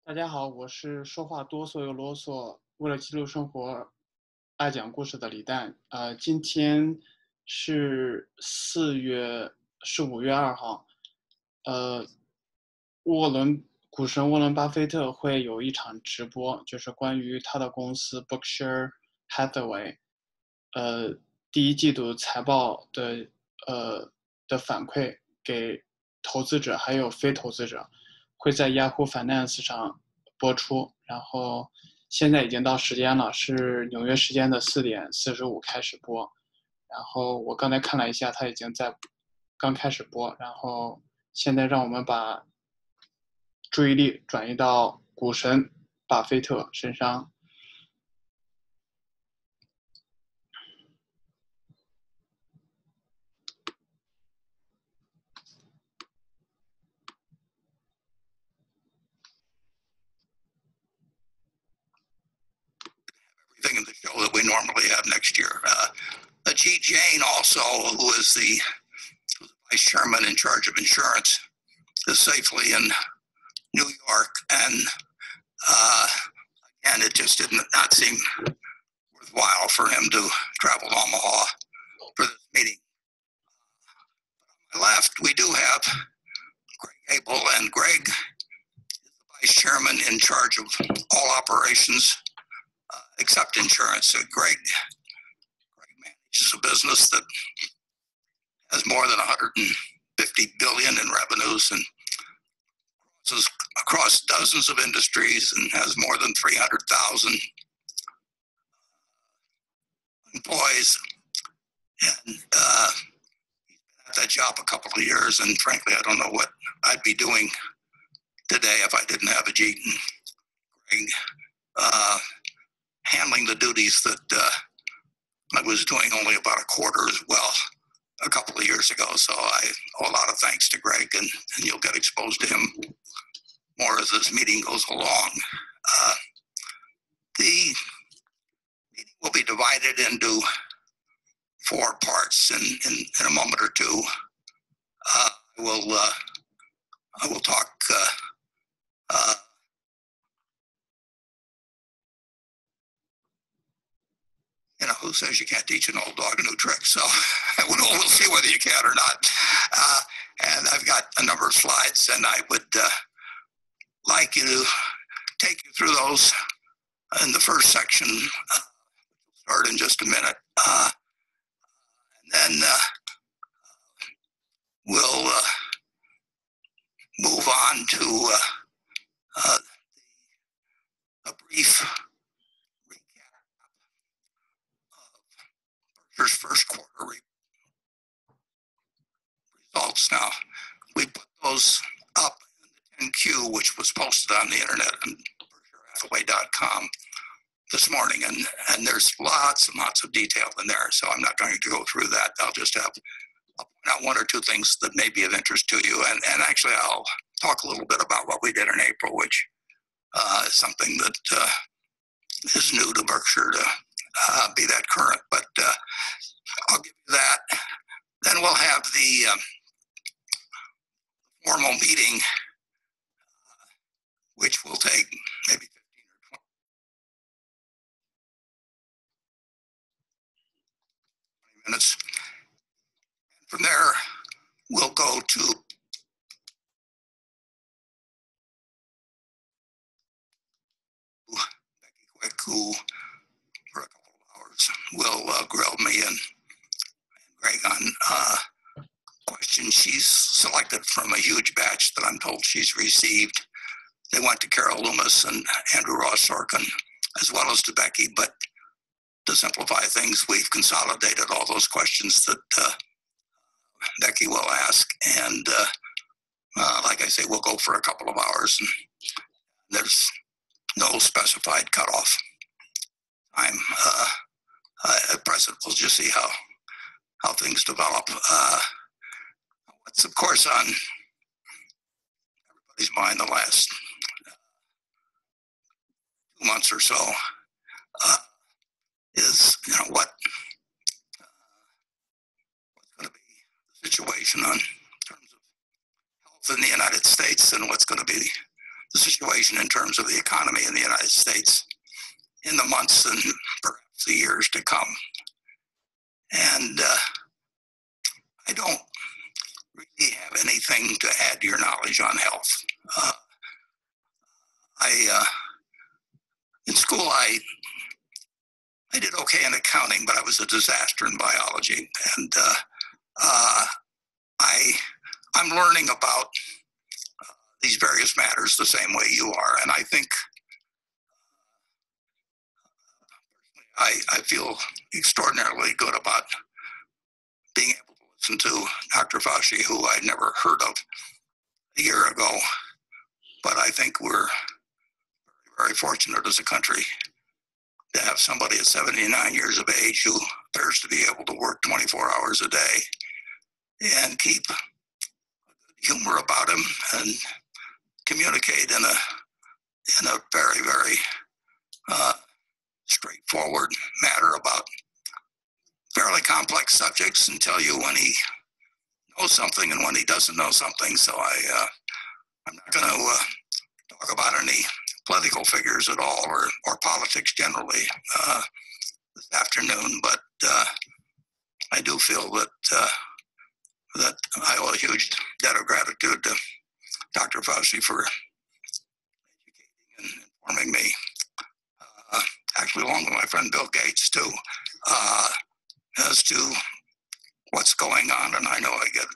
大家好，我是说话哆嗦又啰嗦，为了记录生活，爱讲故事的李蛋。今天是5月2号。呃，股神沃伦巴菲特会有一场直播，就是关于他的公司 Berkshire Hathaway，第一季度财报的反馈给投资者还有非投资者，会在 Yahoo Finance 上播出。然后现在已经到时间了，是纽约时间的4点45开始播。然后我刚才看了一下，它已经刚开始播。然后现在让我们把注意力转移到股神巴菲特身上。Everything in the show that we normally have next year. G. Jane also, who is the vice chairman in charge of insurance, is safely in New York, and it just did not seem worthwhile for him to travel to Omaha for this meeting. On my left, we do have Greg Abel, and Greg is the vice chairman in charge of all operations except insurance. So Greg manages a business that has more than 150 billion in revenues and crosses across dozens of industries and has more than 300,000 employees. And he's been at that job a couple of years, and frankly, I don't know what I'd be doing today if I didn't have Ajit and Greg handling the duties that I was doing only about a quarter as well a couple of years ago. So I owe a lot of thanks to Greg, and you'll get exposed to him more as this meeting goes along. The meeting will be divided into 4 parts in a moment or two. I will talk who says you can't teach an old dog a new trick? So we'll see whether you can or not. And I've got a number of slides, and I would like you to take you through those in the first section. We'll start in just a minute. And then we'll move on to a brief first quarter results. Now, we put those up in the 10Q, which was posted on the internet on BerkshireHathaway.com this morning, and there's lots and lots of detail in there, so I'm not going to go through that. I'll point out 1 or 2 things that may be of interest to you, and actually I'll talk a little bit about what we did in April, which is something that is new to Berkshire to be that current, but I'll give you that. Then we'll have the formal meeting, which will take maybe 15 or 20 minutes. From there, we'll go to Becky Quick, who for a couple of hours will grill me and Greg on questions she's selected from a huge batch that I'm told she's received. They went to Carol Loomis and Andrew Ross Sorkin, as well as to Becky, but to simplify things, we've consolidated all those questions that Becky will ask, and like I say, we'll go for a couple of hours, and there's no specified cutoff time. At present, we'll just see how things develop. What's of course on everybody's mind the last 2 months or so is what's going to be the situation on terms of health in the United States, and what's going to be the situation in terms of the economy in the United States in the months and perhaps the years to come. And I don't really have anything to add to your knowledge on health. In school, I did okay in accounting, but I was a disaster in biology. And I'm learning about these various matters the same way you are. And I think I feel extraordinarily good about being able to listen to Dr. Fauci, who I'd never heard of a year ago. But I think we're very fortunate as a country to have somebody at 79 years of age who appears to be able to work 24 hours a day and keep humor about him and communicate in a very, very straightforward matter about fairly complex subjects and tell you when he knows something and when he doesn't know something. So I'm not going to talk about any political figures at all or politics generally this afternoon, but I do feel that I owe a huge debt of gratitude to Dr. Fauci for educating and informing me, actually along with my friend Bill Gates too, as to what's going on. And I know I get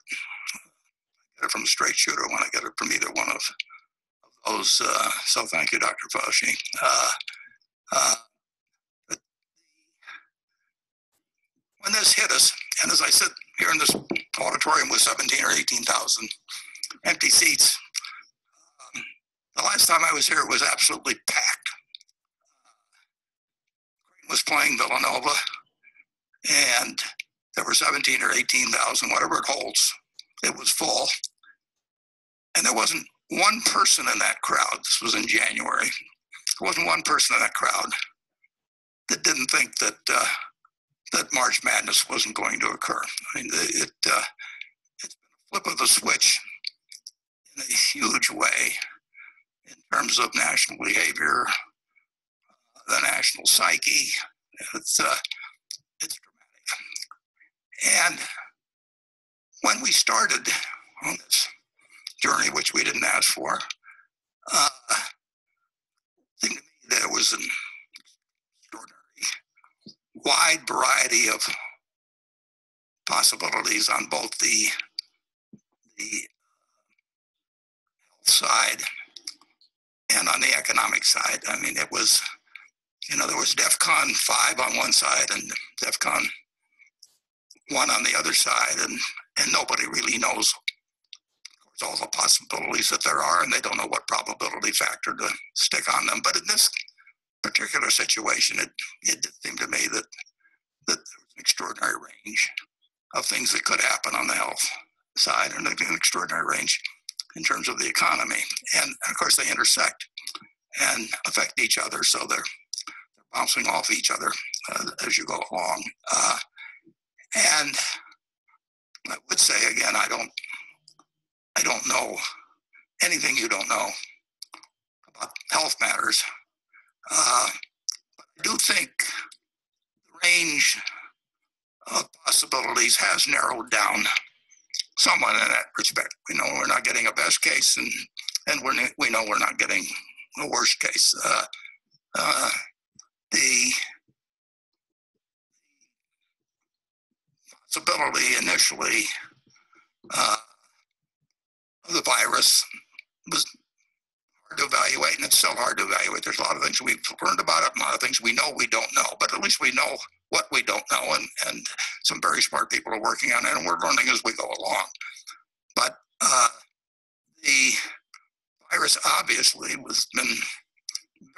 it from a straight shooter when I get it from either one of those. So thank you, Dr. Fauci. When this hit us, and as I sit here in this auditorium with 17 or 18,000 empty seats, the last time I was here, it was absolutely packed. Was playing Villanova, and there were 17 or 18,000, whatever it holds. It was full, and there wasn't one person in that crowd. This was in January. There wasn't one person in that crowd that didn't think that that March Madness wasn't going to occur. I mean, it's been a flip of the switch in a huge way in terms of national behavior, the national psyche. It's dramatic. And when we started on this journey, which we didn't ask for, it seemed to me there was an extraordinary wide variety of possibilities on both the health side and on the economic side. I mean, it was, there was DEFCON 5 on one side and DEFCON 1 on the other side, and nobody really knows all the possibilities that there are, and they don't know what probability factor to stick on them. But in this particular situation, it did seem to me that there was an extraordinary range of things that could happen on the health side, and an extraordinary range in terms of the economy. And of course, they intersect and affect each other, so they're bouncing off each other as you go along. And I would say again, I don't know anything you don't know about health matters. But I do think the range of possibilities has narrowed down somewhat in that respect. We know we're not getting a best case, and we know we're not getting a worst case. The possibility initially of the virus was hard to evaluate, and it's still hard to evaluate. There's a lot of things we've learned about it, a lot of things we know we don't know, but at least we know what we don't know, and some very smart people are working on it, and we're learning as we go along. But the virus obviously has been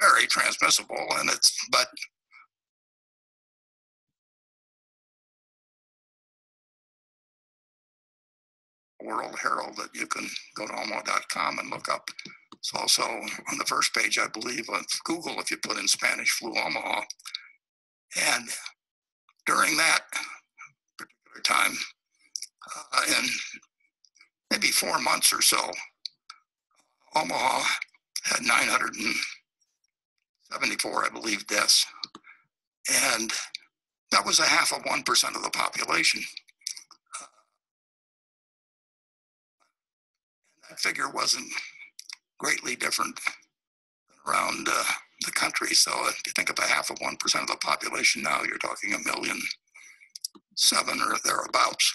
very transmissible, but World Herald that you can go to omo.com and look up. It's also on the first page, I believe, on Google if you put in Spanish flu Omaha. And during that particular time, in maybe 4 months or so, Omaha had 974, I believe, deaths. And that was 0.5% of the population. That figure wasn't greatly different around the country. So if you think of 0.5% of the population now, you're talking 1,000,007 or thereabouts.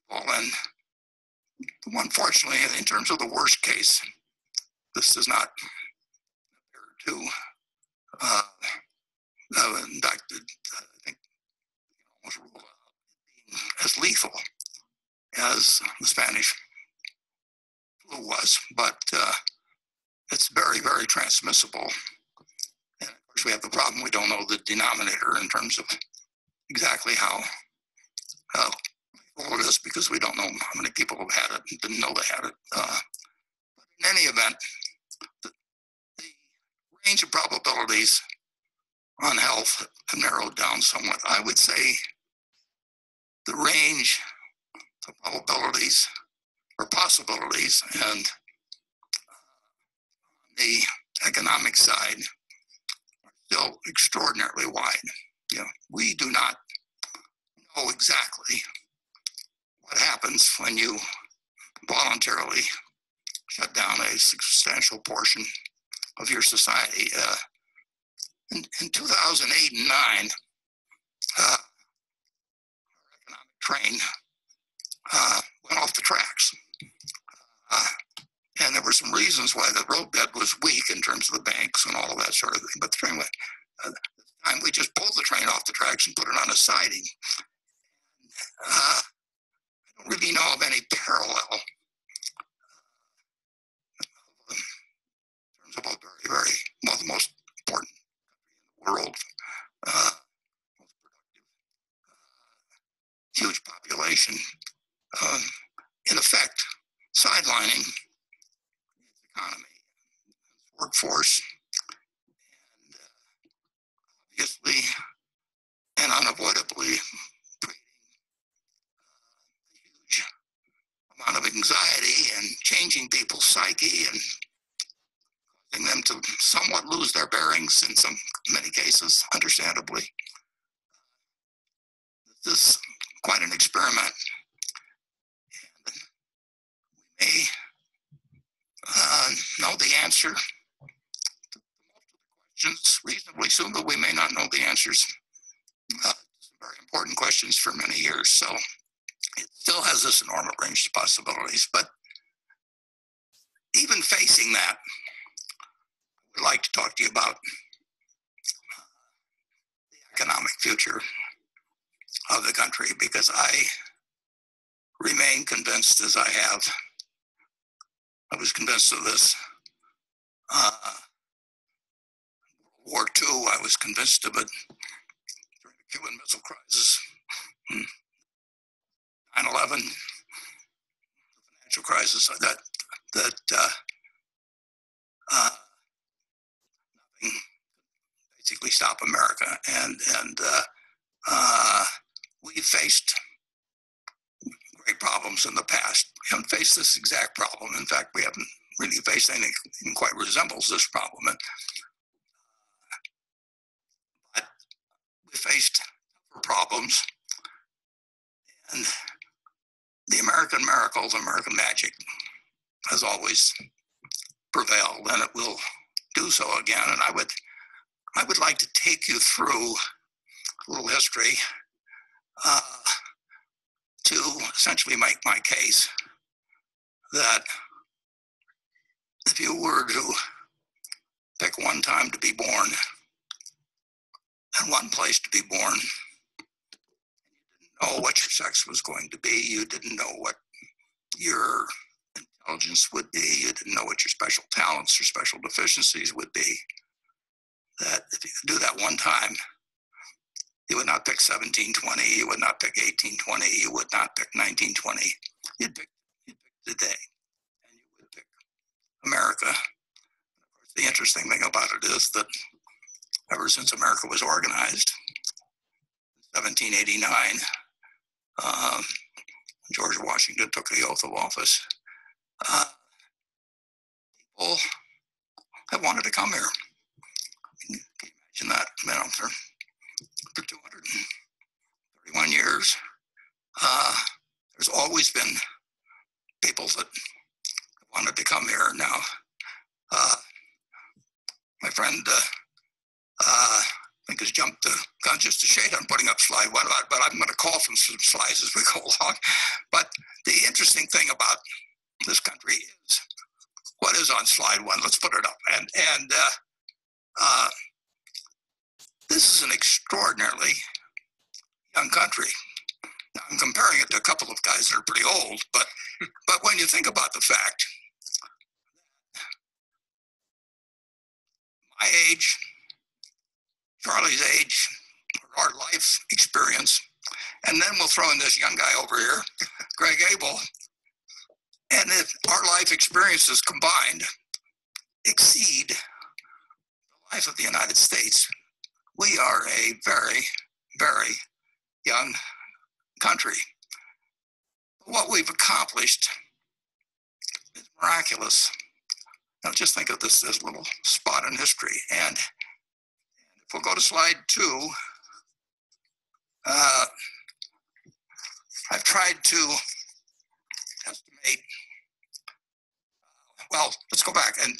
Well, and unfortunately, in terms of the worst case, this does not appear to, in fact, I think almost rule out being as lethal as the Spanish flu was, but it's very, very transmissible. And of course, we have the problem, we don't know the denominator in terms of exactly how lethal it is, because we don't know how many people have had it and didn't know they had it. But in any event, the range of probabilities on health have narrowed down somewhat. I would say the range of probabilities or possibilities and the economic side are still extraordinarily wide. You know, we do not know exactly what happens when you voluntarily shut down a substantial portion of your society. In 2008 and 2009, our economic train went off the tracks. And there were some reasons why the roadbed was weak in terms of the banks and all of that sort of thing. But the train went. This time we just pulled the train off the tracks and put it on a siding. I don't really know of any parallel in terms of a very, very, well, the most important country in the world, most productive, huge population, in effect, sidelining its economy, its workforce, and obviously and unavoidably creating a huge amount of anxiety and changing people's psyche and causing them to somewhat lose their bearings in many cases, understandably. This is quite an experiment. And we may know the answer to most of the questions reasonably soon, but we may not know the answers to some very important questions for many years. So it still has this enormous range of possibilities. But even facing that, I would like to talk to you about the economic future of the country, because I remain convinced, as I have. I was convinced of this. World War II, I was convinced of it during the Cuban Missile Crisis, 9/11, the financial crisis, that nothing basically stop America, and we faced great problems in the past. We haven't faced this exact problem. In fact, we haven't really faced anything that quite resembles this problem. But we faced tougher problems, and the American miracle, the American magic, has always prevailed, and it will do so again. And I would like to take you through a little history to essentially make my case that if you were to pick one time to be born and one place to be born, you didn't know what your sex was going to be, you didn't know what your intelligence would be, you didn't know what your special talents or special deficiencies would be, that if you could do that one time, you would not pick 1720, you would not pick 1820, you would not pick 1920. You'd pick today, and you would pick America. Of course, the interesting thing about it is that ever since America was organized in 1789, George Washington took the oath of office, people have wanted to come here. Can you imagine that? For 231 years, there's always been people that wanted to come here. Now, my friend, I think has jumped the gun just a shade on putting up slide one, but I'm going to call from some slides as we go along. But the interesting thing about this country is what is on slide one. Let's put it up. And this is an extraordinarily young country. Now, I'm comparing it to a couple of guys that are pretty old, but when you think about the fact, my age, Charlie's age, our life experience, and then we'll throw in this young guy over here, Greg Abel, and if our life experiences combined exceed the life of the United States, we are a very, very young country. What we've accomplished is miraculous. Now just think of this as a little spot in history. And if we'll go to slide 2, I've tried to estimate, well, let's go back and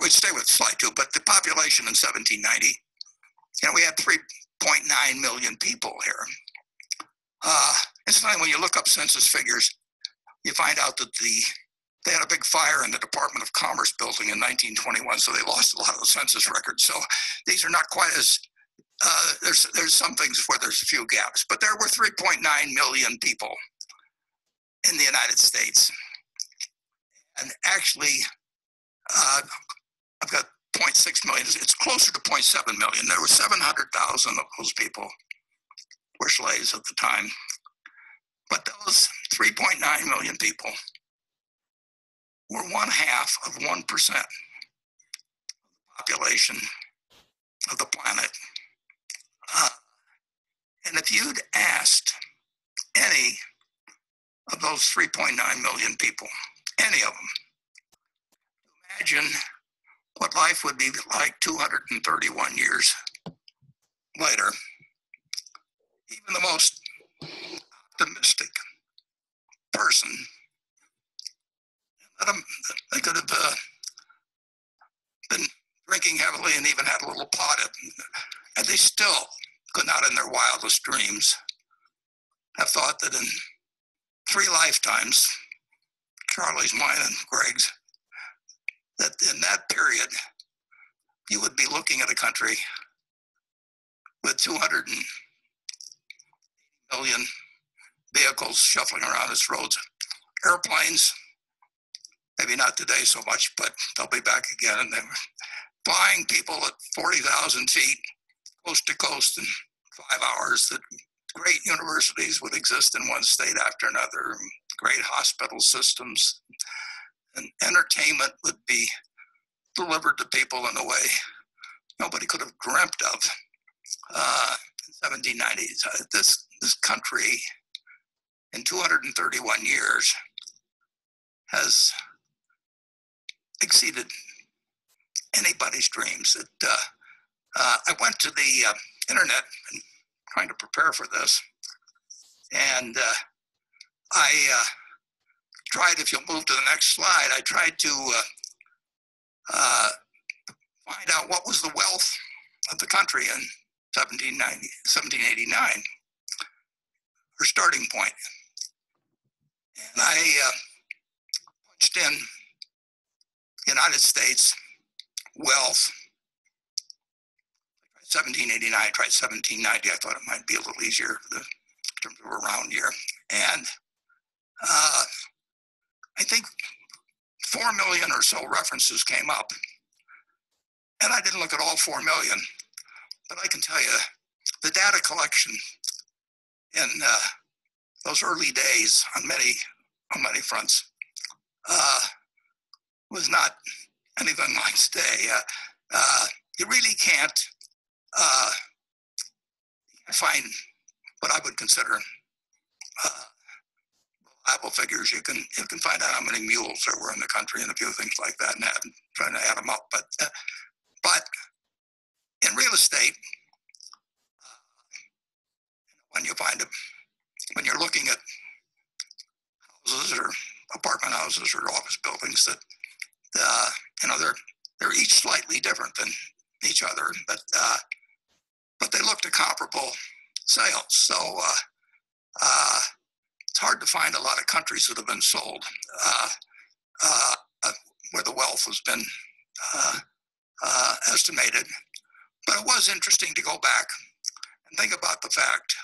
we stay with slide 2, but the population in 1790, we had 3.9 million people here. It's funny, when you look up census figures, you find out that they had a big fire in the Department of Commerce building in 1921, so they lost a lot of the census records. So these are not quite as, there's some things where there's a few gaps, but there were 3.9 million people in the United States. And actually, I've got 0.6 million, it's closer to 0.7 million. There were 700,000 of those people were slaves at the time. But those 3.9 million people were 1/2 of 1% of the population of the planet. And if you'd asked any of those 3.9 million people, any of them, imagine what life would be like 231 years later, even the most optimistic person, they could have been drinking heavily and even had a little pot, and they still could not in their wildest dreams have thought that in 3 lifetimes, Charlie's, mine, and Greg's, that in that period, you would be looking at a country with 200 million vehicles shuffling around its roads. Airplanes, maybe not today so much, but they'll be back again. And they were flying people at 40,000 feet, coast to coast in 5 hours. That great universities would exist in one state after another, great hospital systems, and entertainment would be delivered to people in a way nobody could have dreamt of in 1790. This country in 231 years has exceeded anybody's dreams. I went to the internet and trying to prepare for this, and I tried, if you'll move to the next slide, I tried to find out what was the wealth of the country in 1789, her starting point. And I punched in United States wealth. 1789, I tried 1790. I thought it might be a little easier in terms of a round year. And I think 4 million or so references came up. And I didn't look at all 4 million, but I can tell you the data collection in those early days on many fronts was not anything like today. You really can't find what I would consider reliable figures. You can find out how many mules there were in the country and a few things like that, and trying to add them them up. But in real estate, when when you're looking at houses or apartment houses or office buildings, that they're each slightly different than each other, but they look to comparable sales. So it's hard to find a lot of countries that have been sold where the wealth has been estimated. But it was interesting to go back and think about the fact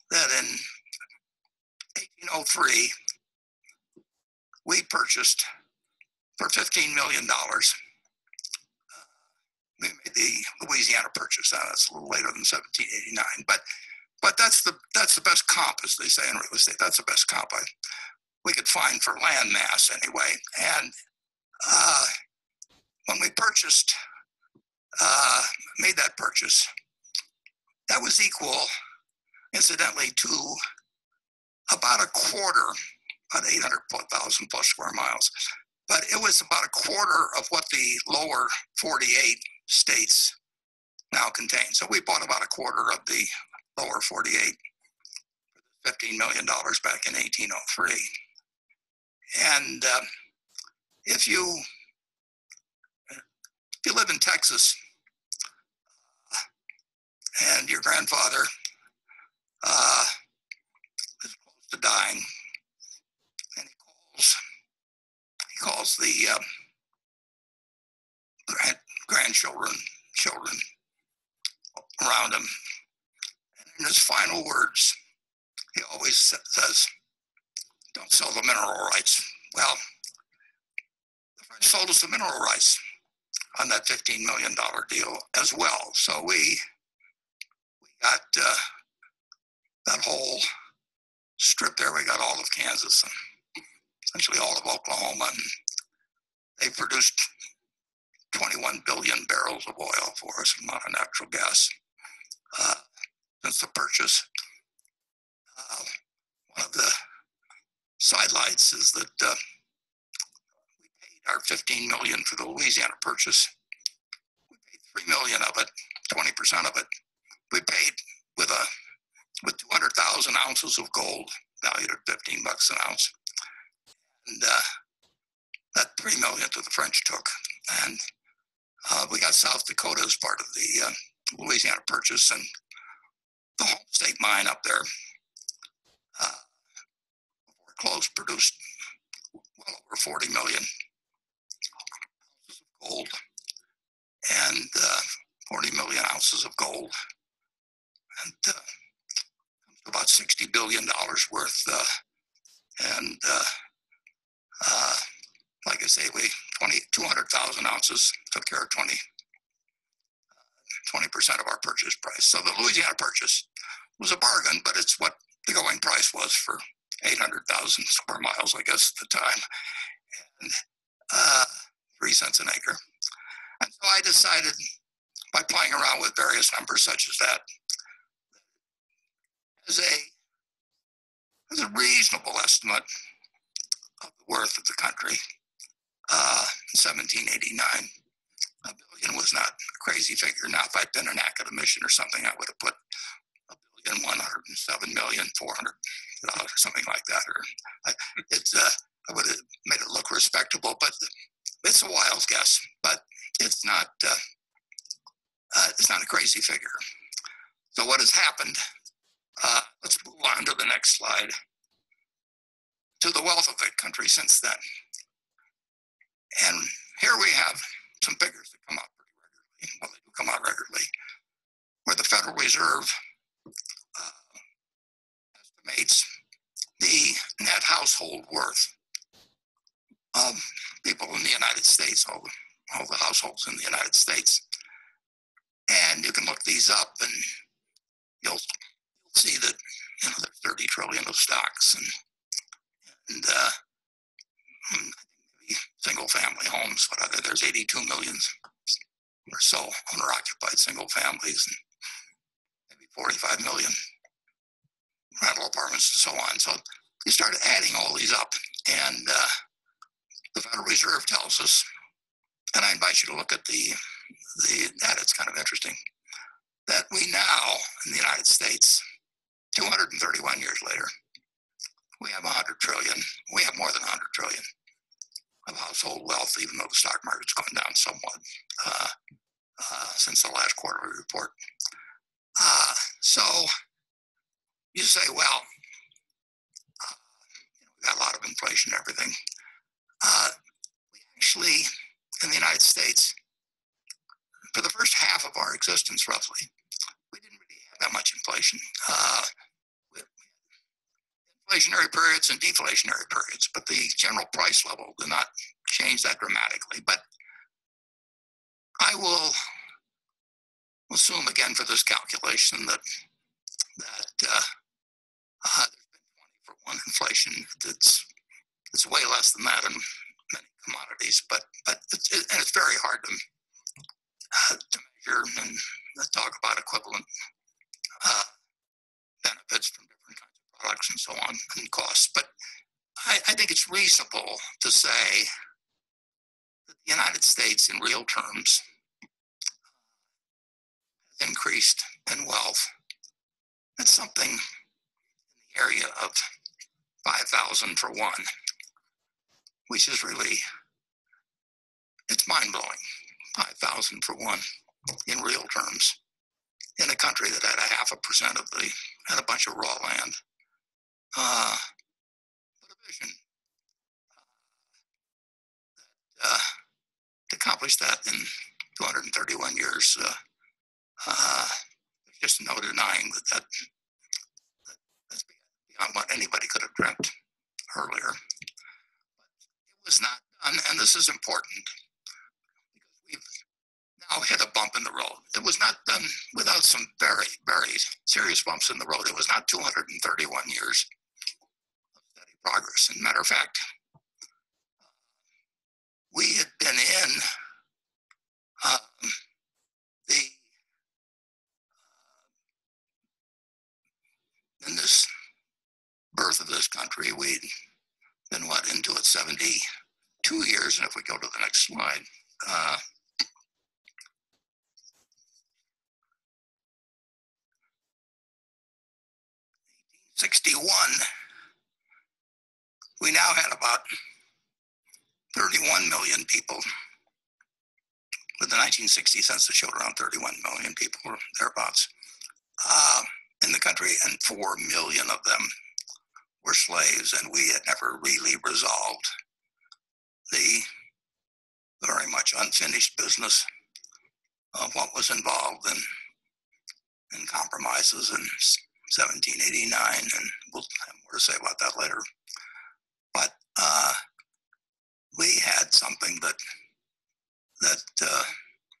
that in 1803, we purchased for $15 million. We made the Louisiana Purchase. That's a little later than 1789, but that's the best comp, as they say in real estate. That's the best comp we could find for land mass anyway. And when we made that purchase, that was equal, incidentally, to about a quarter, about 800,000 plus square miles. But it was about a quarter of what the lower 48 states now contain. So we bought about a quarter of the lower 48 for $15 million back in 1803. And if you live in Texas and your grandfather is close to dying, and he calls the grandchildren around him, and in his final words, he always says, "Don't sell the mineral rights." Well, the French sold us the mineral rights on that $15 million deal as well. So we got that whole strip there. We got all of Kansas and essentially all of Oklahoma. And they produced 21 billion barrels of oil for us, amount of natural gas since the purchase. One of the sidelights is that we paid our $15 million for the Louisiana Purchase. We paid $3 million of it, 20% of it. We paid with 200,000 ounces of gold, valued at $15 an ounce, and that $3 million that the French took. And we got South Dakota as part of the Louisiana Purchase, and the Home State mine up there, before it closed, produced well over 40 million ounces of gold and 40 million ounces of gold, and about $60 billion worth. And like I say, 200,000 ounces took care of 20% of our purchase price. So the Louisiana Purchase was a bargain, but it's what the going price was for 800,000 square miles, I guess, at the time, and 3 cents an acre. And so I decided, by playing around with various numbers such as that, as a reasonable estimate of the worth of the country, in 1789, $1 billion was not a crazy figure. Now, if I'd been an academician or something, I would have put $1,107,400,000 or something like that. Or I would have made it look respectable, but it's a wild guess. But it's not a crazy figure. So what has happened? Let's move on to the next slide. To the wealth of the country since then. And here we have some figures that come out pretty regularly. Well, they do come out regularly, where the Federal Reserve estimates the net household worth of people in the United States, all the households in the United States. And you can look these up, and you'll see that there's 30 trillion of stocks, and single-family homes, there's 82 million or so owner-occupied single families, and maybe 45 million rental apartments and so on. So you start adding all these up, and the Federal Reserve tells us and I invite you to look at the data. It's kind of interesting that we now, in the United States, 231 years later, we have 100 trillion. We have more than 100 trillion of household wealth, even though the stock market's gone down somewhat since the last quarterly report. So you say, well, we've got a lot of inflation and everything. We actually, in the United States, for the first half of our existence, roughly, we didn't really have that much inflation. Inflationary periods and deflationary periods, but the general price level did not change that dramatically. But I will assume again for this calculation that there's been 20-for-1 inflation. It's way less than that in many commodities, but it's very hard to measure and talk about equivalent benefits from different kinds of products and so on and costs. But I think it's reasonable to say that the United States, in real terms, has increased in wealth. It's something in the area of 5,000 for one, which is really, it's mind-blowing. 5,000 for one in real terms in a country that had 0.5% of had a bunch of raw land. But a vision to accomplish that in 231 years, there's just no denying that's beyond what anybody could have dreamt earlier. But it was not done, and this is important, because we've now hit a bump in the road. It was not done without some very, very serious bumps in the road. It was not 231 years of steady progress. As a matter of fact, we had been in in this birth of this country, we'd been into it 72 years, and if we go to the next slide, 1861, we now had about 31 million people. With the 1960 census showed around 31 million people or thereabouts in the country, and 4 million of them were slaves, and we had never really resolved the very much unfinished business of what was involved in compromises in 1789, and we'll have more to say about that later. But we had something that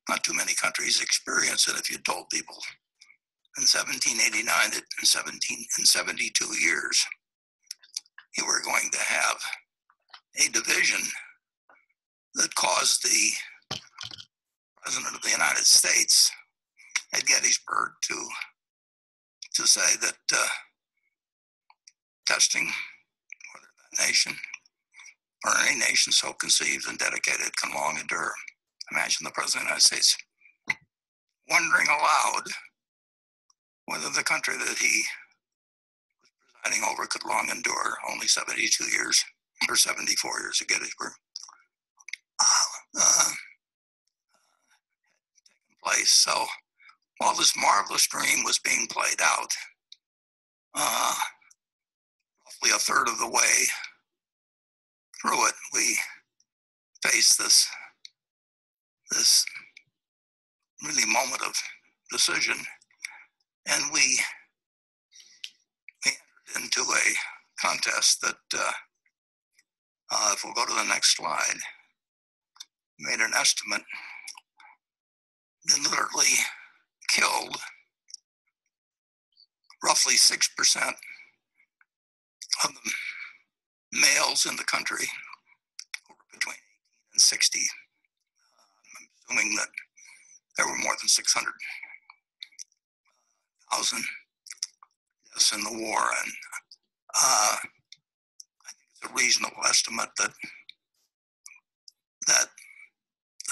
not too many countries experience, and if you told people in 1789 that in 72 years you were going to have a division that caused the President of the United States at Gettysburg to say that testing whether that nation or any nation so conceived and dedicated can long endure. Imagine the President of the United States wondering aloud whether the country that he was presiding over could long endure only 72 years or 74 years at Gettysburg. Had taken place. So while this marvelous dream was being played out, roughly a third of the way through it, we faced this really moment of decision, and we entered into a contest that, if we'll go to the next slide, made an estimate that literally killed roughly 6% of the males in the country who were between 18 and 60. I'm assuming that there were more than 600,000 deaths in the war, and I think it's a reasonable estimate that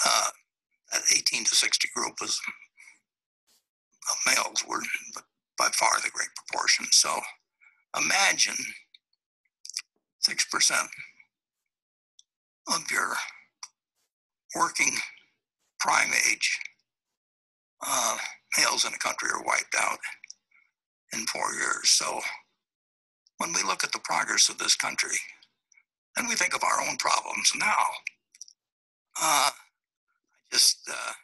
that 18 to 60 group was males were by far the great proportion. So imagine 6% of your working prime age males in a country are wiped out in 4 years. So when we look at the progress of this country and we think of our own problems now, I just ask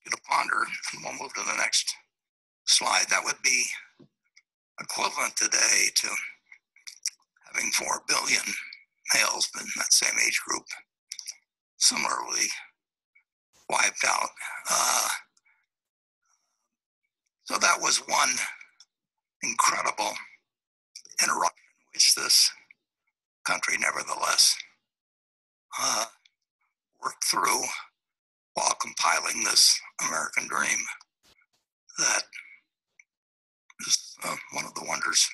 you to ponder, and we'll move to the next slide. That would be equivalent today to having 4 billion males in that same age group similarly wiped out. So that was one incredible interruption which this country nevertheless worked through while compiling this American dream that is one of the wonders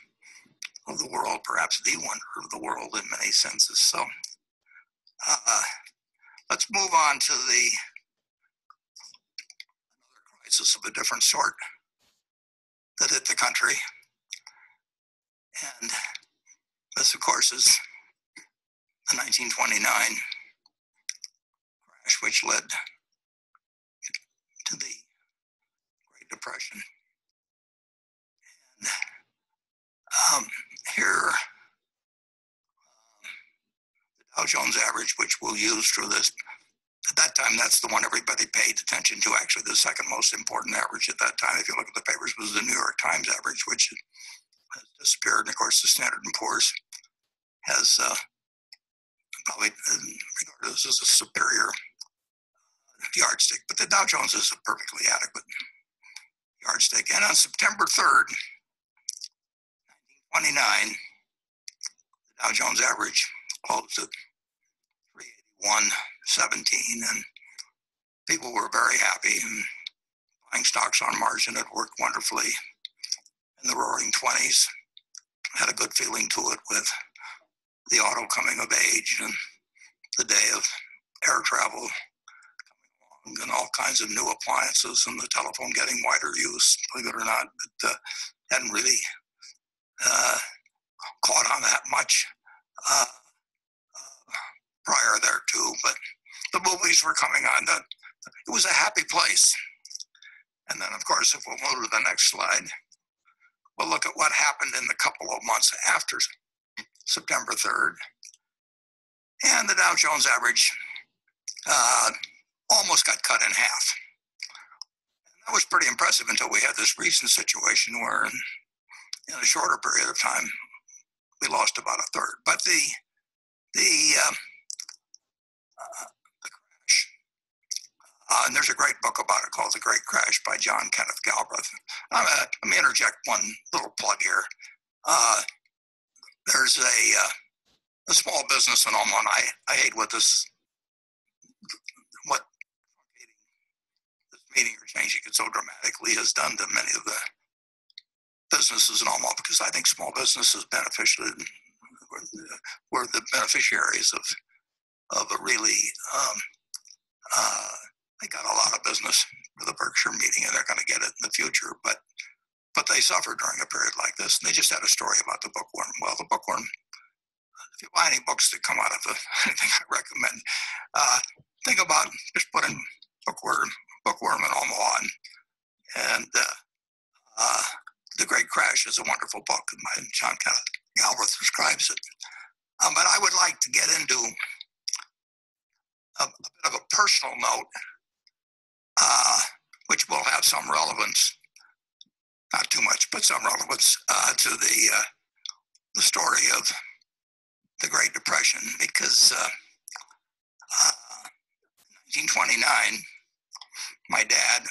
of the world, perhaps the wonder of the world in many senses. So let's move on to another crisis of a different sort that hit the country. And this, of course, is the 1929 crash, which led to the Great Depression. And here, the Dow Jones average, which we'll use for this, at that time, that's the one everybody paid attention to. Actually, the second most important average at that time, if you look at the papers, was the New York Times average, which has disappeared. And of course, the Standard & Poor's has probably regarded this as a superior yardstick. But the Dow Jones is a perfectly adequate yardstick. And on September 3rd, 1929, the Dow Jones average closed at 381.17, and people were very happy, and buying stocks on margin had worked wonderfully in the roaring 20s. Had a good feeling to it with the auto coming of age and the day of air travel coming along and all kinds of new appliances and the telephone getting wider use. Believe it or not, it hadn't really caught on that much prior thereto, but the movies were coming on. It was a happy place. And then, of course, if we'll move to the next slide, we'll look at what happened in the couple of months after September 3rd. And the Dow Jones average almost got cut in half. And that was pretty impressive until we had this recent situation where in a shorter period of time, we lost about a third. But the crash, and there's a great book about it called The Great Crash by John Kenneth Galbraith. Let me interject one little plug here. There's a small business in Omaha. I hate what this meeting or changing it so dramatically has done to many of the businesses in Omaha, because I think small businesses were the beneficiaries of a really, they got a lot of business for the Berkshire meeting, and they're going to get it in the future, but they suffered during a period like this, and they just had a story about the bookworm. Well, the bookworm, if you buy any books that come out of anything I recommend, think about just putting bookworm in Omaha, and The Great Crash is a wonderful book, and John Galbraith describes it. But I would like to get into a bit of a personal note, which will have some relevance, not too much, but some relevance to the story of the Great Depression, because 1929, my dad,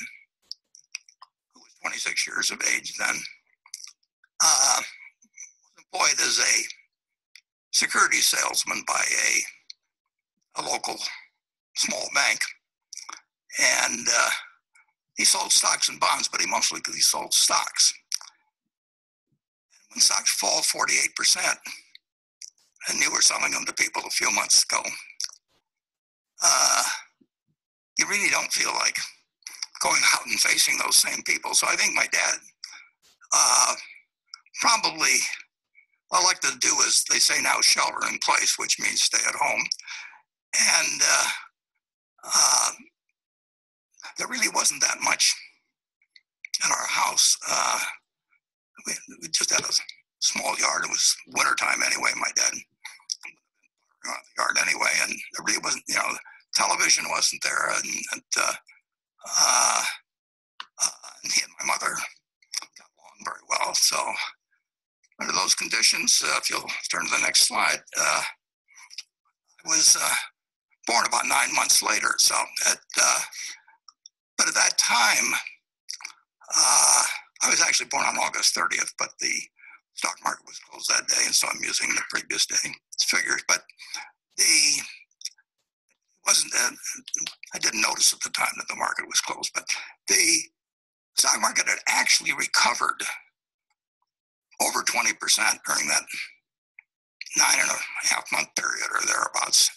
who was 26 years of age then, was employed as a security salesman by a local small bank. And he sold stocks and bonds, but he sold stocks. And when stocks fall 48%, and you were selling them to people a few months ago, you really don't feel like going out and facing those same people. So I think my dad probably, what I like to do is, they say now, shelter in place, which means stay at home. And there really wasn't that much in our house. We just had a small yard. It was wintertime anyway. My dad around the yard anyway, and there really wasn't, television wasn't there, and he and my mother got along very well. So under those conditions, if you'll turn to the next slide, I was born about 9 months later. So but at that time, I was actually born on August 30th, but the stock market was closed that day, and so I'm using the previous day figures. But I didn't notice at the time that the market was closed, but the stock market had actually recovered over 20% during that 9.5 month period or thereabouts.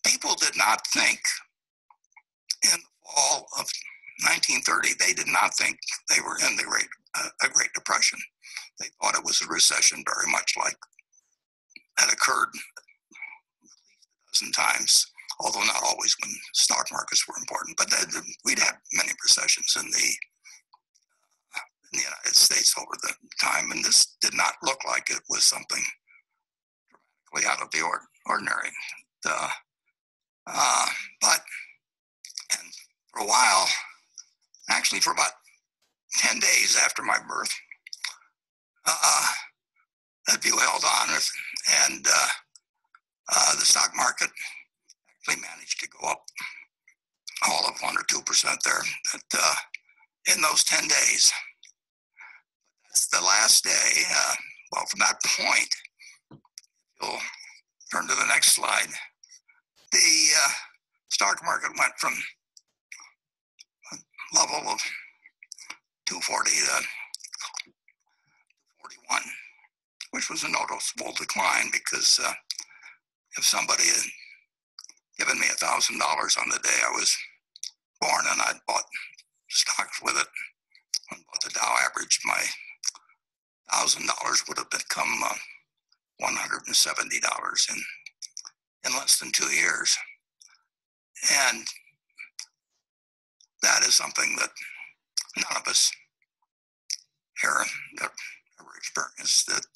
People did not think in the fall of 1930, they did not think they were in a Great Depression. They thought it was a recession, very much like had occurred a dozen times, although not always when stock markets were important. But we'd had many recessions in the United States over the time, and this did not look like it was something dramatically out of the ordinary. But for a while, actually for about 10 days after my birth, that view held on, and the stock market actually managed to go up all of 1 or 2% there in those 10 days. That's the last day. Well, from that point, you'll turn to the next slide. The stock market went from a level of 240 to 41, which was a noticeable decline, because if somebody had given me $1,000 on the day I was born and I'd bought stocks with it and bought the Dow average, my $1,000 would have become $170 in less than 2 years. And that is something that none of us here have ever experienced. That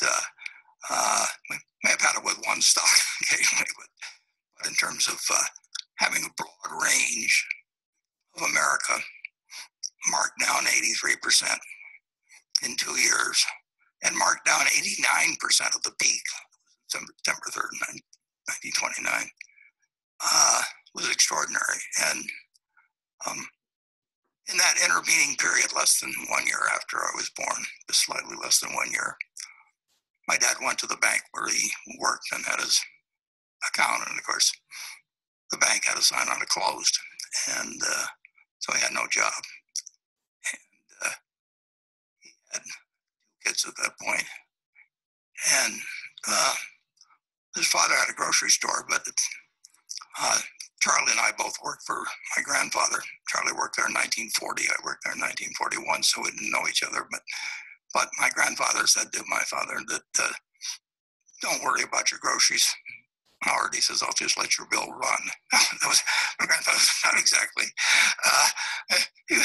we may have had it with one stock occasionally, but in terms of having a broad range of America marked down 83% in 2 years, and marked down 89% of the peak, September 3rd, 1929, was extraordinary. And in that intervening period, less than 1 year after I was born, just slightly less than 1 year, my dad went to the bank where he worked and had his account, and of course, the bank had a sign on it closed, and so he had no job. And he had 2 kids at that point, and his father had a grocery store, but Charlie and I both worked for my grandfather. Charlie worked there in 1940. I worked there in 1941, so we didn't know each other. But my grandfather said to my father that, don't worry about your groceries, Howard. He says, I'll just let your bill run. That was my grandfather. Not exactly. He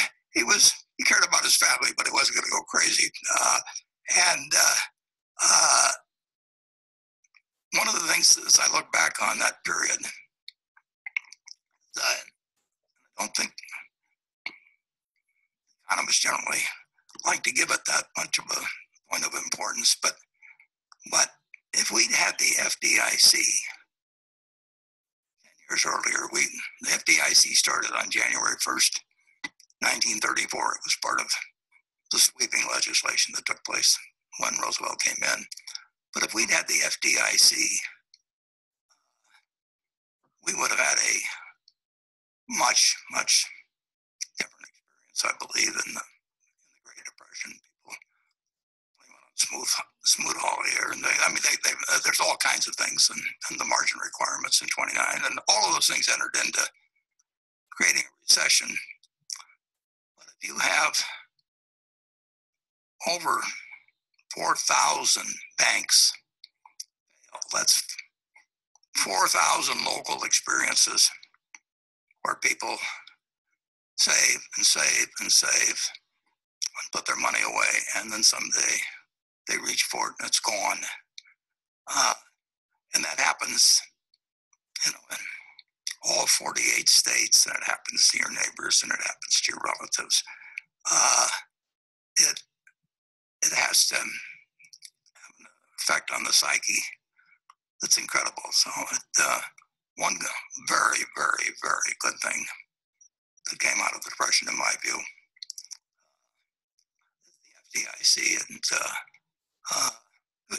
cared about his family, but he wasn't going to go crazy. One of the things as I look back on that period, I don't think economists generally like to give it that much of a point of importance, but if we'd had the FDIC 10 years earlier, the FDIC started on January 1st, 1934. It was part of the sweeping legislation that took place when Roosevelt came in. But if we'd had the FDIC, we would have had a much, much different experience, I believe, in the Great Depression. People went on smooth holiday, and there's all kinds of things, and the margin requirements in 29, and all of those things entered into creating recession. But if you have over 4,000 banks, that's 4,000 local experiences where people save and save and save and put their money away, and then someday they reach for it and it's gone. And that happens, in all 48 states, and it happens to your neighbors, and it happens to your relatives. It has to have an effect on the psyche that's incredible. So one very, very, very good thing that came out of the Depression, in my view, the FDIC, and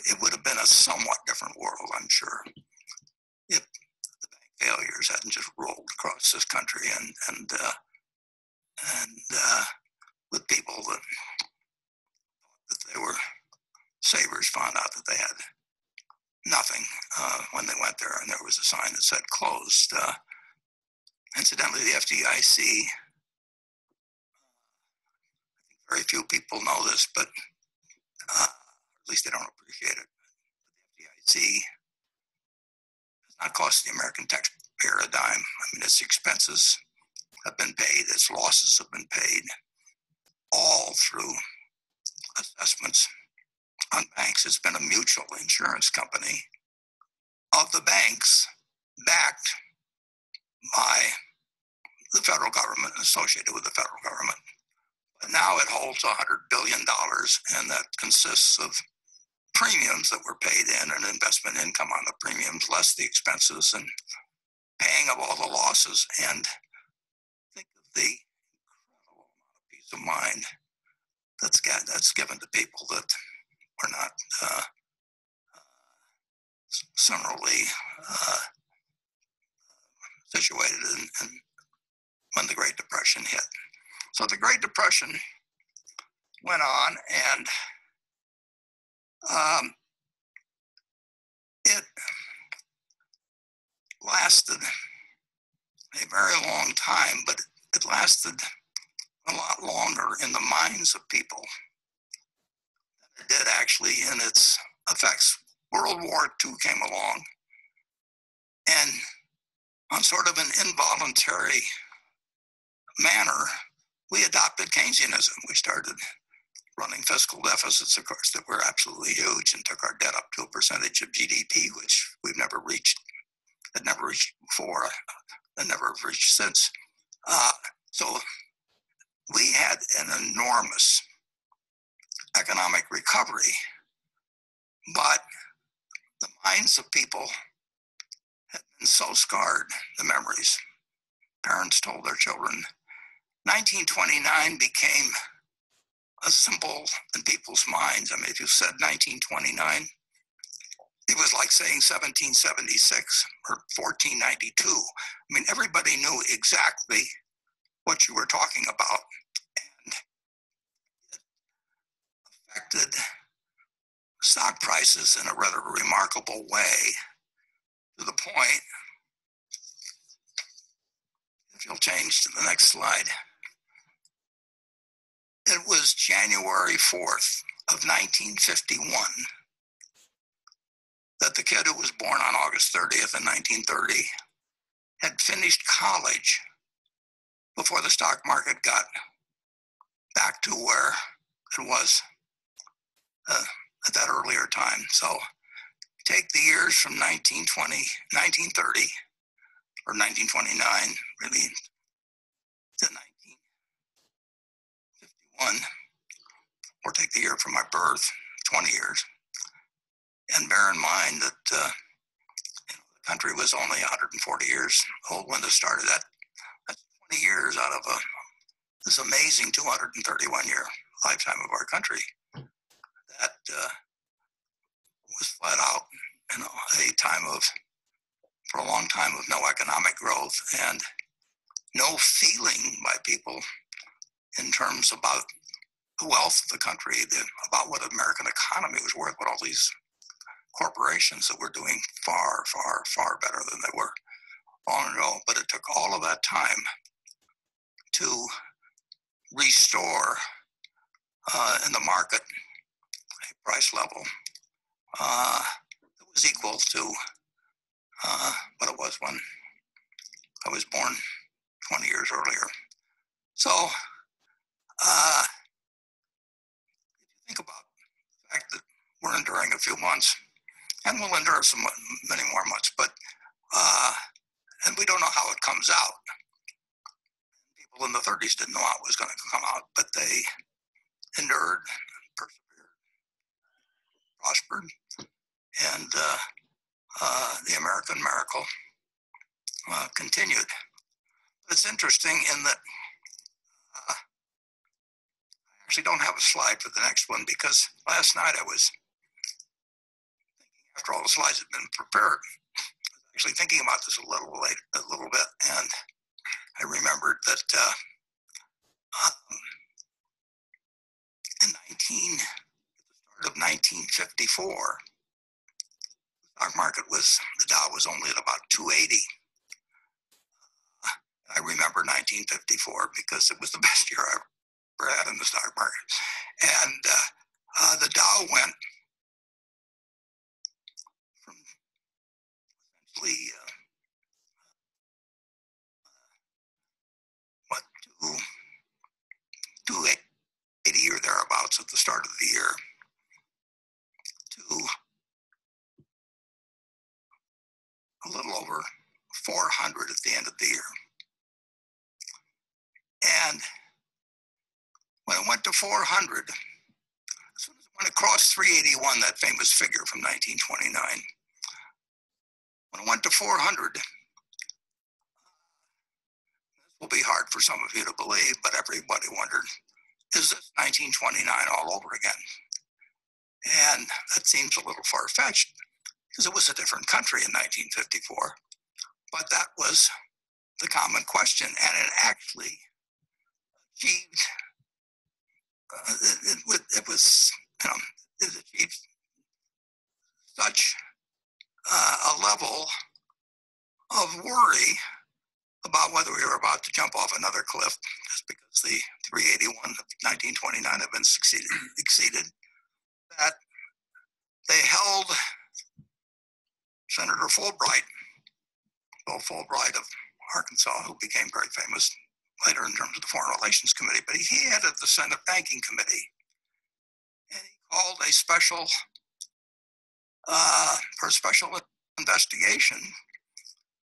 it would have been a somewhat different world, I'm sure, if the bank failures hadn't just rolled across this country, and with people that they were savers found out that they had nothing when they went there, and there was a sign that said closed. Incidentally, the FDIC, very few people know this, but at least they don't appreciate it. The FDIC does not cost the American taxpayer a dime. I mean, its expenses have been paid, its losses have been paid, all through assessments on banks. It's been a mutual insurance company of the banks, backed by the federal government, associated with the federal government. But now it holds $100 billion, and that consists of premiums that were paid in and investment income on the premiums, less the expenses and paying of all the losses. And think of the incredible amount of peace of mind that's given to people that were not similarly situated in when the Great Depression hit. So the Great Depression went on, and it lasted a very long time, but it lasted a lot longer in the minds of people than it did actually in its effects. World War II came along, and on sort of an involuntary manner, we adopted Keynesianism. We started running fiscal deficits, of course, that were absolutely huge, and took our debt up to a percentage of GDP, which we've never reached, had never reached before, and never have reached since. So we had an enormous economic recovery, but the minds of people had been so scarred, the memories. Parents told their children, 1929 became a symbol in people's minds. I mean, if you said 1929, it was like saying 1776 or 1492. I mean, everybody knew exactly what you were talking about, and it affected stock prices in a rather remarkable way, to the point, if you'll change to the next slide, it was January 4th of 1951 that the kid who was born on August 30th in 1930 had finished college before the stock market got back to where it was at that earlier time. So take the years from 1930, or 1929, really, to 1951, or take the year from my birth, 20 years, and bear in mind that the country was only 140 years old when this started. That's 20 years out of this amazing 231-year lifetime of our country. That was flat out, a time of, for a long time, of no economic growth and no feeling by people in terms about the wealth of the country, about what the American economy was worth, what all these corporations that were doing far, far, far better than they were long ago. But it took all of that time restore in the market a price level that was equal to what it was when I was born 20 years earlier. So if you think about the fact that we're enduring a few months, and we'll endure many more months, but and we don't know how it comes out. People in the 30s didn't know how it was going to come out, but they endured, persevered, prospered, and the American miracle continued. It's interesting in that I actually don't have a slide for the next one, because last night I was thinking, after all the slides had been prepared, actually thinking about this a little bit, and I remembered that at the start of 1954, the stock market the Dow was only at about 280. I remember 1954 because it was the best year I ever had in the stock market, and the Dow went from essentially what, 280 or thereabouts at the start of the year to a little over 400 at the end of the year. And when it went to 400, as soon as when it crossed 381, that famous figure from 1929, when it went to 400, this will be hard for some of you to believe, but everybody wondered, is this 1929 all over again? And that seems a little far-fetched, because it was a different country in 1954. But that was the common question, and it actually achieved, it achieved such a level of worry about whether we were about to jump off another cliff, just because the 381 of 1929 had been exceeded, that they held Senator Bill Fulbright of Arkansas, who became very famous later in terms of the Foreign Relations Committee, but he headed the Senate Banking Committee, and he called a special investigation,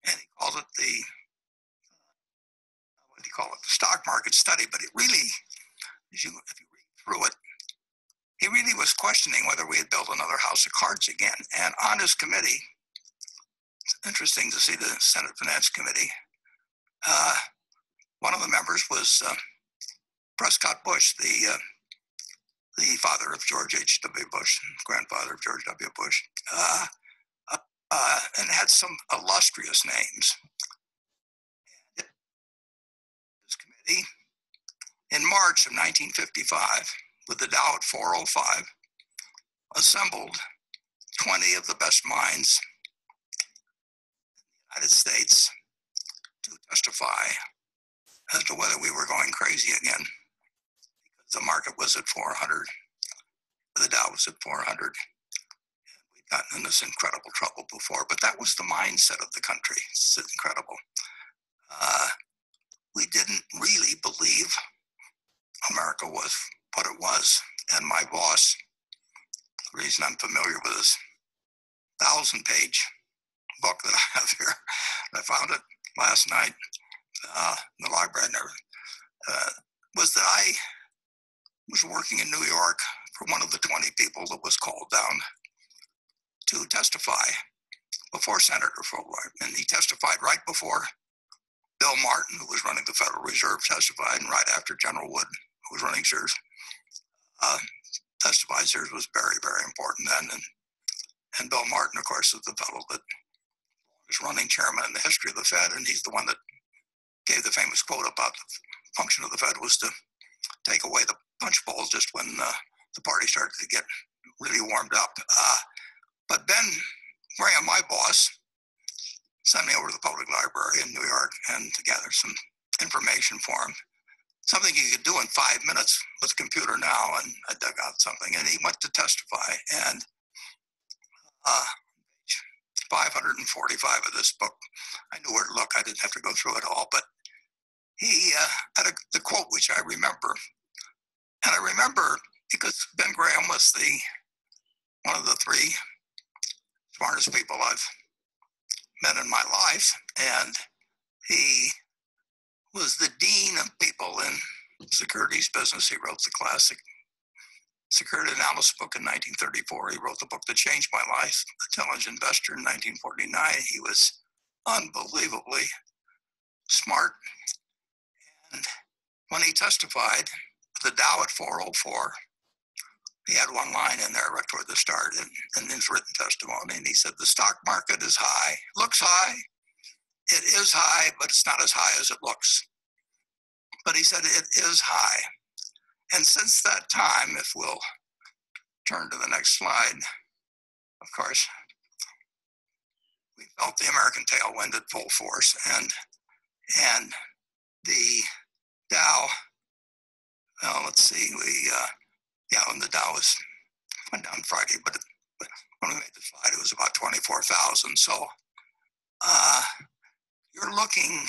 and he called it the stock market study. But it really, if you read through it, he really was questioning whether we had built another house of cards again. And on his committee, it's interesting to see the Senate Finance Committee. One of the members was Prescott Bush, the father of George H.W. Bush, grandfather of George W. Bush, and had some illustrious names. This committee, in March of 1955, with the Dow at 405, assembled 20 of the best minds in the United States to testify as to whether we were going crazy again, because the market was at 400, the Dow was at 400. We'd gotten in this incredible trouble before, but that was the mindset of the country. It's incredible. We didn't really believe America was what it was. And my boss, the reason I'm familiar with this 1,000-page book that I have here, I found it last night in the library and everything, was that I was working in New York for one of the 20 people that was called down to testify before Senator Fulbright. And he testified right before Bill Martin, who was running the Federal Reserve, testified, and right after General Wood, who was running Sears, testified. Sears was very, very important then. And Bill Martin, of course, is the fellow that was running chairman in the history of the Fed, and he's the one that gave the famous quote about the function of the Fed was to take away the punch bowls just when the party started to get really warmed up. But Ben Graham, my boss, sent me over to the public library in New York and to gather some information for him. something you could do in 5 minutes with a computer now, and I dug out something, and he went to testify, and 545 of this book, I knew where to look. I didn't have to go through it all, but he had the quote, which I remember, and I remember because Ben Graham was one of the 3 smartest people I've met in my life, and he was the dean of people in securities business. He wrote the classic security analysis book in 1934. He wrote the book that changed my life, The Intelligent Investor, in 1949. He was unbelievably smart. And when he testified, the Dow at 404, he had one line in there right toward the start in his written testimony, and he said, the stock market is high, looks high. It is high, but it's not as high as it looks. But he said it is high. And since that time, if we'll turn to the next slide, of course, we felt the American tailwind at full force, and the Dow, let's see, when the Dow went down Friday, but when we made the slide, it was about 24,000. So you're looking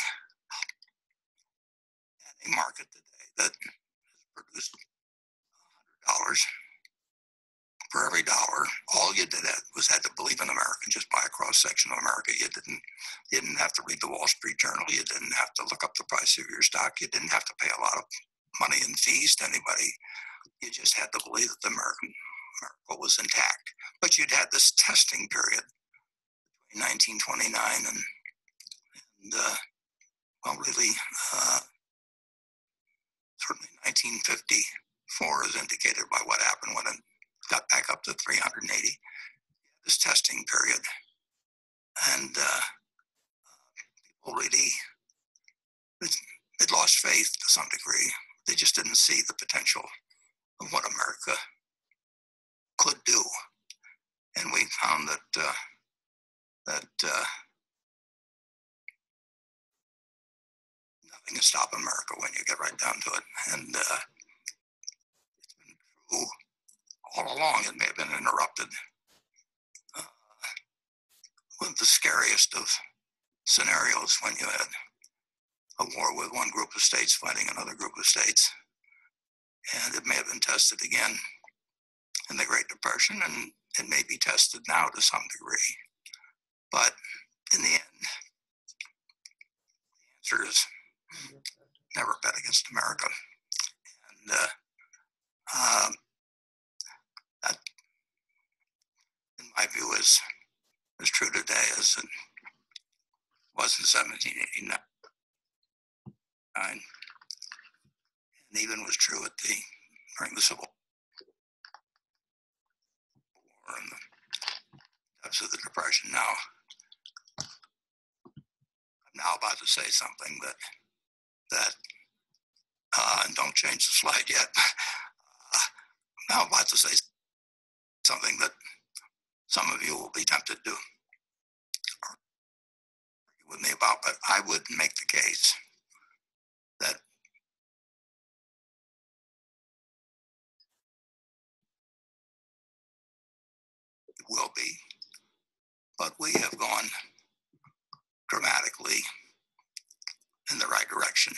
at a market today that has produced $100 for every dollar. All you did was had to believe in America and just buy a cross section of America. You didn't have to read the Wall Street Journal. You didn't have to look up the price of your stock. You didn't have to pay a lot of money in fees to anybody. You just had to believe that America was intact. But you'd had this testing period between 1929 and really, certainly 1954 is indicated by what happened when it got back up to 380. This testing period, and people really they'd lost faith to some degree. They just didn't see the potential of what America could do, and we found that nothing can stop America when you get right down to it. And it's been true all along. It may have been interrupted with the scariest of scenarios when you had a war with one group of states fighting another group of states. And it may have been tested again in the Great Depression, and it may be tested now to some degree. But in the end, the answer is never bet against America. And that, in my view, is as true today as it was in 1789. And even was true during the Civil War and the depths of the Depression. Now, I'm now about to say something that and don't change the slide yet. I'm now about to say something that some of you will be tempted to argue with me about, but I would make the case that it will be, but we have gone dramatically in the right direction.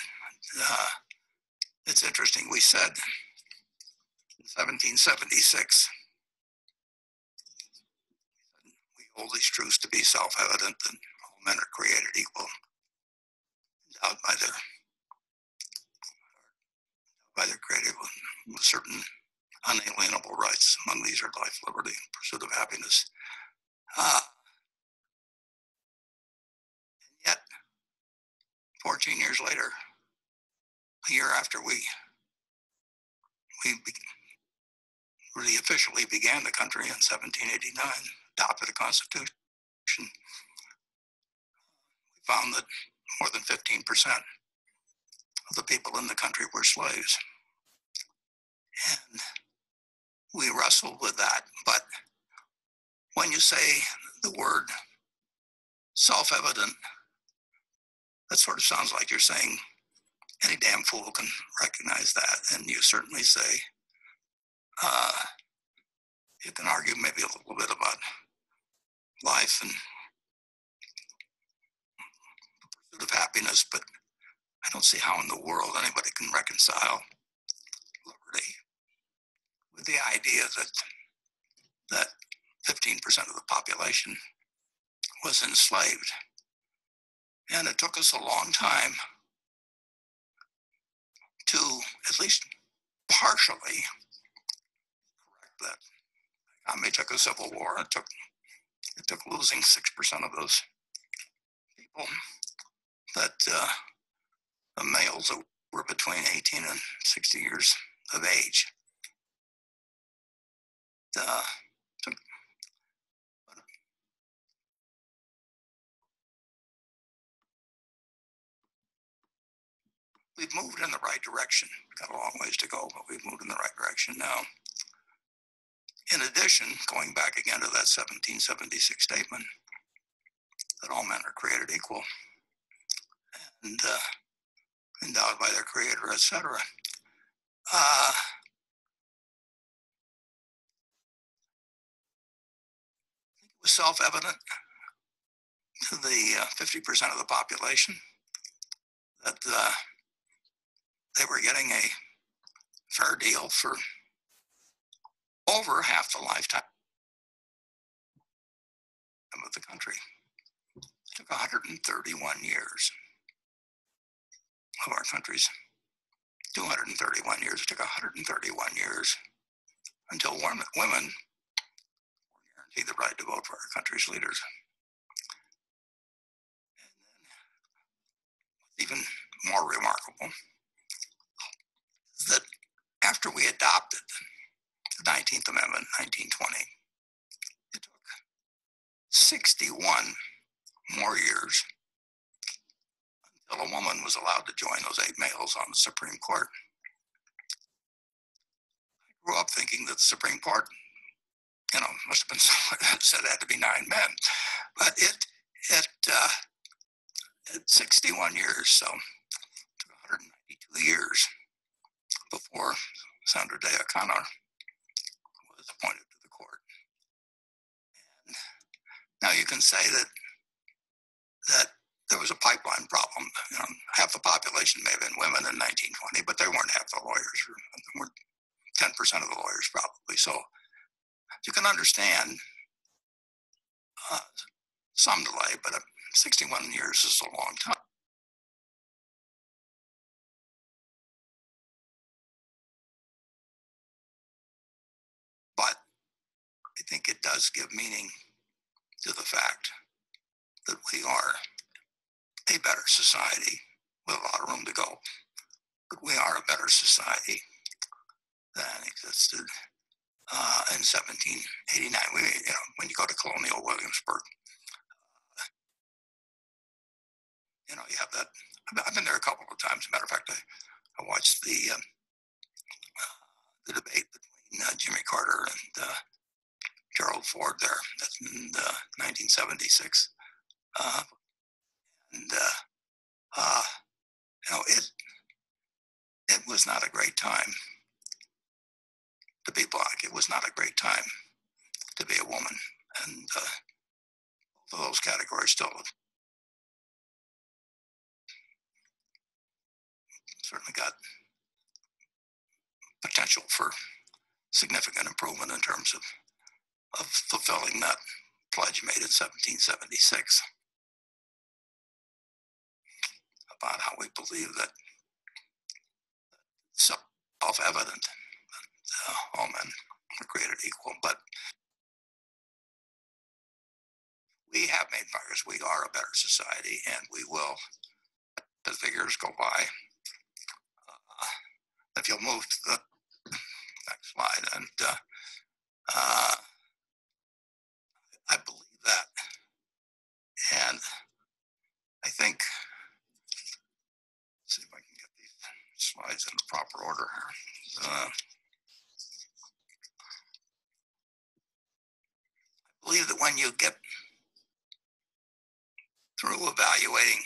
It's interesting. We said in 1776, we hold these truths to be self-evident that all men are created equal, endowed by their creator with certain unalienable rights. Among these are life, liberty, and pursuit of happiness. And yet, 14 years later, a year after we really officially began the country in 1789, adopted a constitution, we found that more than 15% of the people in the country were slaves. And we wrestled with that. But when you say the word self-evident, that sort of sounds like you're saying any damn fool can recognize that. And you certainly say, you can argue maybe a little bit about life and the pursuit of happiness, but I don't see how in the world anybody can reconcile liberty with the idea that 15% of the population was enslaved. And it took us a long time to at least partially correct that. The economy took a civil war. It took losing 6% of those people, that the males that were between 18 and 60 years of age. We've moved in the right direction. Got a long ways to go, but we've moved in the right direction now. In addition, going back again to that 1776 statement that all men are created equal and endowed by their creator, etc. It was self-evident to the 50% of the population that they were getting a fair deal for over half the lifetime of the country. It took 131 years of our country's 231 years. It took 131 years until women were guaranteed the right to vote for our country's leaders. And then, even more remarkable, that after we adopted the 19th Amendment in 1920, it took 61 more years until a woman was allowed to join those 8 males on the Supreme Court. I grew up thinking that the Supreme Court, must have been someone that said it had to be 9 men, but it 61 years, so it took 192 years before Sandra Day O'Connor was appointed to the court. And now you can say that there was a pipeline problem. Half the population may have been women in 1920, but they weren't half the lawyers. They weren't 10% of the lawyers probably. So you can understand some delay, but 61 years is a long time. But I think it does give meaning to the fact that we are a better society with a lot of room to go. But we are a better society than existed in 1789. When you go to Colonial Williamsburg, you have that. I've been there a couple of times. As a matter of fact, I watched the debate between Jimmy Carter and Gerald Ford there. That's in 1976. It was not a great time to be black. It was not a great time to be a woman. And both of those categories still certainly got potential for significant improvement in terms of fulfilling that pledge made in 1776 about how we believe that it's self-evident that all men are created equal. But we have made progress. We are a better society, and we will, as the years go by. If you'll move to the next slide, and I believe that, and I think, let's see if I can get these slides in the proper order here. I believe that when you get through evaluating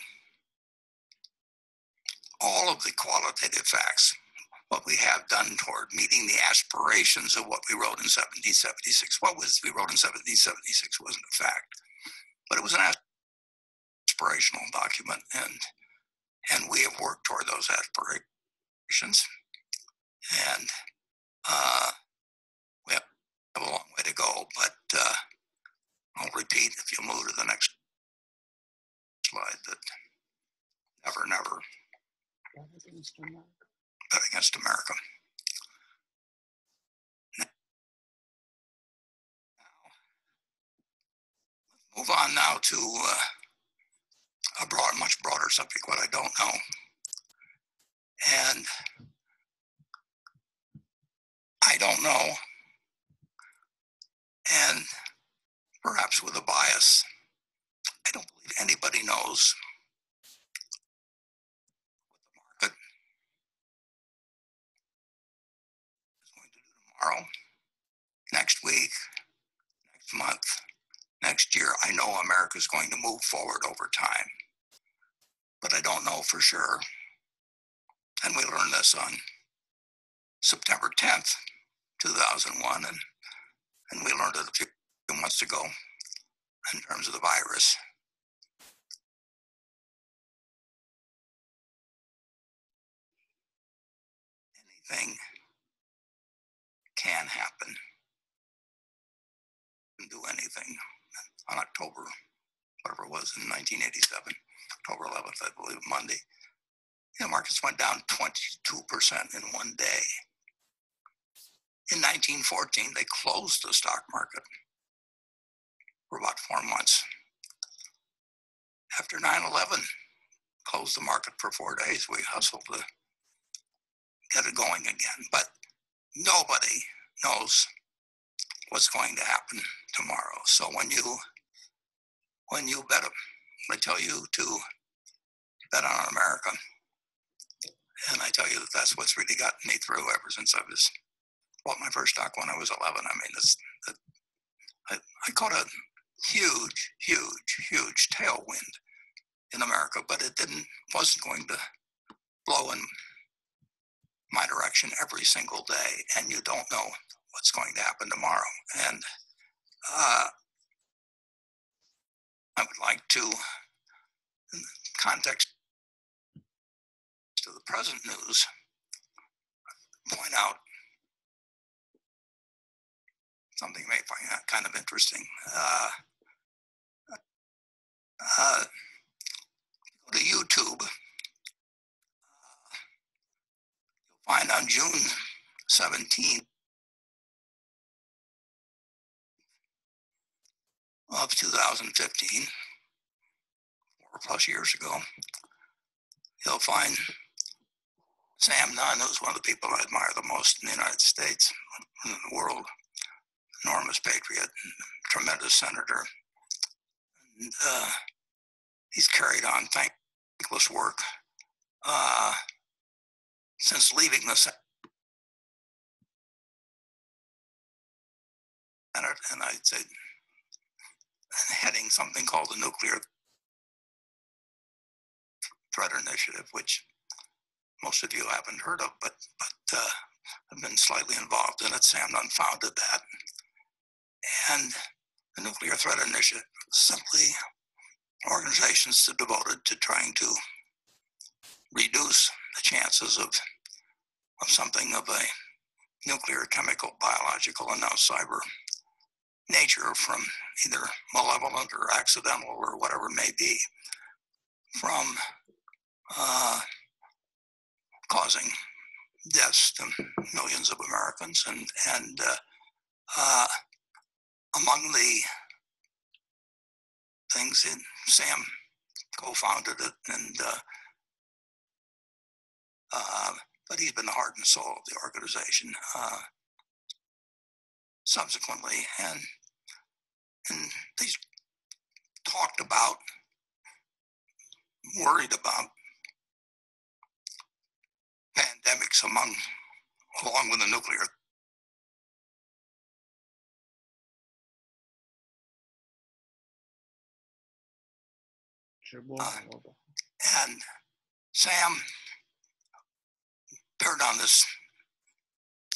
all of the qualitative facts, what we have done toward meeting the aspirations of what we wrote in 1776. What we wrote in 1776 wasn't a fact, but it was an aspirational document, and we have worked toward those aspirations, and we have a long way to go, but I'll repeat, if you move to the next slide, that never, never bet against America. Move on now to a much broader subject, what I don't know. And I don't know, and perhaps with a bias, I don't believe anybody knows what the market is going to do tomorrow, next week, next month, next year. I know America is going to move forward over time, but I don't know for sure. And we learned this on September 10th, 2001, and we learned it a few months ago in terms of the virus. Anything can happen. Can do anything. On October, whatever it was in 1987, October 11th, I believe, Monday, the markets went down 22% in one day. In 1914, they closed the stock market for about 4 months. After 9/11, closed the market for 4 days. We hustled to get it going again, but nobody knows what's going to happen tomorrow. So when you bet, I tell you to bet on America, and I tell you that that's what's really gotten me through ever since I bought my first stock when I was 11. I mean, I caught a huge tailwind in America, but it wasn't going to blow in my direction every single day, and you don't know what's going to happen tomorrow. And I would like to, in the context of the present news, point out something you may find that kind of interesting. Go to YouTube. You'll find on June 17th of 2015, 4+ years ago, you'll find Sam Nunn, who's one of the people I admire the most in the United States, in the world, enormous patriot, tremendous senator. And, he's carried on thankless work since leaving the Senate, and I'd say heading something called the Nuclear Threat Initiative, which most of you haven't heard of, but have been slightly involved in it. Sam Nunn founded that. And the Nuclear Threat Initiative is simply organizations devoted to trying to reduce the chances of something of a nuclear, chemical, biological, and now cyber nature from either malevolent or accidental or whatever it may be, from causing deaths to millions of Americans. And among the things that Sam co-founded it, and but he's been the heart and soul of the organization subsequently, and they talked about, worried about pandemics along with the nuclear. And Sam appeared on this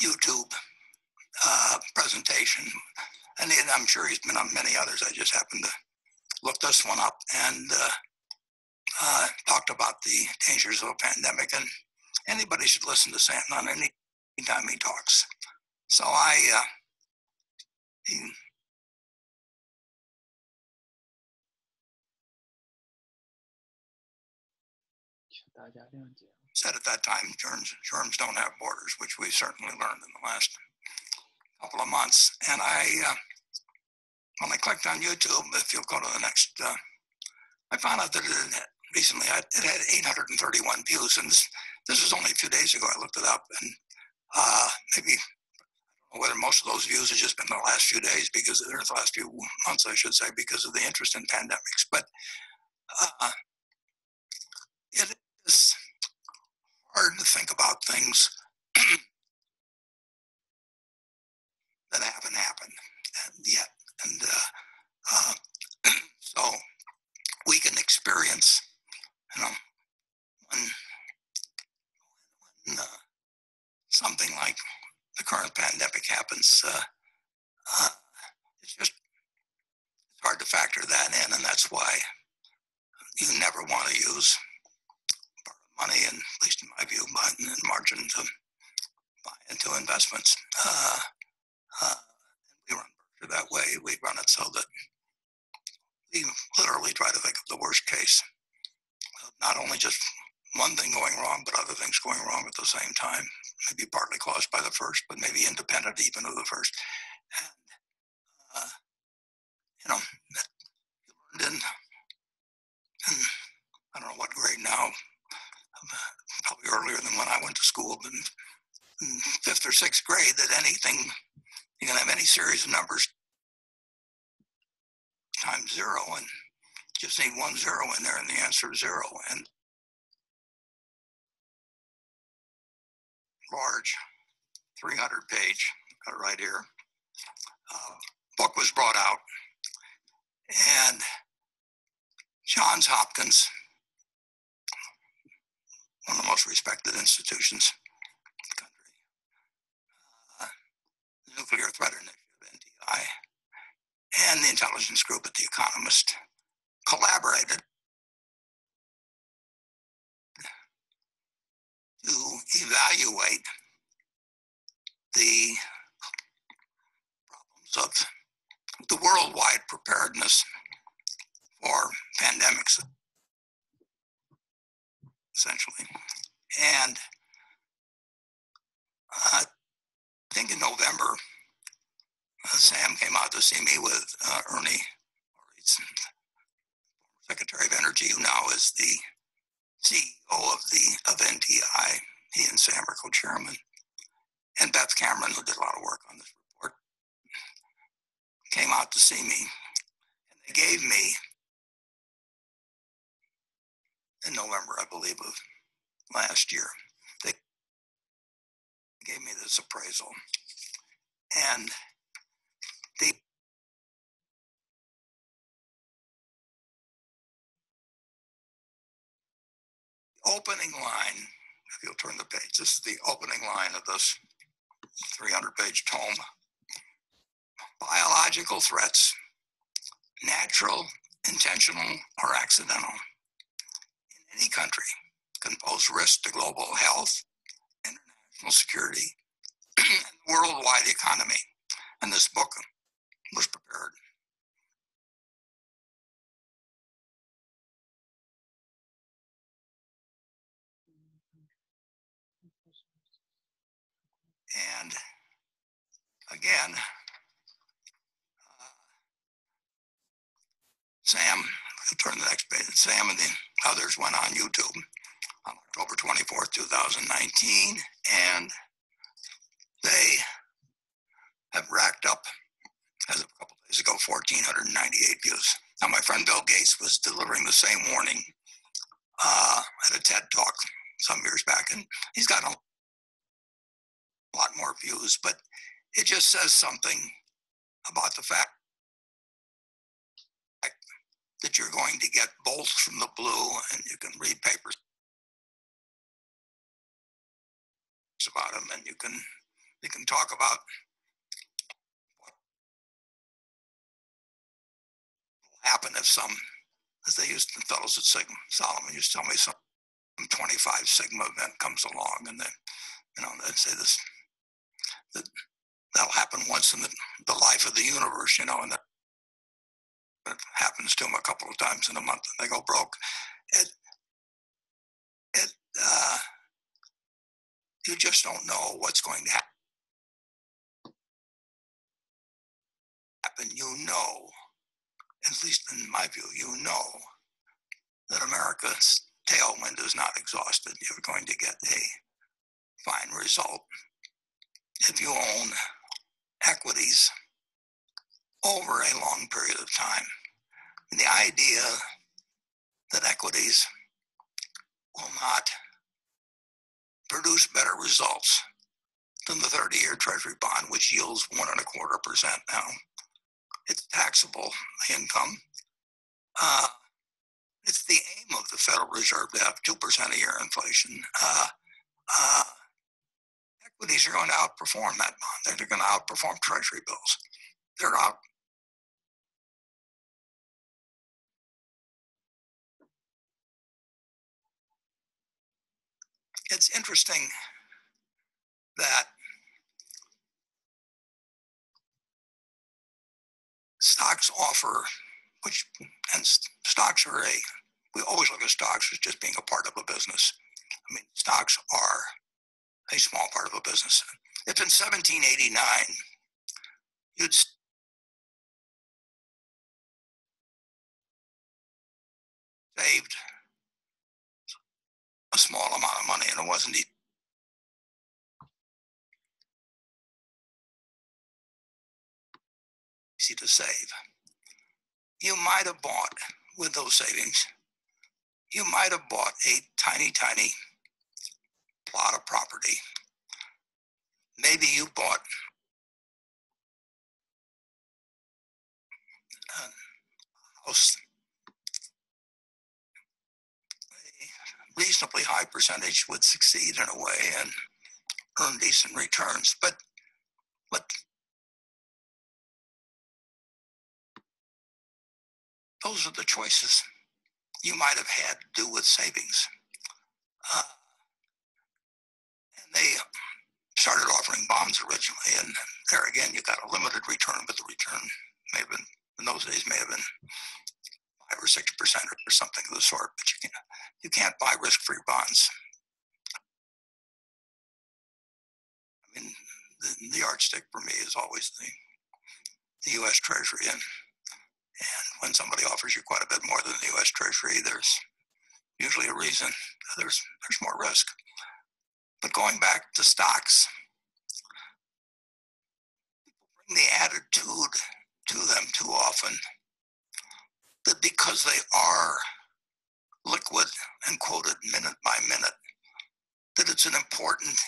YouTube presentation, and I'm sure he's been on many others. I just happened to look this one up, and talked about the dangers of a pandemic, and anybody should listen to Sam on any time he talks. So he said at that time, germs don't have borders, which we certainly learned in the last couple of months. And when I clicked on YouTube, if you'll go to the next, I found out that recently it had 831 views, and this was only a few days ago. I looked it up, and maybe whether most of those views have just been the last few days because of the last few months, I should say, because of the interest in pandemics. But it is hard to think about things that haven't happened yet. And so we can experience, when something like the current pandemic happens, it's just hard to factor that in, and that's why you never want to use money, and at least in my view, in margin to buy into investments. We run Berkshire that way. We run it so that we literally try to think of the worst case. Not only just one thing going wrong, but other things going wrong at the same time. Maybe partly caused by the first, but maybe independent even of the first. And, you learned in I don't know what grade now, probably earlier than when I went to school, but in 5th or 6th grade, that anything, you can have any series of numbers times 0, and just need 1 0 in there, and the answer is 0. And large 300-page, got it right here, book was brought out, and Johns Hopkins, one of the most respected institutions in the country, the Nuclear Threat Initiative, NTI, and the intelligence group at The Economist collaborated to evaluate the problems of the worldwide preparedness for pandemics, essentially. And I think in November, Sam came out to see me with Ernie, Secretary of Energy, who now is the CEO of NTI. He and Sam are co-chairman. And Beth Cameron, who did a lot of work on this report, came out to see me. And they gave me, in November, I believe, of last year, they gave me this appraisal. And the opening line, if you'll turn the page, this is the opening line of this 300-page tome. Biological threats, natural, intentional, or accidental, in any country can pose risk to global health, international security, and the worldwide economy. And this book was prepared and again, Sam, we'll turn to the next page. Sam and the others went on YouTube on October 24th, 2019, and they have racked up, as of a couple days ago, 1,498 views. Now, my friend Bill Gates was delivering the same warning at a TED Talk some years back, and he's got a lot more views, but it just says something about the fact that you're going to get bolts from the blue, and you can read papers about them, and you can talk about what will happen if some, as they used to, fellows at Sigma, Solomon used to tell me, some 25 Sigma event comes along, and then, they'd say this, that'll happen once in the life of the universe, and that it happens to them a couple of times in a month, and they go broke. You just don't know what's going to happen. At least in my view, that America's tailwind is not exhausted. You're going to get a fine result if you own equities over a long period of time. And the idea that equities will not produce better results than the 30-year Treasury bond, which yields 1.25% now. It's taxable income. It's the aim of the Federal Reserve to have 2% a year inflation. Equities are going to outperform that bond. They're going to outperform Treasury bills. They're out. It's interesting that stocks offer, stocks are we always look at stocks as just being a part of a business. I mean, stocks are a small part of a business. If in 1789 you'd saved a small amount of money, and it wasn't easy to save, you might have bought, with those savings, you might have bought a tiny plot of property. Maybe you bought a house, a reasonably high percentage would succeed in a way and earn decent returns. But those are the choices you might have had to do with savings. And they started offering bonds originally, and there again, you got a limited return, but the return may have been, in those days, may have been 5 or 6% or something of the sort. But you can't buy risk-free bonds. I mean, the yardstick for me is always the U.S. Treasury, and when somebody offers you quite a bit more than the U.S. Treasury, there's usually a reason. There's more risk. But going back to stocks, people bring the attitude to them too often that because they are liquid and quoted minute by minute, that it's important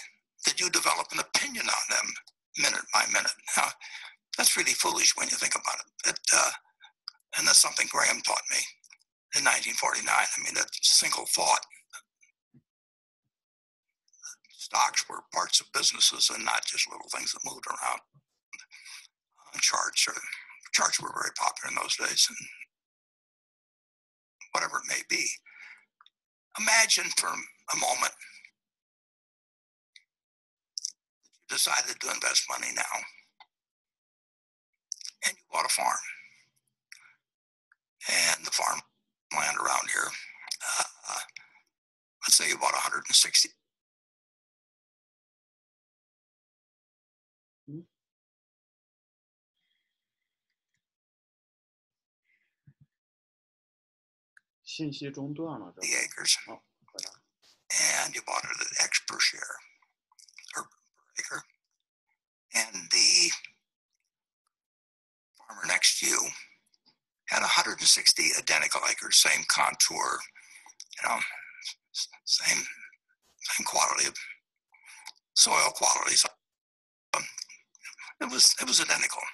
that you develop an opinion on them minute by minute. Now, that's really foolish when you think about it. And that's something Graham taught me in 1949. I mean, that single thought. Stocks were parts of businesses and not just little things that moved around. Charts were very popular in those days, and whatever it may be. Imagine for a moment you decided to invest money now, and you bought a farm. And the farmland around here, let's say you bought 160. The acres. And you bought it at X per share or per acre. And the farmer next to you had 160 identical acres, same contour, same quality of soil quality. So it was identical.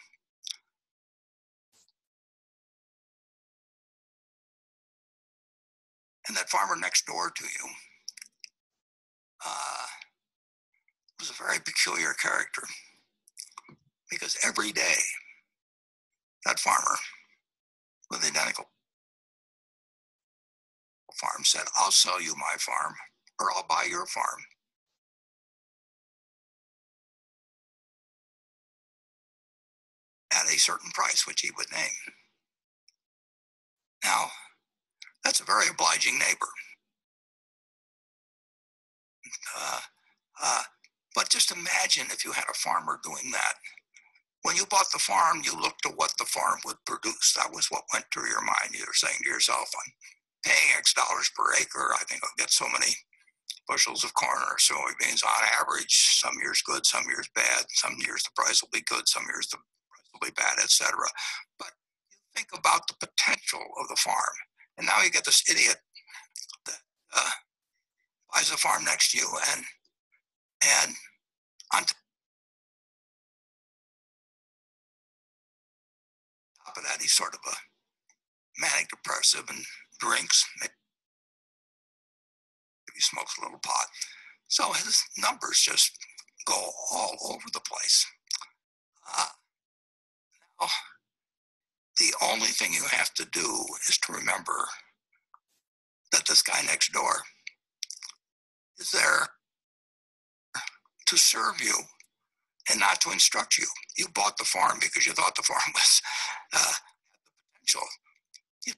And that farmer next door to you a very peculiar character, because every day that farmer with the identical farm said, I'll sell you my farm, or I'll buy your farm. At a certain price, which he would name. Now, that's a very obliging neighbor. But just imagine if you had a farmer doing that. When you bought the farm, you looked at what the farm would produce. That was what went through your mind. You were saying to yourself, I'm paying X dollars per acre. I think I'll get so many bushels of corn or soybeans on average. Some years good, some years bad. Some years the price will be good, some years the price will be bad, etc. But you think about the potential of the farm. And now you get this idiot that buys a farm next to you, and on top of that, he's sort of a manic depressive and drinks. Maybe he smokes a little pot. So his numbers just go all over the place. Now, the only thing you have to do is to remember that this guy next door is there to serve you and not to instruct you. You bought the farm because you thought the farm was had the potential. You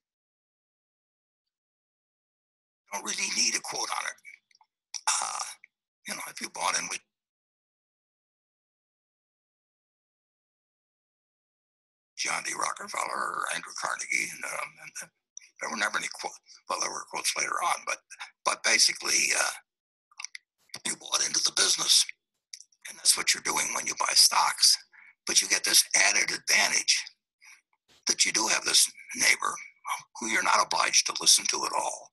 don't really need a quote on it. If you bought in with John D. Rockefeller or Andrew Carnegie, and there were never any quotes. Well, there were quotes later on, but basically, you bought into the business, and that's what you're doing when you buy stocks. But you get this added advantage that you do have this neighbor who you're not obliged to listen to at all,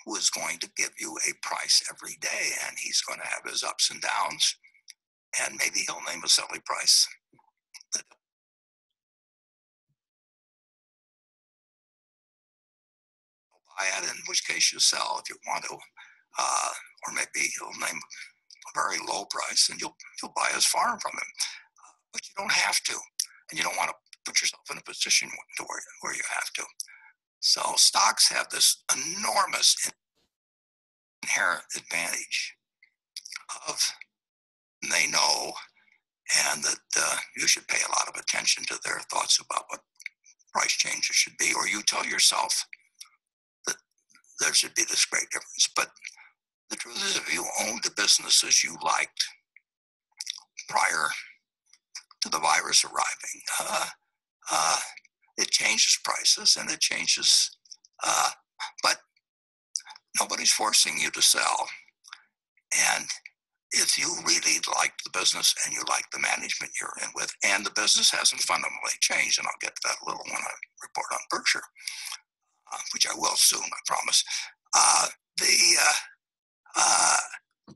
who is going to give you a price every day, and he's going to have his ups and downs, and maybe he'll name a silly price. Buy it, in which case you sell if you want to, or maybe he'll name a very low price, and you'll buy his farm from him. But you don't have to, and you don't want to put yourself in a position to where you have to. So stocks have this enormous inherent advantage of they know, and that you should pay a lot of attention to their thoughts about what price changes should be, or you tell yourself that there should be this great difference. But the truth is, if you owned the businesses you liked prior to the virus arriving, it changes prices and it changes, but nobody's forcing you to sell. And if you really like the business and you like the management you're in with, and the business hasn't fundamentally changed, and I'll get to that a little when I report on Berkshire, which I will soon, I promise.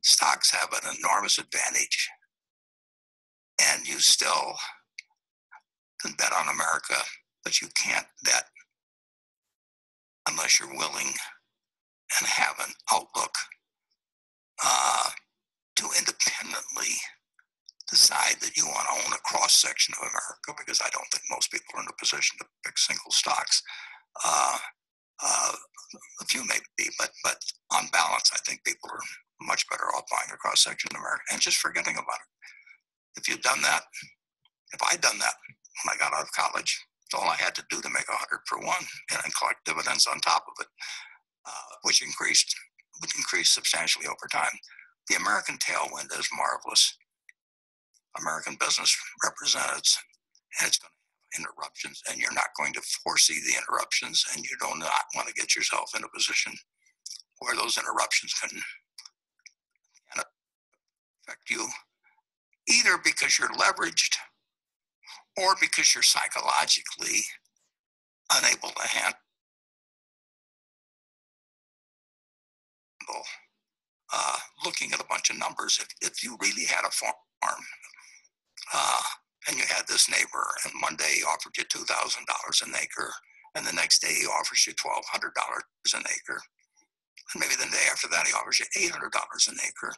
Stocks have an enormous advantage, and you still can bet on America, but you can't bet unless you're willing and have an outlook to independently decide that you want to own a cross-section of America, because I don't think most people are in a position to pick single stocks. A few may be, but on balance, I think people are much better off buying a cross-section of America and just forgetting about it. If I'd done that when I got out of college, it's all I had to do to make 100 for one and collect dividends on top of it, which would increase substantially over time. The American tailwind is marvelous. American business represents, and it's going to have interruptions, and you're not going to foresee the interruptions, and you do not want to get yourself in a position where those interruptions can affect you, either because you're leveraged or because you're psychologically unable to handle looking at a bunch of numbers. If you really had a farm, and you had this neighbor, and one day he offered you $2,000 an acre, and the next day he offers you $1,200 an acre, and maybe the day after that he offers you $800 an acre,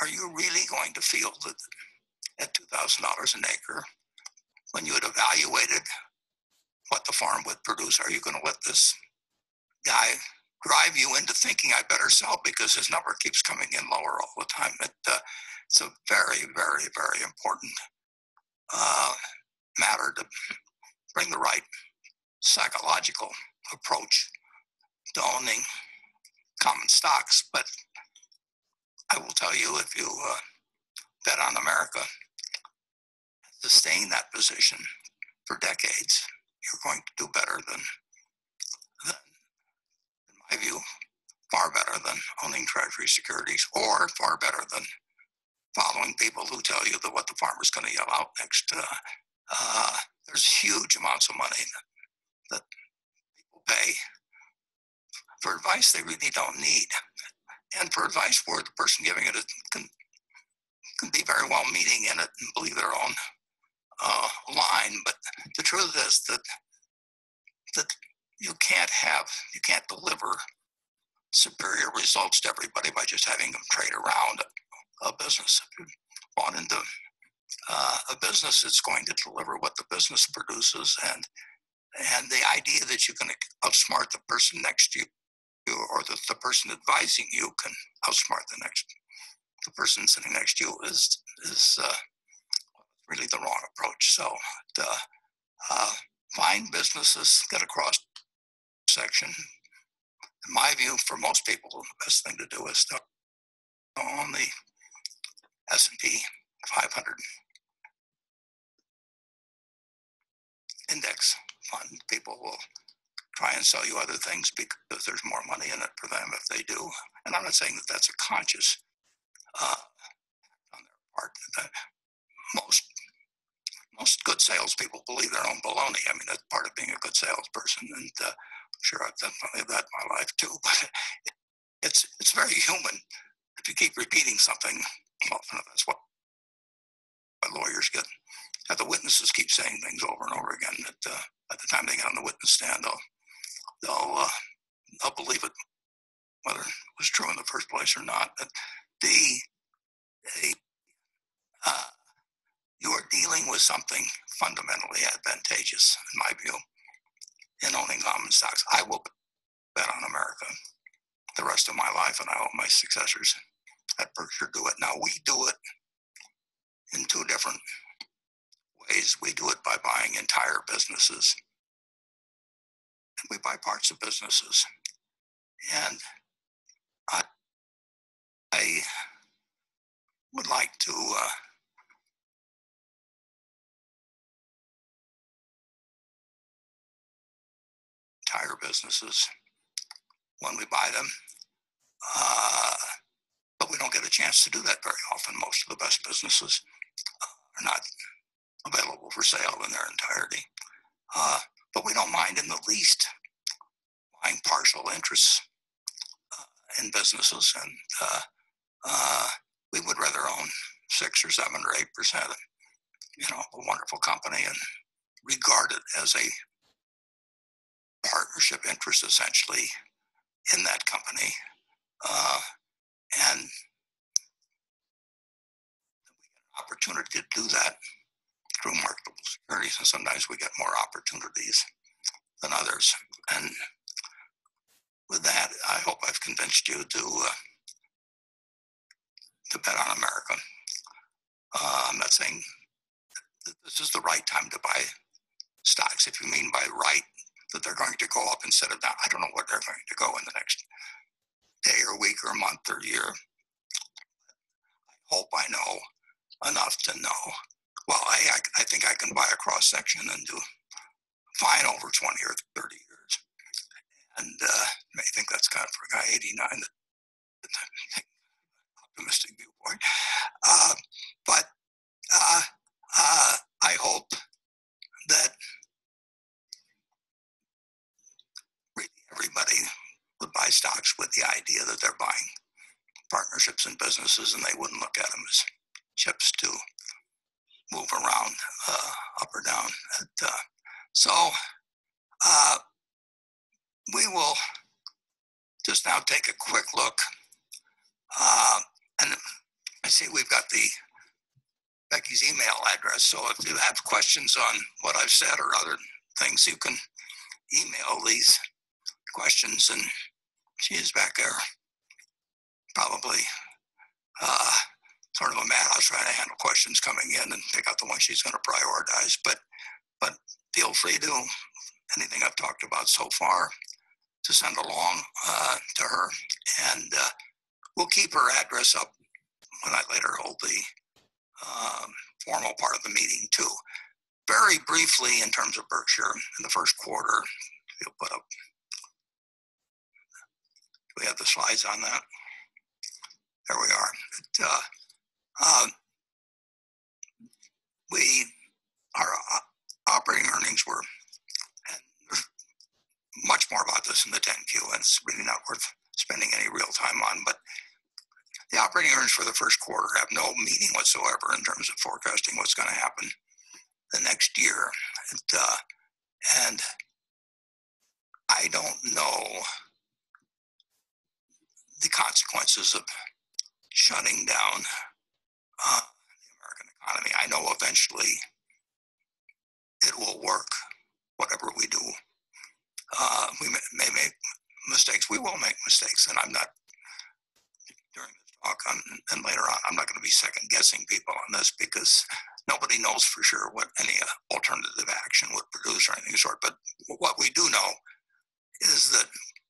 are you really going to feel that at $2,000 an acre, when you had evaluated what the farm would produce, are you going to let this guy drive you into thinking I better sell because his number keeps coming in lower all the time? It's a very, very, very important matter to bring the right psychological approach to owning common stocks. But I will tell you, if you bet on America, sustain that position for decades, you're going to do better than, in my view, far better than owning Treasury securities, or far better than following people who tell you that what the farmer's going to yell out next. There's huge amounts of money that people pay for advice they really don't need, and for advice where the person giving it can be very well meaning in it and believe their own line. But the truth is that you can't deliver superior results to everybody by just having them trade around a business. If you bought into a business, it's going to deliver what the business produces, and the idea that you can outsmart the person next to you, or that the person advising you can outsmart the person sitting next to you is really the wrong approach. So find businesses, get a cross section. In my view, for most people, the best thing to do is to own the S&P 500 index fund. People will try and sell you other things because there's more money in it for them if they do. And I'm not saying that that's a conscious on their part. Most good salespeople believe their own baloney. I mean, that's part of being a good salesperson, and I'm sure I've done plenty of that in my life too. But it's very human. If you keep repeating something, often that's what lawyers get. The witnesses keep saying things over and over again. That at the time they get on the witness stand, they'll believe it, whether it was true in the first place or not. But you are dealing with something fundamentally advantageous, in my view, in owning common stocks. I will bet on America the rest of my life, and I hope my successors at Berkshire do it. Now, we do it in two different ways. We do it by buying entire businesses, and we buy parts of businesses. And I would like to entire businesses when we buy them, but we don't get a chance to do that very often. Most of the best businesses are not available for sale in their entirety, but we don't mind in the least buying partial interests in businesses, and we would rather own 6 or 7 or 8% of, a wonderful company and regard it as a partnership interest essentially in that company, and we get an opportunity to do that through marketable securities, and sometimes we get more opportunities than others. And with that, I hope I've convinced you to bet on America. I'm not saying that this is the right time to buy stocks. If you mean by right that they're going to go up instead of down, I don't know where they're going to go in the next day or week or month or year. I hope I know enough to know. Well, I think I can buy a cross section and do fine over 20 or 30 years. And I think that's kind of for a guy 89, that optimistic viewpoint. But I hope that really everybody would buy stocks with the idea that they're buying partnerships in businesses, and they wouldn't look at them as chips to move around up or down. So we will just now take a quick look. And I see we've got Becky's email address. So if you have questions on what I've said or other things, you can email these questions, and she is back there, probably sort of a madhouse trying to handle questions coming in and pick out the one she's going to prioritize. But feel free to anything I've talked about so far to send along to her, and we'll keep her address up when I later hold the formal part of the meeting too. Very briefly, in terms of Berkshire in the first quarter, you'll put up. Do we have the slides on that? There we are. Our operating earnings were, and there's much more about this in the 10Q, and it's really not worth spending any real time on, but the operating earnings for the first quarter have no meaning whatsoever in terms of forecasting what's going to happen the next year. And I don't know the consequences of shutting down the American economy. I know eventually it will work, whatever we do. We may make mistakes. We will make mistakes, and I'm not, during this talk and later on, I'm not going to be second guessing people on this, because nobody knows for sure what any alternative action would produce or anything of the sort. But what we do know is that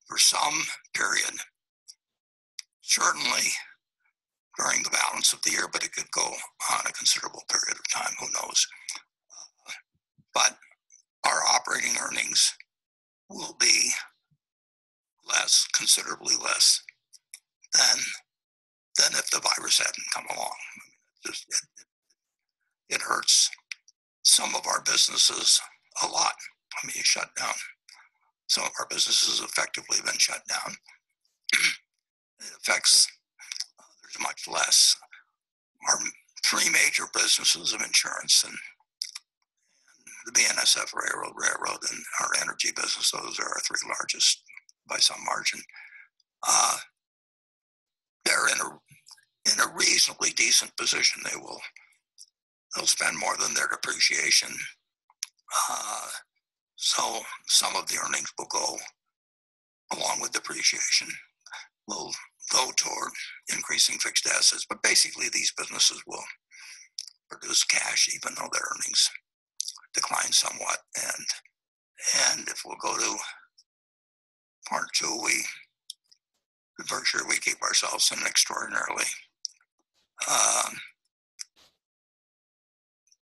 for some period, certainly during the balance of the year, but it could go on a considerable period of time, who knows. But our operating earnings will be less, considerably less than if the virus hadn't come along. I mean, it hurts some of our businesses a lot. I mean, you shut down. Some of our businesses effectively been shut down. It affects, there's much less. Our three major businesses of insurance and the BNSF Railroad and our energy business, those are our three largest by some margin. They're in a reasonably decent position. They'll spend more than their depreciation. So some of the earnings will go along with depreciation, will go toward increasing fixed assets. But basically, these businesses will produce cash even though their earnings decline somewhat. And if we'll go to part two, at Berkshire, we keep ourselves in an extraordinarily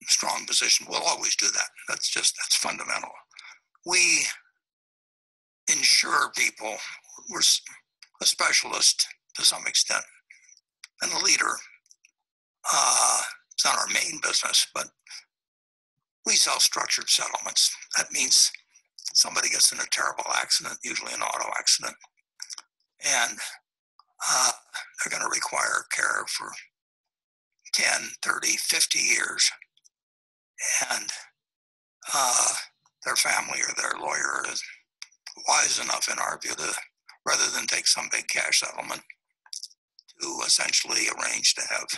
strong position. We'll always do that. That's fundamental. We insure people. We're a specialist to some extent and a leader. It's not our main business, but we sell structured settlements. That means somebody gets in a terrible accident, usually an auto accident, and they're going to require care for 10, 30, 50 years. And their family or their lawyer is wise enough, in our view, to, rather than take some big cash settlement, to essentially arrange to have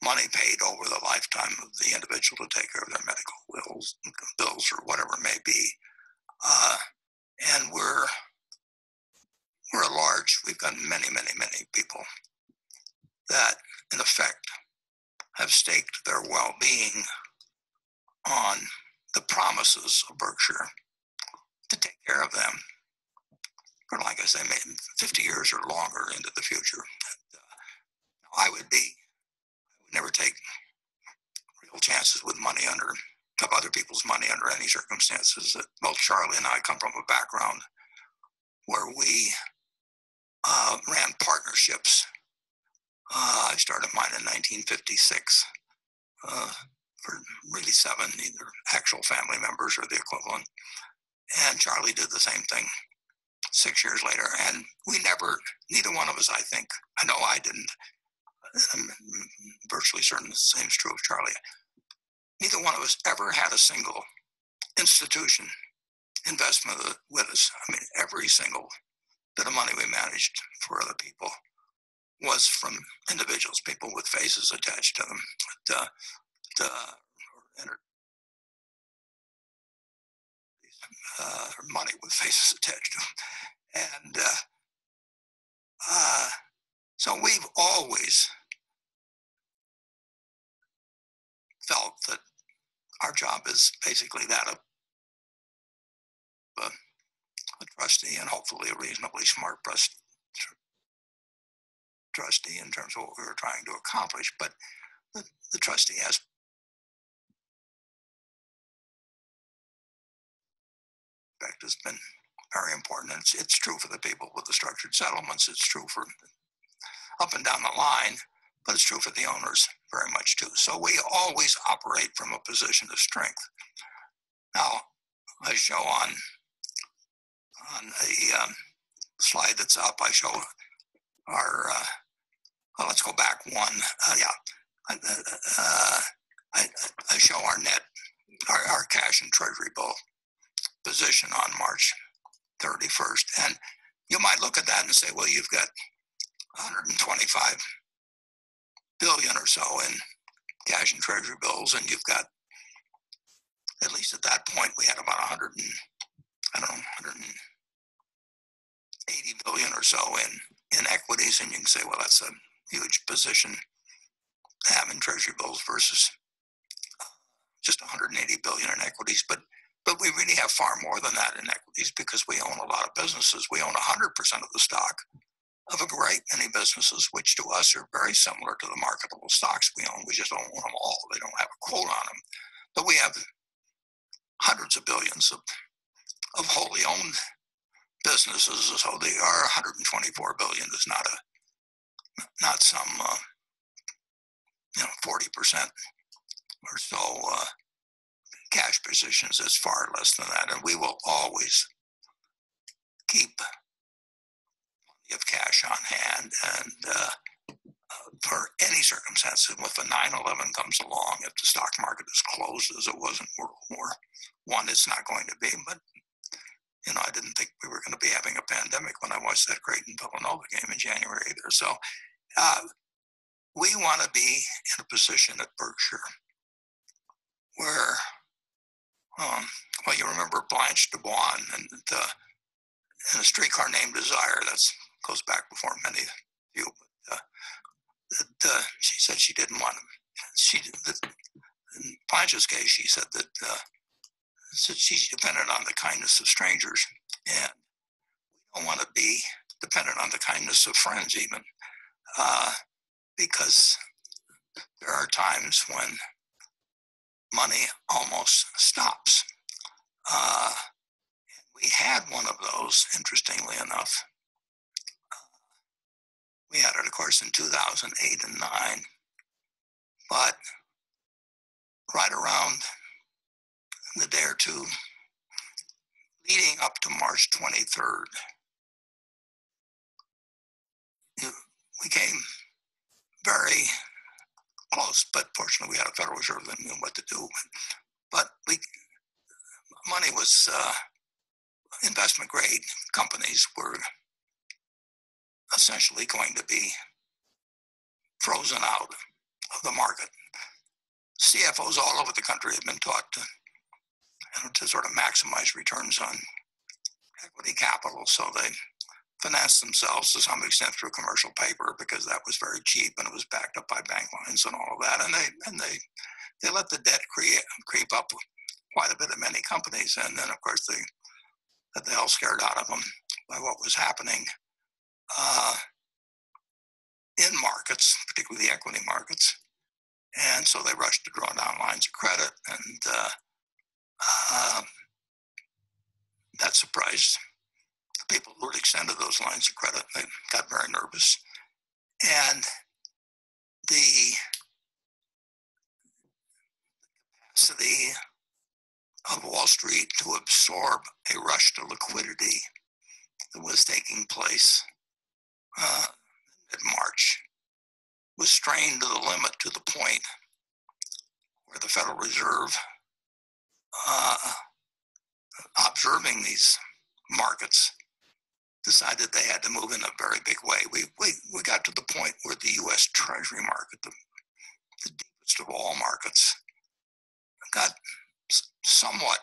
money paid over the lifetime of the individual to take care of their medical bills or whatever it may be. And we're a large, we've got many, many, many people that, in effect, have staked their well-being on the promises of Berkshire to take care of them for, like I say, maybe 50 years or longer into the future. I would never take real chances with money of other people's money under any circumstances. Both Charlie and I come from a background where we ran partnerships. I started mine in 1956 for really 7, either actual family members or the equivalent. And Charlie did the same thing 6 years later. And we never, neither one of us, I think, I know I didn't, I'm virtually certain the same is true of Charlie, neither one of us ever had a single institution investment with us. I mean, every single bit of money we managed for other people was from individuals, people with faces attached to them, money with faces attached to them. And so we've always felt that our job is basically that of a trustee, and hopefully a reasonably smart trustee in terms of what we were trying to accomplish. But the trustee aspect has been very important. And it's true for the people with the structured settlements. It's true for up and down the line, but it's true for the owners very much too. So we always operate from a position of strength. Now, I show on a slide that's up, I show our, let's go back one. I show our net, our cash and treasury bill position on March 31st. And you might look at that and say, well, you've got 125 billion or so in cash and treasury bills, and you've got, at least at that point, we had about 180 billion or so in equities, and you can say, well, that's a huge position to have in treasury bills versus just 180 billion in equities. But we really have far more than that in equities, because we own a lot of businesses. We own 100% of the stock of a great many businesses, which to us are very similar to the marketable stocks we own. We just don't own them all. They don't have a quote on them. But we have hundreds of billions of wholly owned businesses. So they are 124 billion is not some 40% or so cash positions. Is far less than that, and we will always keep plenty of cash on hand, and for any circumstance. If a 9/11 comes along, if the stock market is closed as it was in World War I, it's not going to be. But I didn't think we were going to be having a pandemic when I watched that Creighton Villanova game in January either. So we want to be in a position at Berkshire where, well, you remember Blanche DuBois and A Streetcar Named Desire. That goes back before many of you. But she said she didn't want him. In Blanche's case, she said that she depended on the kindness of strangers, and we don't want to be dependent on the kindness of friends even, because there are times when money almost stops. We had one of those, interestingly enough. We had it, of course, in 2008 and 9, but right around the day or two leading up to March 23rd, we came very close, but fortunately we had a Federal Reserve that knew what to do. But money was, investment grade companies were essentially going to be frozen out of the market. CFOs all over the country have been taught to sort of maximize returns on equity capital, so they financed themselves to some extent through commercial paper, because that was very cheap and it was backed up by bank lines and all of that. And they let the debt creep up quite a bit of many companies, and then of course they got the hell scared out of them by what was happening in markets, particularly the equity markets. And so they rushed to draw down lines of credit, and that surprised the people who had extended those lines of credit. They got very nervous. And the capacity of Wall Street to absorb a rush to liquidity that was taking place in March was strained to the limit, to the point where the Federal Reserve, observing these markets, decided they had to move in a very big way. We got to the point where the U.S. Treasury market, the deepest of all markets, got somewhat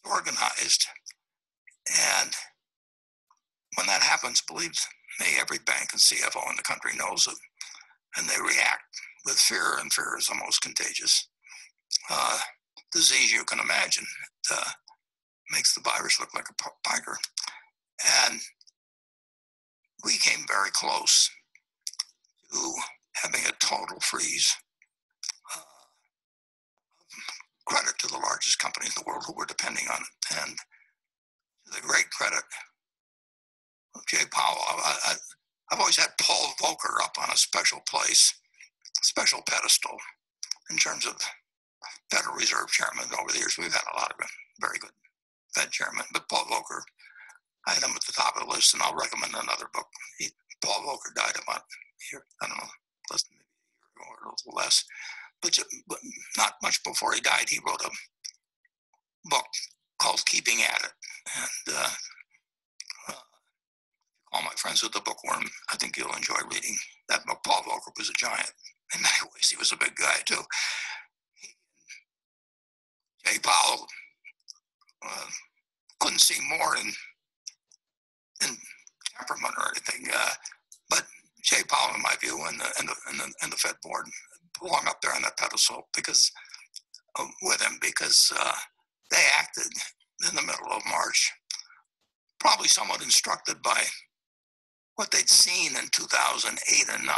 disorganized. And when that happens, believe me, every bank and CFO in the country knows it, and they react with fear, and fear is the most contagious disease you can imagine. It makes the virus look like a tiger. And we came very close to having a total freeze credit to the largest companies in the world who were depending on it. And to the great credit of Jay Powell, I've always had Paul Volcker up on a special place, special pedestal in terms of Federal Reserve chairman. Over the years, we've had a lot of very good Fed chairman, but Paul Volcker, I had him at the top of the list, and I'll recommend another book. Paul Volcker died about a year, I don't know, less than maybe a year ago or a little less, but not much before he died, he wrote a book called Keeping at It. And all my friends with the bookworm, I think you'll enjoy reading that book. Paul Volcker was a giant. In many ways, he was a big guy, too. Jay Powell couldn't see more in temperament or anything, but Jay Powell, in my view, and the Fed board belong up there on that pedestal because with him, because they acted in the middle of March, probably somewhat instructed by what they'd seen in 2008 and 9.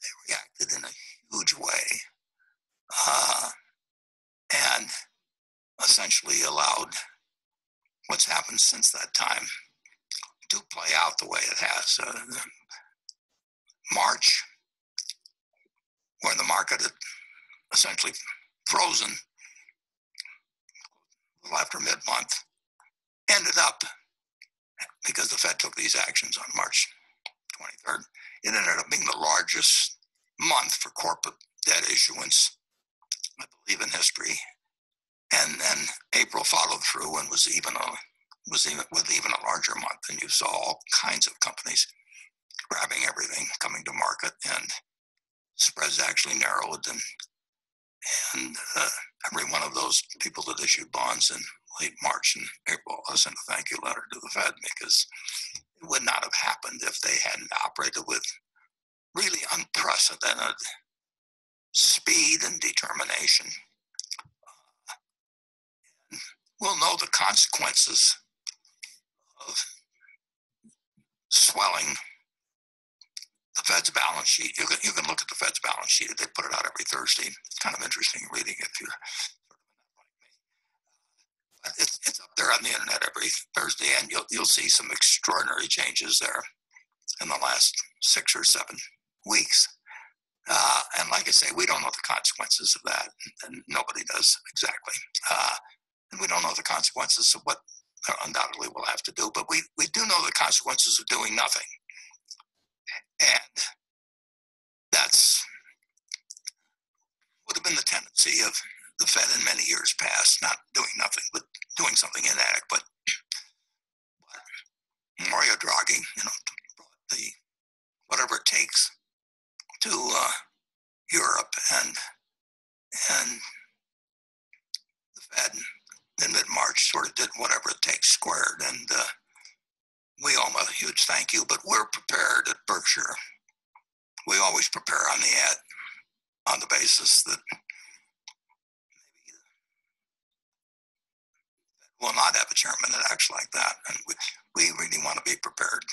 They reacted in a huge way and essentially allowed what's happened since that time to play out the way it has. March, where the market had essentially frozen after mid-month, ended up, because the Fed took these actions on March 23rd, it ended up being the largest month for corporate debt issuance, I believe, in history. And then April followed through and was even a larger month. And you saw all kinds of companies grabbing everything, coming to market, and spreads actually narrowed. And every one of those people that issued bonds in late March and April sent a thank you letter to the Fed, because it would not have happened if they hadn't operated with really unprecedented speed and determination. We'll know the consequences of swelling the Fed's balance sheet. You can look at the Fed's balance sheet. They put it out every Thursday. It's kind of interesting reading if you're like me. It's up there on the internet every Thursday, and you'll see some extraordinary changes there in the last 6 or 7 weeks. And like I say, we don't know the consequences of that, and nobody does exactly. And we don't know the consequences of what they undoubtedly will have to do, but we do know the consequences of doing nothing. And that's would have been the tendency of the Fed in many years past, not doing nothing, but doing something inadequate. But Mario Draghi, brought the whatever it takes to Europe, and the Fed in mid-March sort of did whatever it takes squared, and we owe them a huge thank you. But we're prepared at Berkshire. We always prepare on the basis that maybe we'll not have a chairman that acts like that, and we really want to be prepared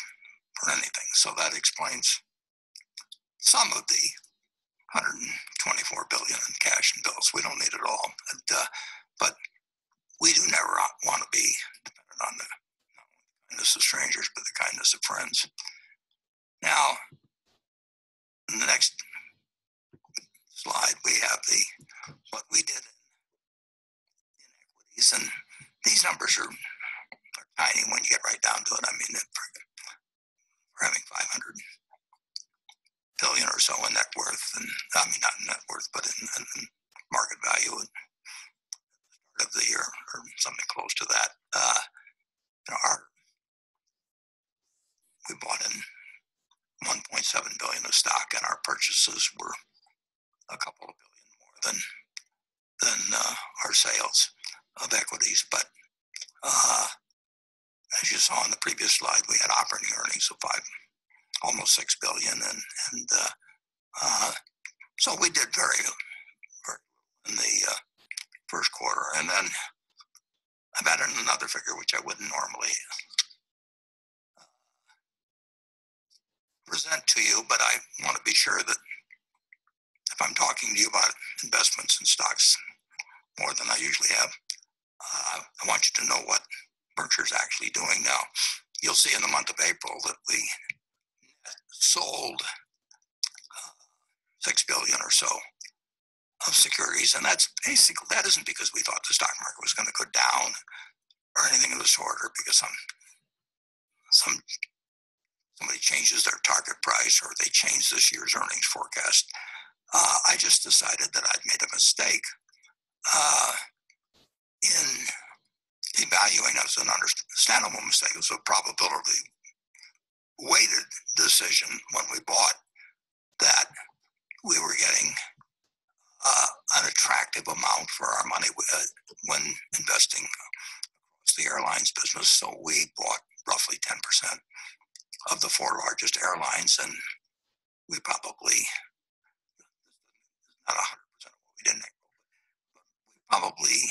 for anything. So that explains some of the 124 billion in cash and bills. We don't need it all, but we do never want to be dependent on the kindness of strangers, but the kindness of friends. Now, in the next slide, we have what we did in equities, and these numbers are tiny when you get right down to it. I mean, we're having 500 billion or so in net worth, and I mean not in net worth, but in market value at the start of the year or something close to that. We bought in 1.7 billion of stock, and our purchases were a couple of billion more than our sales of equities. But as you saw on the previous slide, we had operating earnings of almost 6 billion, and so we did very, very in the first quarter. And then I've added another figure which I wouldn't normally present to you, but I want to be sure that if I'm talking to you about investments in stocks more than I usually have, I want you to know what Berkshire's actually doing now. You'll see in the month of April that we sold 6 billion or so of securities, and that isn't because we thought the stock market was going to go down or anything of the sort, or because somebody changes their target price or they change this year's earnings forecast. I just decided that I'd made a mistake in evaluating as an understandable mistake. It was a probability weighted decision when we bought that we were getting an attractive amount for our money when investing across the airlines business. So we bought roughly 10% of the 4 largest airlines, and we probably, not 100% of what we didn't make, but we probably paid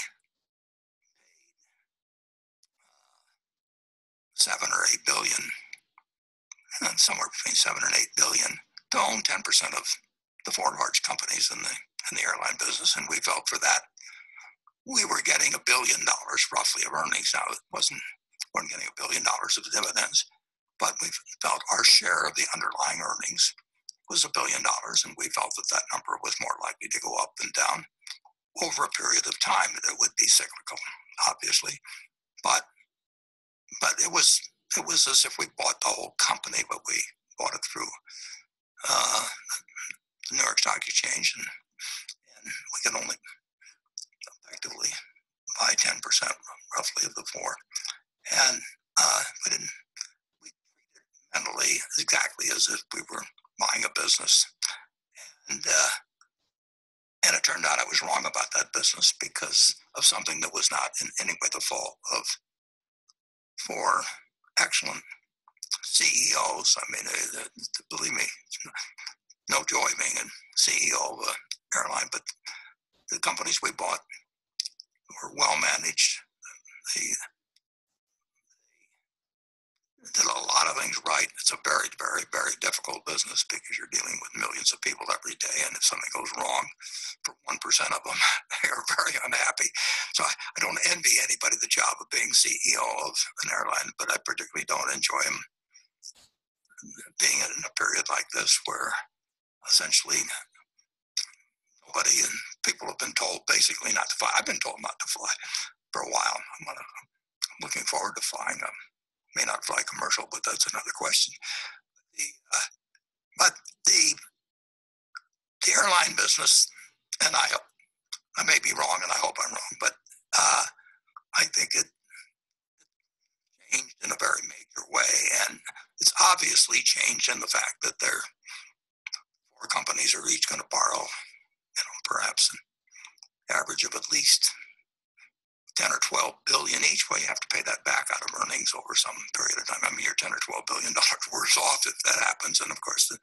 7 or 8 billion, and somewhere between 7 and 8 billion to own 10% of the 4 large companies in the airline business, and we felt for that we were getting $1 billion roughly of earnings. Now weren't getting $1 billion of dividends, but we felt our share of the underlying earnings was $1 billion, and we felt that number was more likely to go up than down over a period of time. That it would be cyclical, obviously, but it was as if we bought the whole company, but we bought it through the New York Stock Exchange, and we could only effectively buy 10% roughly of the 4, and we treated mentally exactly as if we were buying a business, and it turned out I was wrong about that business because of something that was not in any way the fault of 4 excellent CEOs. I mean, believe me, no joy being a CEO of an airline, but the companies we bought were well managed. They did a lot of things right. It's a very, very, very difficult business because you're dealing with millions of people every day, and if something goes wrong for 1% of them, they are very unhappy. So I don't envy anybody the job of being CEO of an airline, but I particularly don't enjoy them being in a period like this where essentially nobody, and people have been told basically not to fly. I've been told not to fly for a while. I'm looking forward to flying. I may not fly commercial, but that's another question. But the airline business, and I may be wrong, and I hope I'm wrong, but I think it changed in a very major way, and it's obviously changed in the fact that their 4 companies are each going to borrow, perhaps an average of at least 10 or 12 billion each. Well, you have to pay that back out of earnings over some period of time. I mean, you're 10 or 12 billion dollars worse off if that happens. And of course, in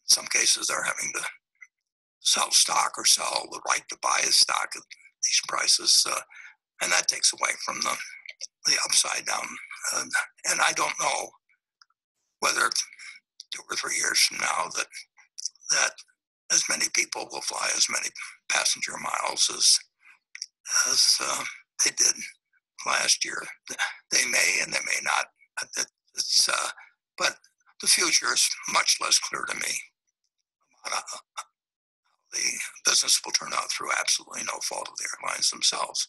some cases, they're having to sell stock or sell the right to buy a stock at these prices, and that takes away from the upside down. And I don't know whether 2 or 3 years from now that as many people will fly as many passenger miles as they did last year. They may and they may not. But the future is much less clear to me. The business will turn out through absolutely no fault of the airlines themselves.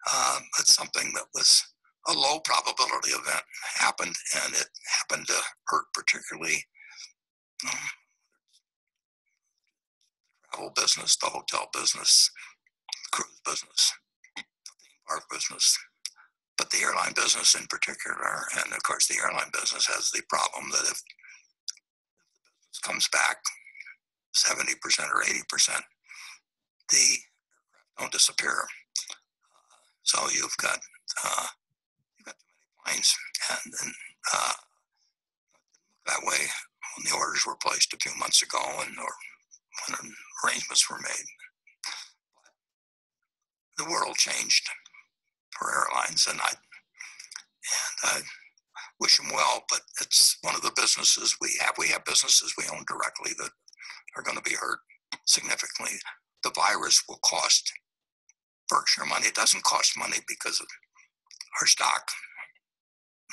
But something that was a low probability event happened, and it happened to hurt particularly the travel business, the hotel business, cruise business. our business. But the airline business in particular, and of course the airline business has the problem that if it comes back 70% or 80%, the aircraft don't disappear. So you've got too many planes, and then that way, when the orders were placed a few months ago, or when arrangements were made, the world changed for airlines, and I wish them well. But it's one of the businesses we have. We have businesses we own directly that are going to be hurt significantly. The virus will cost Berkshire money. It doesn't cost money because of our stock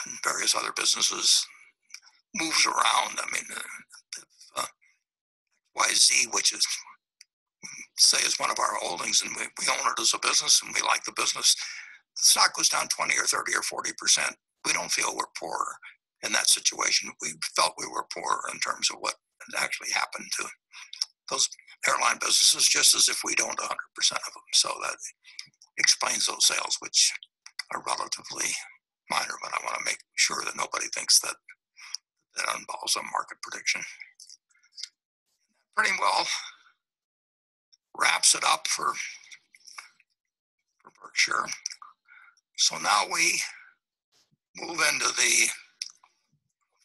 and various other businesses moves around. I mean, YZ, which is one of our holdings, and we own it as a business, and we like the business. The stock goes down 20 or 30 or 40%. We don't feel we're poor in that situation. We felt we were poor in terms of what had actually happened to those airline businesses, just as if we'd owned 100% of them. So that explains those sales, which are relatively minor, but I want to make sure that nobody thinks that that involves a market prediction. Pretty well wraps it up for Berkshire. So now we move into the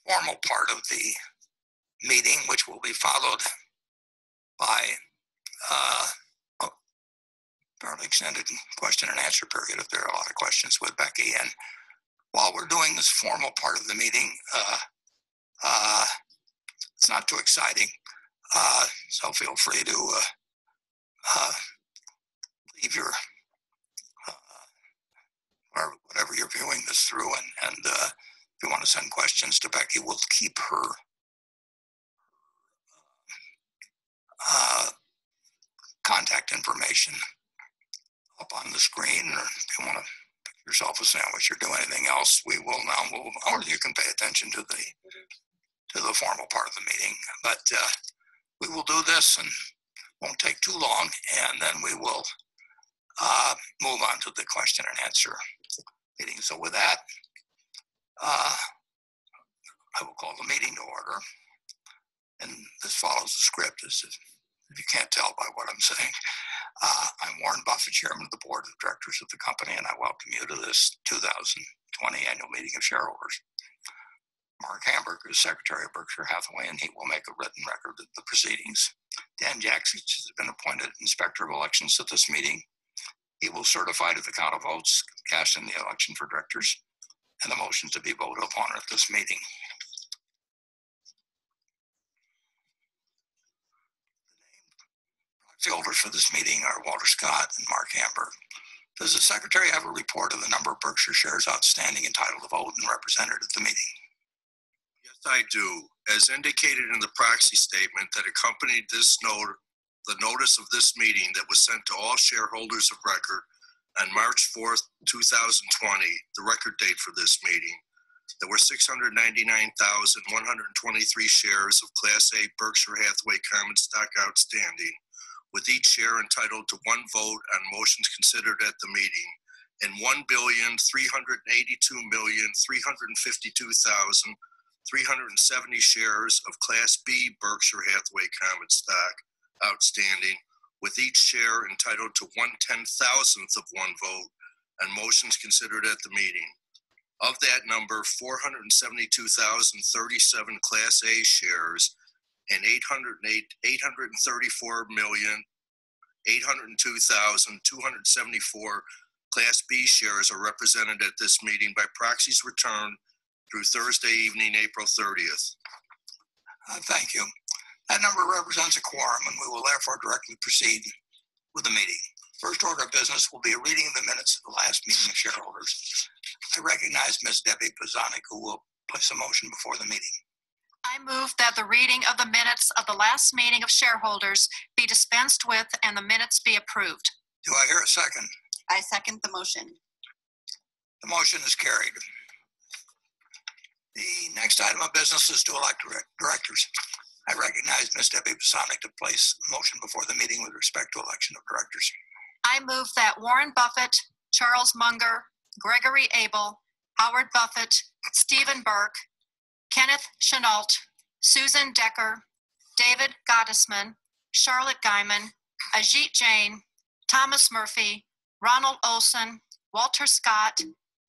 formal part of the meeting, which will be followed by a fairly extended question and answer period if there are a lot of questions with Becky. And while we're doing this formal part of the meeting, it's not too exciting, so feel free to leave your or whatever you're viewing this through, and if you want to send questions to Becky, we'll keep her contact information up on the screen. Or if you want to pick yourself a sandwich or do anything else, we will now move, or you can pay attention to the formal part of the meeting. But we will do this, and won't take too long, and then we will move on to the question and answer meeting. So with that, I will call the meeting to order, and this follows the script, as if you can't tell by what I'm saying. I'm Warren Buffett, Chairman of the Board of Directors of the company, and I welcome you to this 2020 annual meeting of shareholders. Mark Hamburger is Secretary of Berkshire Hathaway, and he will make a written record of the proceedings. Dan Jackson has been appointed Inspector of Elections at this meeting. He will certify to the count of votes cast in the election for directors and the motions to be voted upon at this meeting. The holders for this meeting are Walter Scott and Mark Hamburg. Does the Secretary have a report of the number of Berkshire shares outstanding entitled to vote and represented at the meeting? Yes, I do. As indicated in the proxy statement that accompanied this note, the notice of this meeting that was sent to all shareholders of record on March 4th, 2020, the record date for this meeting, there were 699,123 shares of Class A Berkshire Hathaway common stock outstanding, with each share entitled to one vote on motions considered at the meeting, and 1,382,352,370 shares of Class B Berkshire Hathaway common stock outstanding, with each share entitled to 1/10,000th of one vote on motions considered at the meeting. Of that number, 472,037 Class A shares and 834,802,274 Class B shares are represented at this meeting by proxies returned through Thursday evening, April 30th. Thank you. That number represents a quorum, and we will therefore directly proceed with the meeting. First order of business will be a reading of the minutes of the last meeting of shareholders. I recognize Ms. Debbie Bozanic, who will place a motion before the meeting. I move that the reading of the minutes of the last meeting of shareholders be dispensed with and the minutes be approved. Do I hear a second? I second the motion. The motion is carried. The next item of business is to elect directors. I recognize Ms. Debbie Bozanic to place a motion before the meeting with respect to election of directors. I move that Warren Buffett, Charles Munger, Gregory Abel, Howard Buffett, Stephen Burke, Kenneth Chenault, Susan Decker, David Gottesman, Charlotte Guyman, Ajit Jain, Thomas Murphy, Ronald Olson, Walter Scott,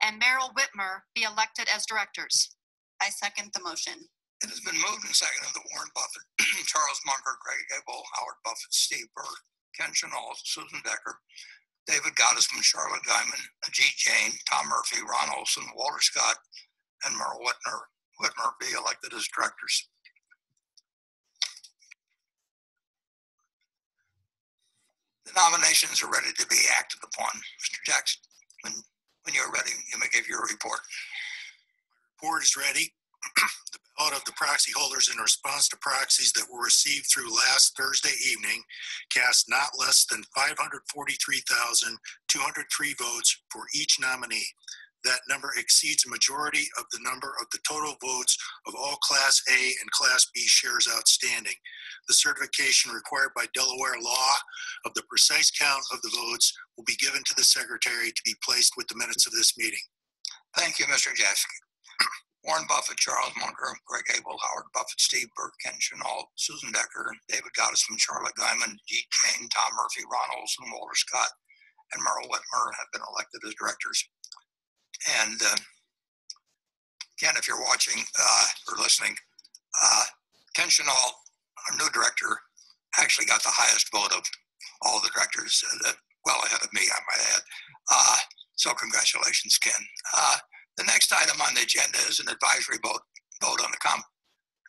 and Merrill Whitmer be elected as directors. I second the motion. It has been moved and seconded that Warren Buffett, Charles Munger, Greg Abel, Howard Buffett, Steve Burke, Ken Chenault, Susan Decker, David Gottesman, Charlotte Guyman, Ajit Jain, Tom Murphy, Ron Olson, Walter Scott, and Merrill Whitmer be elected as directors. The nominations are ready to be acted upon. Mr. Jackson, when you're ready, you may give your report. Report is ready. The ballot of the proxy holders in response to proxies that were received through last Thursday evening cast not less than 543,203 votes for each nominee. That number exceeds a majority of the number of the total votes of all Class A and Class B shares outstanding. The certification required by Delaware law of the precise count of the votes will be given to the Secretary to be placed with the minutes of this meeting. Thank you, Mr. Jackson. Warren Buffett, Charles Munger, Greg Abel, Howard Buffett, Steve Burke, Ken Chenault, Susan Decker, David Gottesman, Charlotte Guyman, Ajit Jain, Tom Murphy, Ron Olson, Walter Scott, and Merrill Whitmer have been elected as directors. And Ken, if you're watching or listening, Ken Chenault, our new director, actually got the highest vote of all the directors, well ahead of me, I might add. So congratulations, Ken. The next item on the agenda is an advisory vote on the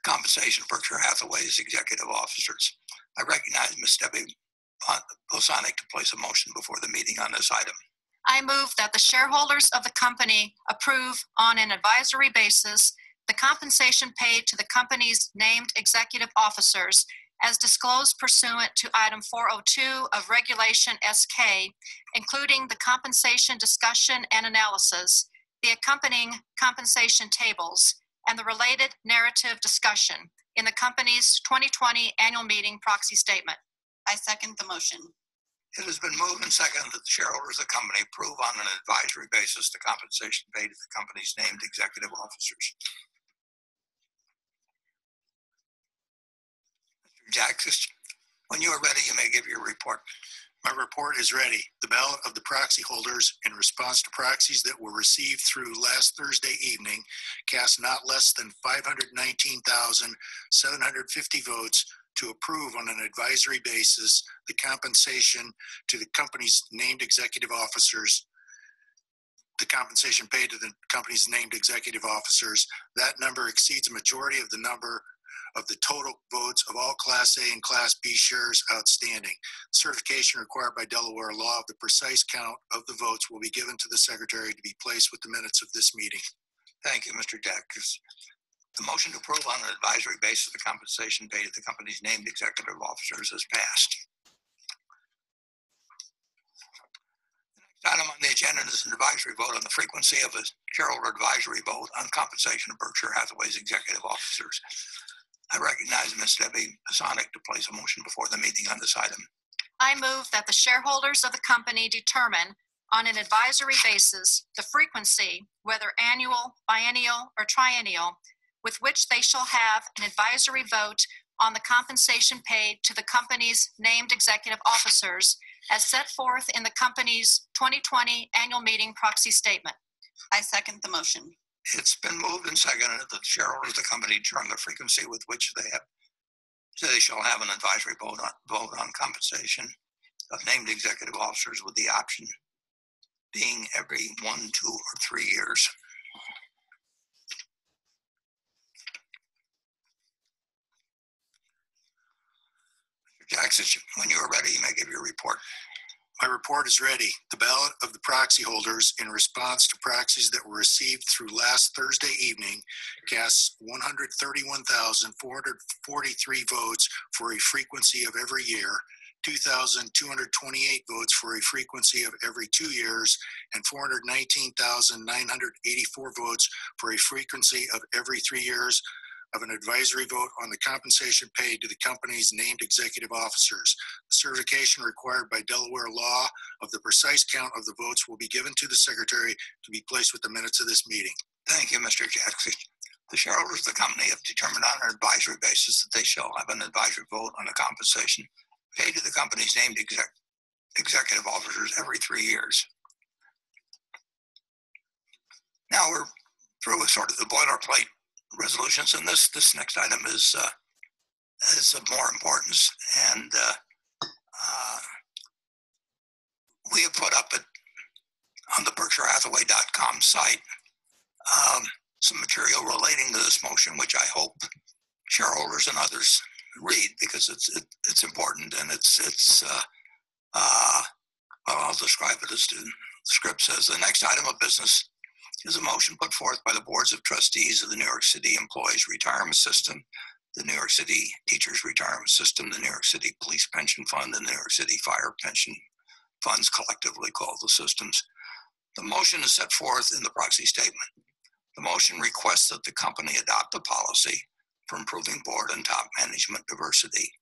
compensation of Berkshire Hathaway's executive officers. I recognize Ms. Debbie Bosanic to place a motion before the meeting on this item. I move that the shareholders of the company approve on an advisory basis the compensation paid to the company's named executive officers as disclosed pursuant to item 402 of Regulation SK, including the compensation discussion and analysis, the accompanying compensation tables, and the related narrative discussion in the company's 2020 annual meeting proxy statement. I second the motion. It has been moved and seconded that the shareholders of the company approve on an advisory basis the compensation paid to the company's named executive officers. Mr. Jackson, when you are ready, you may give your report. My report is ready. The ballot of the proxy holders in response to proxies that were received through last Thursday evening cast not less than 519,750 votes to approve on an advisory basis the compensation to the company's named executive officers, the compensation paid to the company's named executive officers. That number exceeds a majority of the number of the total votes of all Class A and Class B shares outstanding. Certification required by Delaware law of the precise count of the votes will be given to the Secretary to be placed with the minutes of this meeting. Thank you, Mr. Jackson. The motion to approve on an advisory basis the compensation paid to the company's named executive officers has passed. The next item on the agenda is an advisory vote on the frequency of a shareholder advisory vote on compensation of Berkshire Hathaway's executive officers. I recognize Ms. Debbie Bosanic to place a motion before the meeting on this item. I move that the shareholders of the company determine on an advisory basis the frequency, whether annual, biennial, or triennial, with which they shall have an advisory vote on the compensation paid to the company's named executive officers as set forth in the company's 2020 annual meeting proxy statement. I second the motion. It's been moved and seconded that the shareholders of the company determine the frequency with which they shall have an advisory vote on compensation of named executive officers, with the option being every 1, 2, or 3 years. Mr. Jackson, when you are ready, you may give your report. My report is ready. The ballot of the proxy holders in response to proxies that were received through last Thursday evening casts 131,443 votes for a frequency of every year, 2,228 votes for a frequency of every 2 years, and 419,984 votes for a frequency of every 3 years, of an advisory vote on the compensation paid to the company's named executive officers. The certification required by Delaware law of the precise count of the votes will be given to the secretary to be placed with the minutes of this meeting. Thank you, Mr. Jackson. The shareholders of the company have determined on an advisory basis that they shall have an advisory vote on the compensation paid to the company's named executive officers every 3 years. Now we're through with sort of the boilerplate resolutions, and this next item is of more importance. And we have put up on the Berkshire Hathaway.com site some material relating to this motion, which I hope shareholders and others read, because it's important, and I'll describe it as the script says. The next item of business is a motion put forth by the boards of trustees of the New York City Employees Retirement System, the New York City Teachers Retirement System, the New York City Police Pension Fund, and the New York City Fire Pension Funds, collectively called the systems. The motion is set forth in the proxy statement. The motion requests that the company adopt a policy for improving board and top management diversity.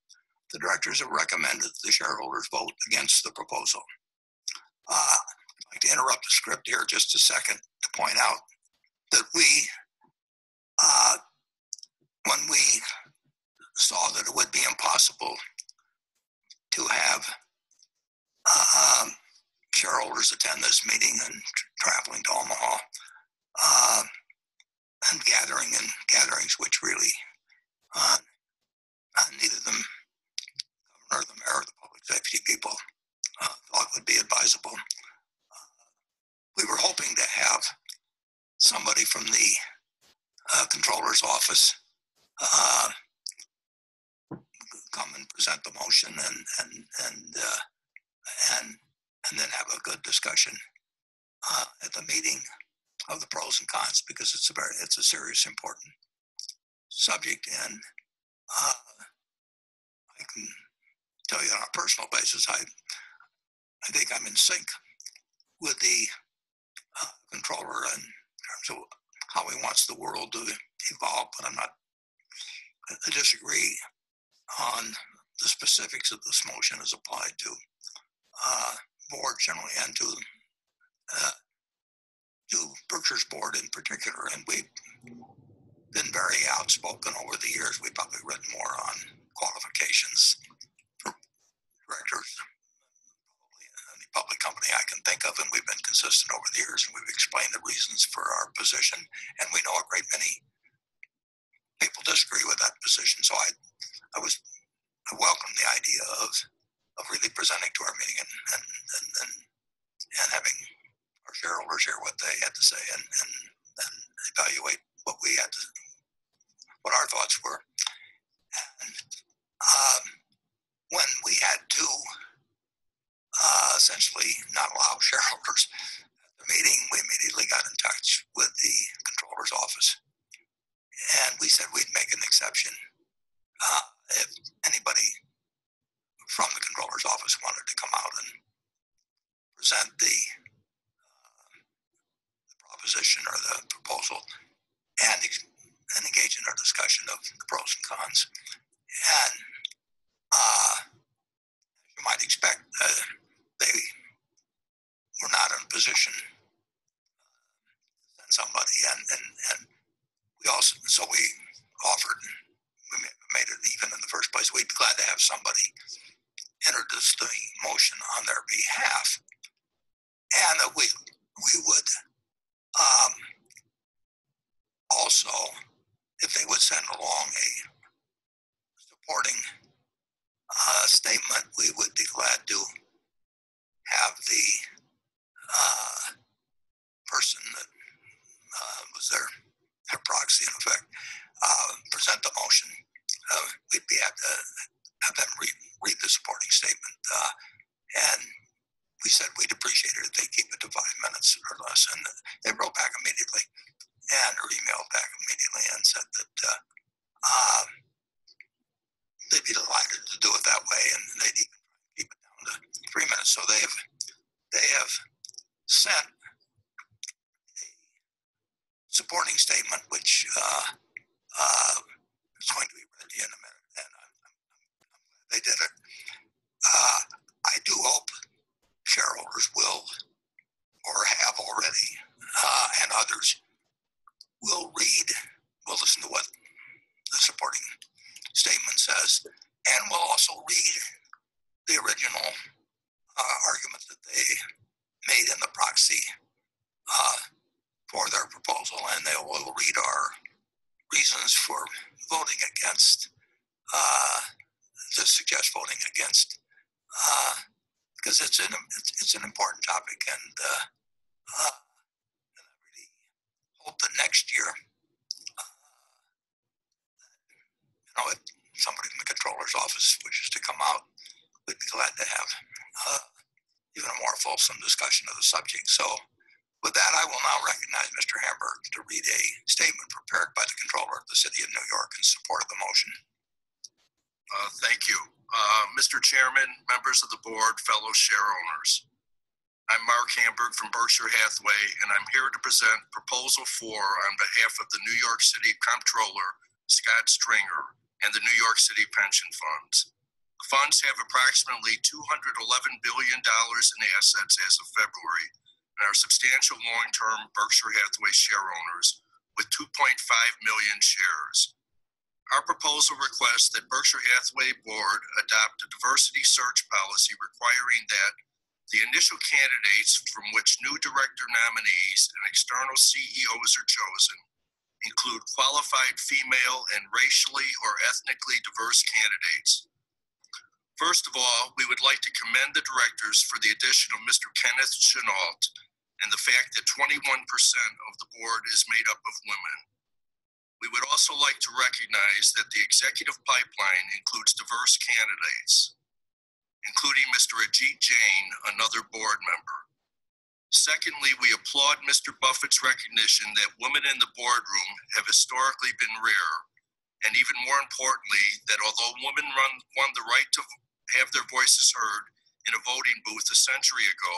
The directors have recommended that the shareholders vote against the proposal. I'd like to interrupt the script here just a second to point out that when we saw that it would be impossible to have shareholders attend this meeting and traveling to Omaha, and gatherings which really neither the governor, the mayor, or the public safety people thought would be advisable. We were hoping to have somebody from the controller's office come and present the motion and then have a good discussion at the meeting of the pros and cons, because it's a serious, important subject. And I can tell you on a personal basis, I think I'm in sync with the controller in terms of how he wants the world to evolve, but I disagree on the specifics of this motion as applied to board generally and to Berkshire's board in particular. And we've been very outspoken over the years. We've probably written more on qualifications for directors probably in any public company I can think of, and we've been consistent over the years, and we've explained the reasons for our position, and we know a great many people disagree with that position. So I welcome the idea of really presenting to our meeting and having our shareholders hear what they had to say and evaluate what our thoughts were. And when we had to essentially not allow shareholders at the meeting, we immediately got in touch with the controller's office, and we said we'd make an exception if anybody from the controller's office wanted to come out and present the proposition or the proposal and engage in our discussion of the pros and cons. And you might expect they were not in a position to send somebody, and we offered, we made it even in the first place. We'd be glad to have somebody introduce the motion on their behalf, and that we would also, if they would send along a supporting statement, we would be glad to have the person that was their proxy, in effect, present the motion. We'd be happy to have them read the supporting statement. And we said we'd appreciate it if they keep it to 5 minutes or less. And they wrote back immediately, or emailed back immediately, and said that they'd be delighted to do it that way, and they'd even keep it down to 3 minutes. So they have sent a supporting statement, which It's going to be read in a minute, and I'm glad they did it. I do hope shareholders will, or have already, and others will listen to what the supporting statement says, and will also read the original arguments that they made in the proxy for their proposal, and they will read our reasons for voting against, to suggest voting against, because it's an important topic, and I really hope that next year, if somebody from the controller's office wishes to come out, we'd be glad to have even a more fulsome discussion of the subject. So with that, I will now recognize Mr. Hamburg to read a statement prepared by the controller of the city of New York in support of the motion. Thank you. Mr. Chairman, members of the board, fellow share owners. I'm Mark Hamburg from Berkshire Hathaway, and I'm here to present Proposal 4 on behalf of the New York City Comptroller, Scott Stringer, and the New York City Pension Funds. The funds have approximately $211 billion in assets as of February, and are substantial long-term Berkshire Hathaway share owners with 2.5 million shares. Our proposal requests that Berkshire Hathaway board adopt a diversity search policy requiring that the initial candidates from which new director nominees and external CEOs are chosen include qualified female and racially or ethnically diverse candidates. First of all, we would like to commend the directors for the addition of Mr. Kenneth Chenault and the fact that 21% of the board is made up of women. We would also like to recognize that the executive pipeline includes diverse candidates, including Mr. Ajit Jain, another board member. Secondly, we applaud Mr. Buffett's recognition that women in the boardroom have historically been rare, and even more importantly, that although women won the right to have their voices heard in a voting booth a century ago,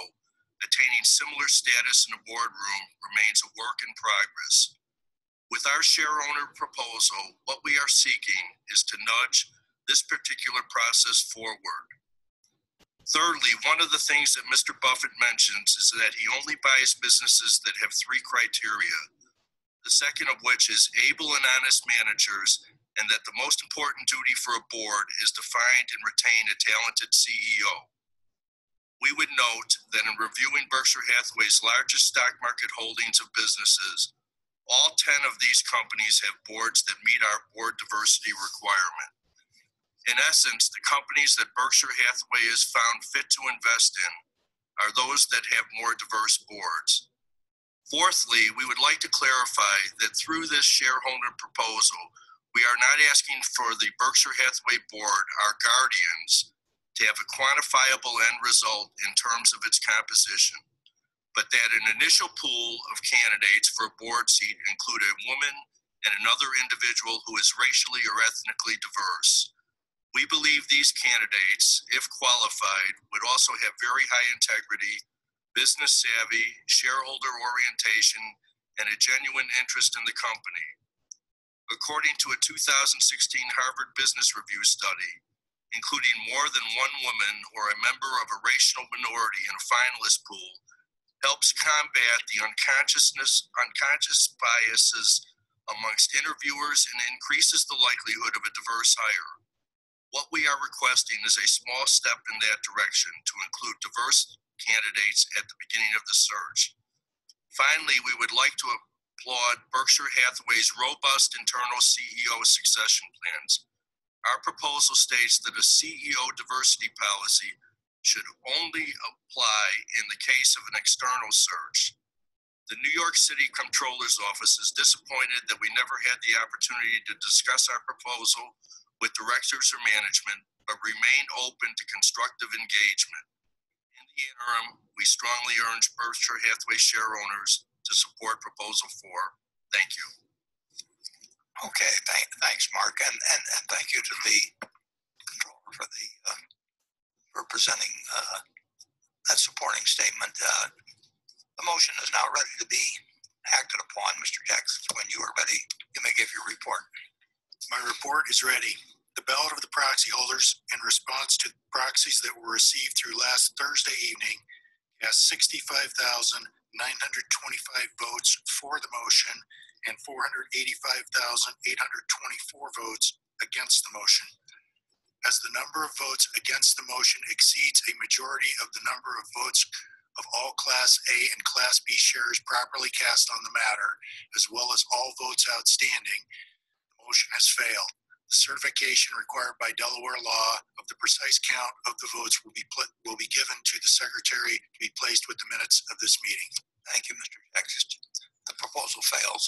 attaining similar status in a boardroom remains a work in progress. With our share owner proposal, what we are seeking is to nudge this particular process forward. Thirdly, one of the things that Mr. Buffett mentions is that he only buys businesses that have 3 criteria, the second of which is able and honest managers, and that the most important duty for a board is to find and retain a talented CEO. We would note that in reviewing Berkshire Hathaway's largest stock market holdings of businesses, all 10 of these companies have boards that meet our board diversity requirement. In essence, the companies that Berkshire Hathaway has found fit to invest in are those that have more diverse boards. Fourthly, we would like to clarify that through this shareholder proposal, we are not asking for the Berkshire Hathaway board, our guardians, to have a quantifiable end result in terms of its composition, but that an initial pool of candidates for a board seat include a woman and another individual who is racially or ethnically diverse. We believe these candidates, if qualified, would also have very high integrity, business savvy, shareholder orientation, and a genuine interest in the company. According to a 2016 Harvard Business Review study, including more than one woman or a member of a racial minority in a finalist pool, helps combat the unconscious biases amongst interviewers and increases the likelihood of a diverse hire. What we are requesting is a small step in that direction to include diverse candidates at the beginning of the search. Finally, we would like to applaud Berkshire Hathaway's robust internal CEO succession plans. Our proposal states that a CEO diversity policy should only apply in the case of an external search. The New York City Comptroller's Office is disappointed that we never had the opportunity to discuss our proposal with directors or management, but remain open to constructive engagement. In the interim, we strongly urge Berkshire Hathaway share owners to support Proposal 4. Thank you. Okay, thanks, Mark, and thank you to the controller for presenting that supporting statement. The motion is now ready to be acted upon. Mr. Jackson, when you are ready, you may give your report. My report report is ready. The ballot of the proxy holders in response to proxies that were received through last Thursday evening cast 65,925 votes for the motion and 485,824 votes against the motion. As the number of votes against the motion exceeds a majority of the number of votes of all Class A and Class B shares properly cast on the matter, as well as all votes outstanding, the motion has failed. The certification required by Delaware law of the precise count of the votes will be given to the Secretary to be placed with the minutes of this meeting. Thank you, Mr. Jackson. The proposal fails.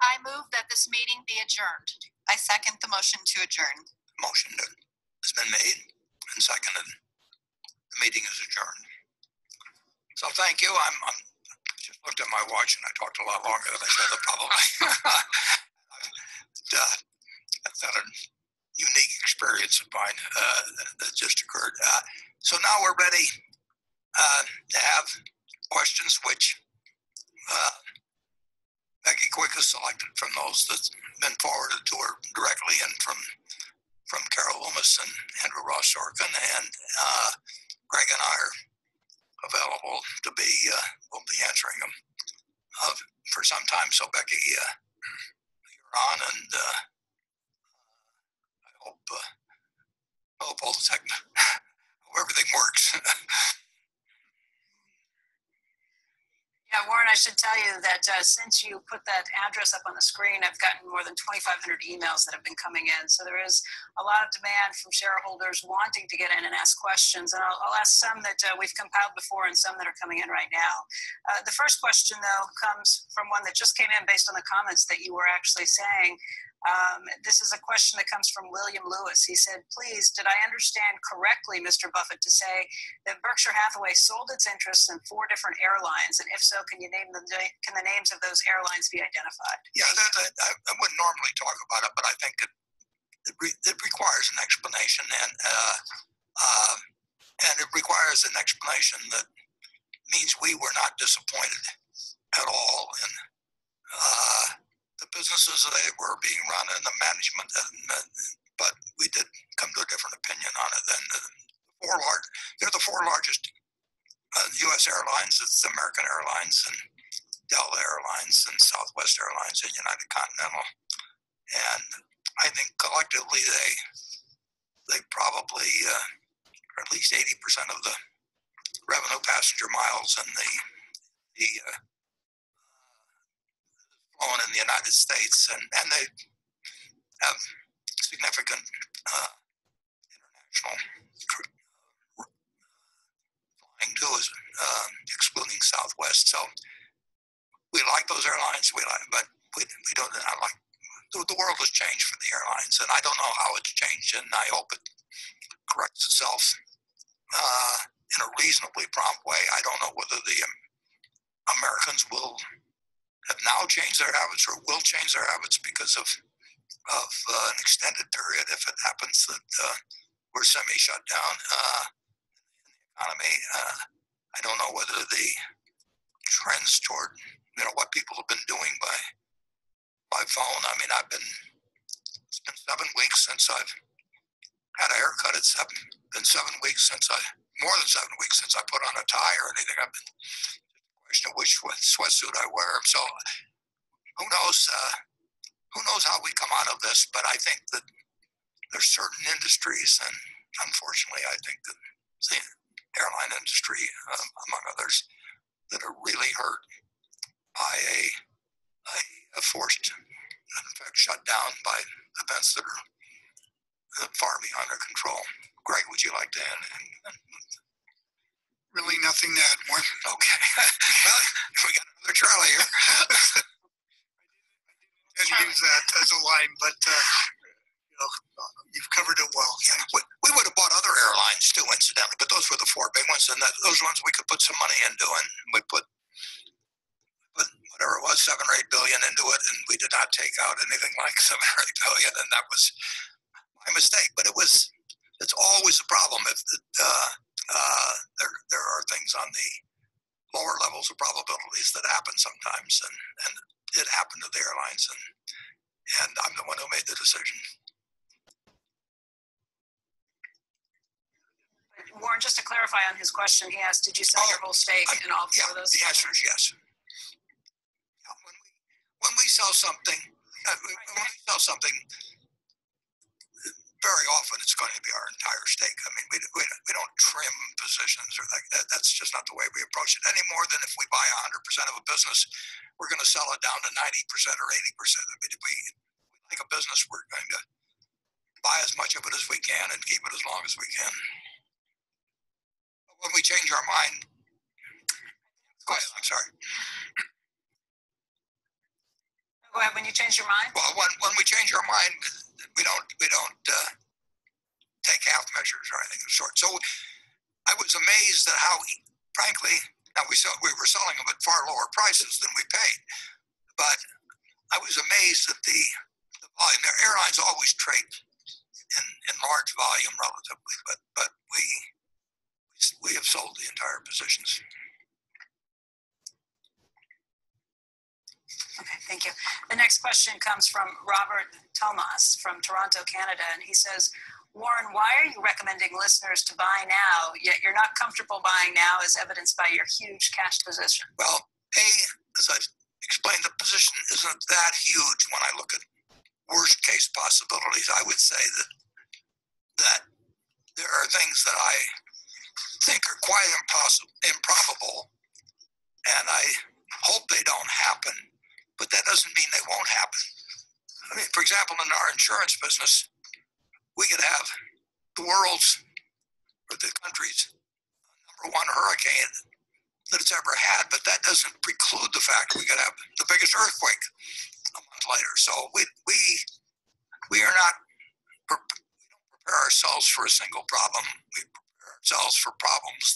I move that this meeting be adjourned. I second the motion to adjourn. Motion has been made and seconded. The meeting is adjourned. So thank you. I'm just looked at my watch and I talked a lot longer than I should have probably. That's not a unique experience of mine that just occurred. So now we're ready to have questions, which Becky Quick has selected from those that's been forwarded to her directly and from Carol Loomis and Andrew Ross Sorkin, and Greg and I are available to be, we'll be answering them for some time. So Becky, you're on, and I hope all the everything works. Yeah, Warren, I should tell you that since you put that address up on the screen, I've gotten more than 2,500 emails that have been coming in. So there is a lot of demand from shareholders wanting to get in and ask questions. And I'll ask some that we've compiled before and some that are coming in right now. The first question, though, comes from one that just came in based on the comments that you were actually saying. This is a question that comes from William Lewis. He said, please, did I understand correctly, Mr. Buffett, to say that Berkshire Hathaway sold its interests in 4 different airlines? And if so, can the names of those airlines be identified? Yeah, I wouldn't normally talk about it, but I think it requires an explanation, and it requires an explanation that means we were not disappointed at all in the businesses they were being run and the management, but we did come to a different opinion on it. And they're the 4 largest U.S. airlines. It's American Airlines and Delta Airlines and Southwest Airlines and United Continental. And I think collectively they probably are at least 80% of the revenue passenger miles and the flown in the United States, and they have significant international flying too, excluding Southwest. So we like those airlines. But we don't. I like the world has changed for the airlines, and I don't know how it's changed, and I hope it corrects itself in a reasonably prompt way. I don't know whether the Americans have now changed their habits or will change their habits because of an extended period, if it happens that we're semi-shut down in the economy. I don't know whether the trends toward what people have been doing by phone. I mean, it's been 7 weeks since I've had a haircut. It's been 7 weeks more than 7 weeks since I put on a tie or anything. I've been question of which sweatsuit I wear. So who knows how we come out of this, but I think that there's certain industries, and unfortunately I think that the airline industry, among others, that are really hurt by a forced, in fact, shut down by events that are far beyond our control. Greg, would you like to add? Really nothing to add more. Okay. Well, we got another Charlie here. I didn't use that as a line, but you've covered it well. Yeah, we would have bought other airlines too, incidentally, but those were the 4 big ones, and those ones we could put some money into, and we put whatever it was, $7 or $8 billion into it, and we did not take out anything like $7 or $8 billion, and that was my mistake. But it's always a problem if there are things on the lower levels of probabilities that happen sometimes, and it happened to the airlines, and I'm the one who made the decision. Warren, just to clarify on his question, he asked, did you sell your whole stake in all four of those? The answer is yes. When we sell something, very often it's going to be our entire stake. I mean, we don't trim positions or like that. That's just not the way we approach it any more than if we buy 100% of a business, we're going to sell it down to 90% or 80%. I mean, if we like a business, we're going to buy as much of it as we can and keep it as long as we can. But when we change our mind, go ahead, I'm sorry. Go ahead, when you change your mind? Well, when we change our mind, we don't take half measures or anything of the sort. So I was amazed at how, frankly, now we were selling them at far lower prices than we paid, but I was amazed at the volume. The airlines always trade in large volume relatively, but we have sold the entire positions. Okay, thank you. The next question comes from Robert Thomas from Toronto, Canada, and he says, Warren, why are you recommending listeners to buy now, yet you're not comfortable buying now as evidenced by your huge cash position? Well, as I explained, the position isn't that huge when I look at worst case possibilities. I would say that there are things that I think are quite improbable, and I hope they don't happen, but that doesn't mean they won't happen. I mean, for example, in our insurance business, we could have the world's or the country's #1 hurricane that it's ever had, but that doesn't preclude the fact we could have the biggest earthquake a month later. So we are not, we don't prepare ourselves for a single problem. We prepare ourselves for problems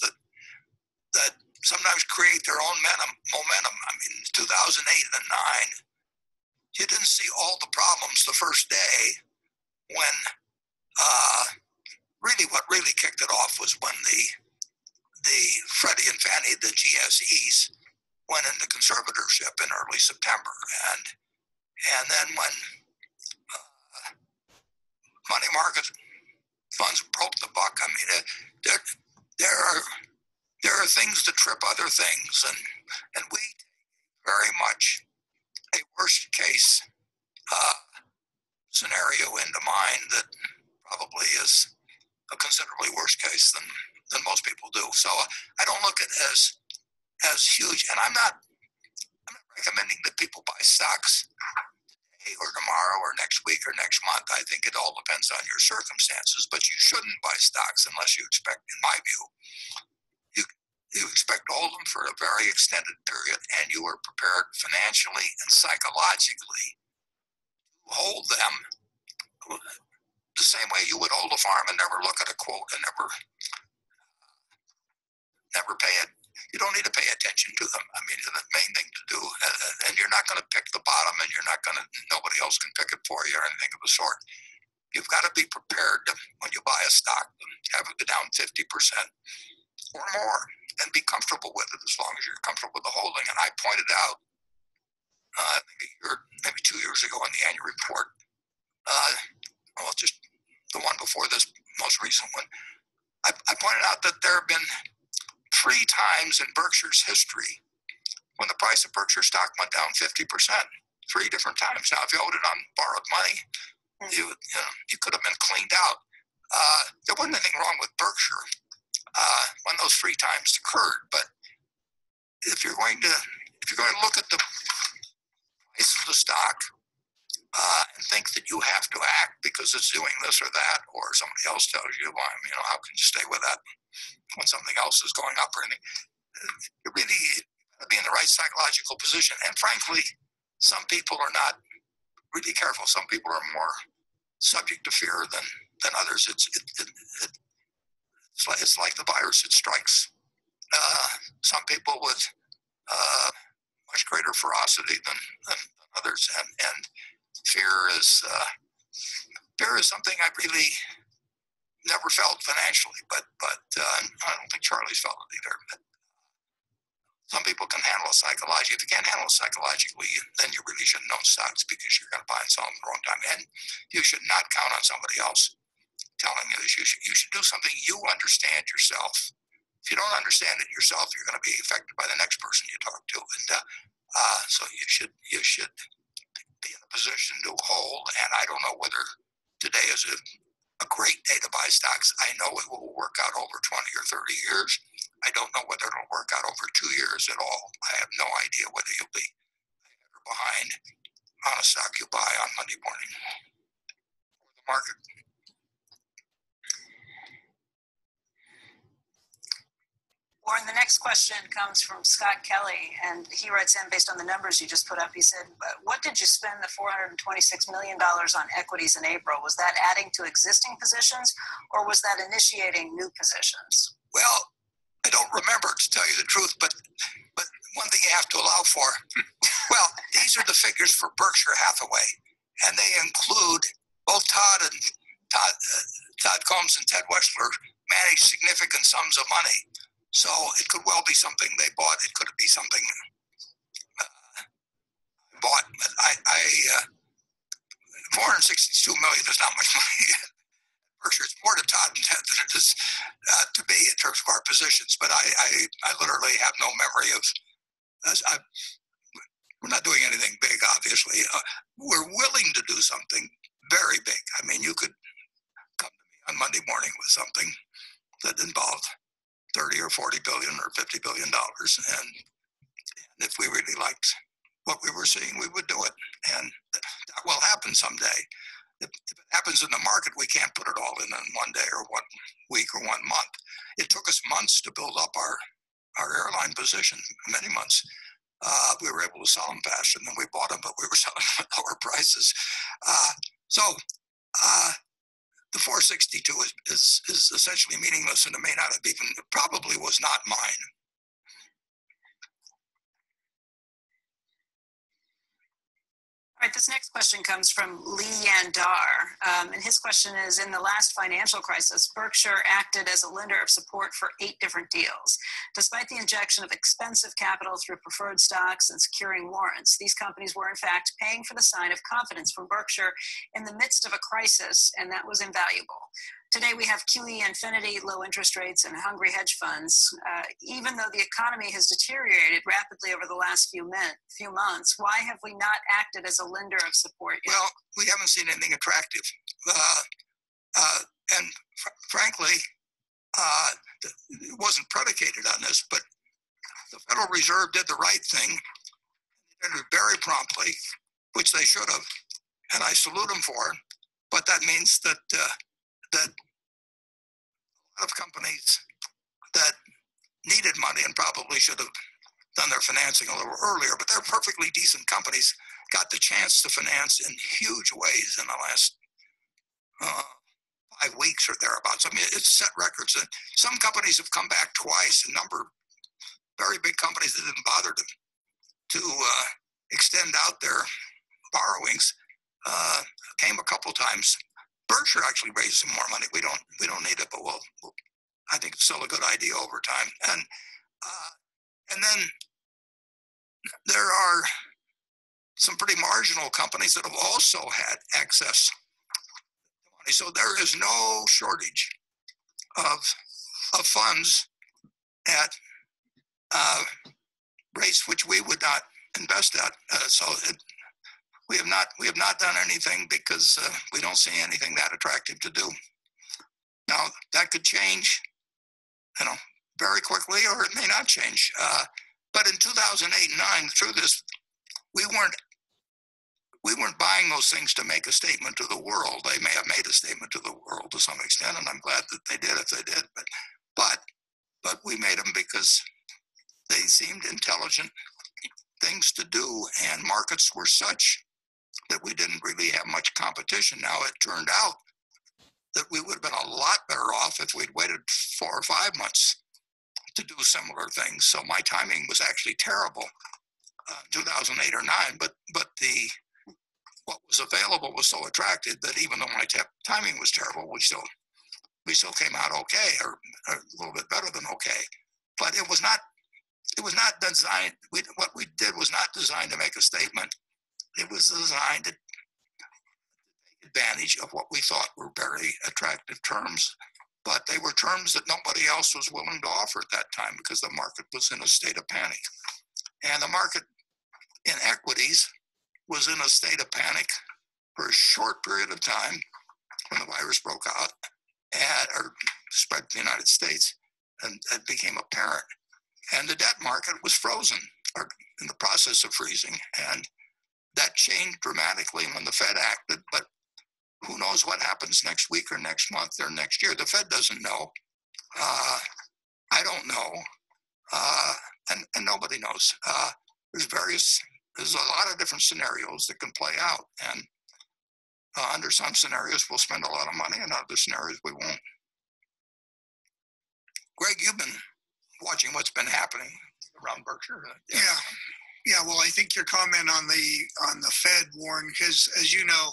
that sometimes create their own momentum. I mean, 2008 and 2009, you didn't see all the problems the first day when what really kicked it off was when the Freddie and Fannie, the GSEs, went into conservatorship in early September, and then when money market funds broke the buck. I mean, there are things that trip other things, and we take very much a worst case scenario into mind that probably is a considerably worse case than most people do. So I don't look at it as huge, and I'm not recommending that people buy stocks today or tomorrow or next week or next month. I think it all depends on your circumstances, but you shouldn't buy stocks unless you expect, in my view, you expect to hold them for a very extended period, and you are prepared financially and psychologically to hold them the same way you would hold a farm and never look at a quote and never pay it. You don't need to pay attention to them. I mean, the main thing to do, and you're not going to pick the bottom, and nobody else can pick it for you or anything of the sort. You've got to be prepared to, when you buy a stock, have it go down 50% or more, and be comfortable with it as long as you're comfortable with the holding. And I pointed out, maybe 2 years ago in the annual report, just the one before this most recent one, I pointed out that there have been 3 times in Berkshire's history when the price of Berkshire stock went down 50%. 3 different times. Now, if you owed it on borrowed money, you could have been cleaned out. There wasn't anything wrong with Berkshire when those 3 times occurred, but if you're going to look at the price of the stock and think that you have to act because it's doing this or that, or somebody else tells you, well, how can you stay with that when something else is going up or anything? You really got to be in the right psychological position. And frankly, some people are not really careful. Some people are more subject to fear than others. It's like the virus. It strikes some people with much greater ferocity than others, and fear is something I really never felt financially, but I don't think Charlie's felt it either. But some people can handle it psychologically. If you can't handle it psychologically, then you really shouldn't own stocks because you're going to buy and sell them at the wrong time. And you should not count on somebody else telling you is you should do something you understand yourself. If you don't understand it yourself, you're going to be affected by the next person you talk to. And so you should be in a position to hold. And I don't know whether today is a great day to buy stocks. I know it will work out over 20 or 30 years. I don't know whether it'll work out over 2 years at all. I have no idea whether you'll be behind on a stock you buy on Monday morning or the market. Warren, the next question comes from Scott Kelly, and he writes in based on the numbers you just put up. He said, what did you spend the $426 million on equities in April? Was that adding to existing positions, or was that initiating new positions? Well, I don't remember, to tell you the truth, but one thing you have to allow for, well, these are the figures for Berkshire Hathaway, and they include both Todd Combs and Ted Weschler manage significant sums of money. So it could well be something they bought. It could be something bought. But I 462 million is not much money. Berkshire, it's more to Todd and Ted than it is to me in terms of our positions. But I literally have no memory of. We're not doing anything big, obviously. We're willing to do something very big. I mean, you could come to me on Monday morning with something that involved 30 or 40 billion or 50 billion dollars, and if we really liked what we were seeing, we would do it, and that will happen someday. If it happens in the market, we can't put it all in one day or 1 week or 1 month. It took us months to build up our airline position, many months. We were able to sell them faster than we bought them, but we were selling them at lower prices. The 462 is essentially meaningless, and it may not have even, it probably was not mine. All right, this next question comes from Lee Yandar, and his question is, in the last financial crisis, Berkshire acted as a lender of support for 8 different deals. Despite the injection of expensive capital through preferred stocks and securing warrants, these companies were in fact paying for the sign of confidence from Berkshire in the midst of a crisis, and that was invaluable. Today we have QE infinity, low interest rates, and hungry hedge funds. Even though the economy has deteriorated rapidly over the last few months, why have we not acted as a lender of support yet? Well, we haven't seen anything attractive. And frankly, it wasn't predicated on this, but the Federal Reserve did the right thing. They did it very promptly, which they should have, and I salute them for it. But that means that a lot of companies that needed money and probably should have done their financing a little earlier, but they're perfectly decent companies, got the chance to finance in huge ways in the last 5 weeks or thereabouts. I mean, it's set records. And some companies have come back twice. A number of very big companies that didn't bother to extend out their borrowings came a couple times. Berkshire actually raised some more money. We don't need it, but I think it's still a good idea over time. And then there are some pretty marginal companies that have also had excess money. So there is no shortage of funds at rates which we would not invest at. We have not done anything because we don't see anything that attractive to do. Now that could change, very quickly, or it may not change. But in 2008 and 9, the truth is, we weren't buying those things to make a statement to the world. They may have made a statement to the world to some extent, and I'm glad that they did if they did. But we made them because they seemed intelligent things to do, and markets were such that we didn't really have much competition. Now it turned out that we would have been a lot better off if we'd waited 4 or 5 months to do similar things. So my timing was actually terrible, 2008 or 9. But what was available was so attractive that even though my timing was terrible, we still came out okay, or a little bit better than okay. But it was not designed. What we did was not designed to make a statement. It was designed to take advantage of what we thought were very attractive terms, but they were terms that nobody else was willing to offer at that time because the market was in a state of panic. And the market in equities was in a state of panic for a short period of time when the virus broke out or spread to the United States, and it became apparent. And the debt market was frozen or in the process of freezing. And that changed dramatically when the Fed acted, but who knows what happens next week or next month or next year? The Fed doesn't know. I don't know. And nobody knows. There's a lot of different scenarios that can play out. And under some scenarios, we'll spend a lot of money, and other scenarios, we won't. Greg, you've been watching what's been happening around Berkshire. Yeah. Well, I think your comment on the Fed, Warren, because as you know,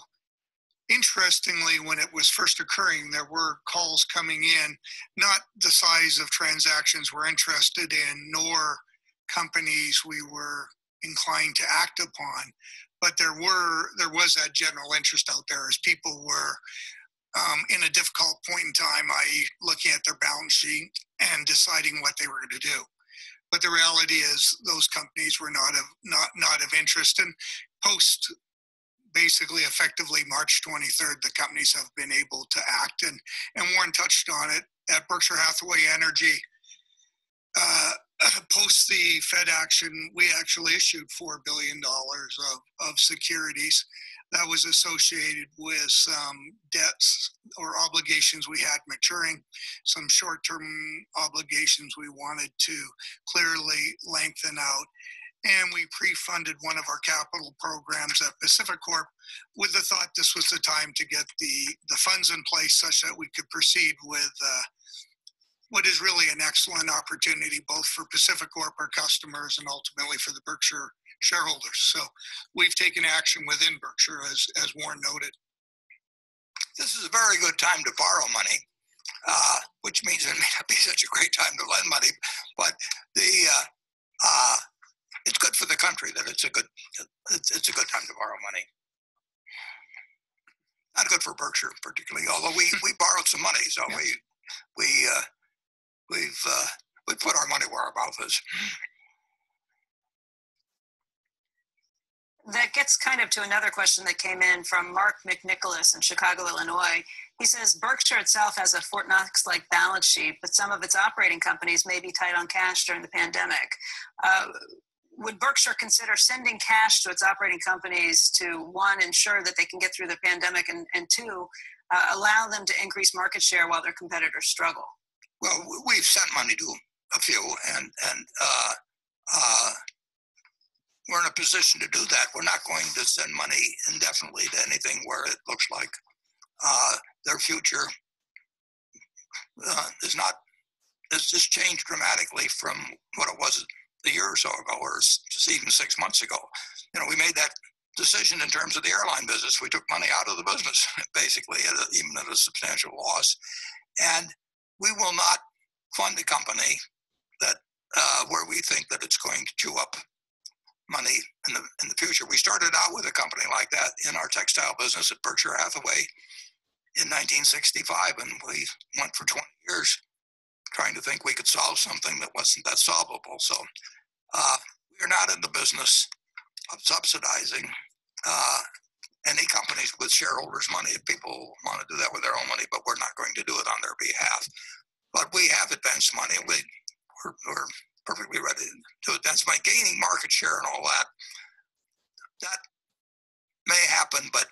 interestingly, when it was first occurring, there were calls coming in, not the size of transactions we're interested in, nor companies we were inclined to act upon, but there was that general interest out there as people were in a difficult point in time, i.e. looking at their balance sheet and deciding what they were going to do. But the reality is those companies were not of interest. And post basically effectively March 23rd, the companies have been able to act. And Warren touched on it at Berkshire Hathaway Energy. Post the Fed action, we actually issued $4 billion of securities that was associated with some debts or obligations we had maturing, some short-term obligations we wanted to clearly lengthen out. And we pre-funded one of our capital programs at Pacific Corp with the thought this was the time to get the funds in place such that we could proceed with what is really an excellent opportunity both for Pacific Corp, our customers, and ultimately for the Berkshire shareholders. So we've taken action within Berkshire, as Warren noted. This is a very good time to borrow money, which means it may not be such a great time to lend money, but it's good for the country that it's a good time to borrow money. Not good for Berkshire particularly, although we borrowed some money, so we've put our money where our mouth is. That gets kind of to another question that came in from Mark McNicholas in Chicago, Illinois. He says, Berkshire itself has a Fort Knox-like balance sheet, but some of its operating companies may be tight on cash during the pandemic. Would Berkshire consider sending cash to its operating companies to, one, ensure that they can get through the pandemic, and two, allow them to increase market share while their competitors struggle? Well, we've sent money to a few, and we're in a position to do that. We're not going to send money indefinitely to anything where it looks like their future it's just changed dramatically from what it was a year or so ago, or just even 6 months ago. We made that decision in terms of the airline business. We took money out of the business, basically, even at a substantial loss. And we will not fund a company that where we think that it's going to chew up money in the future. We started out with a company like that in our textile business at Berkshire Hathaway in 1965, and we went for 20 years trying to think we could solve something that wasn't that solvable. So we are not in the business of subsidizing any companies with shareholders' money. If people want to do that with their own money, but we're not going to do it on their behalf. But we have advanced money. We're perfectly ready to advance money, gaining market share and all that. That may happen, but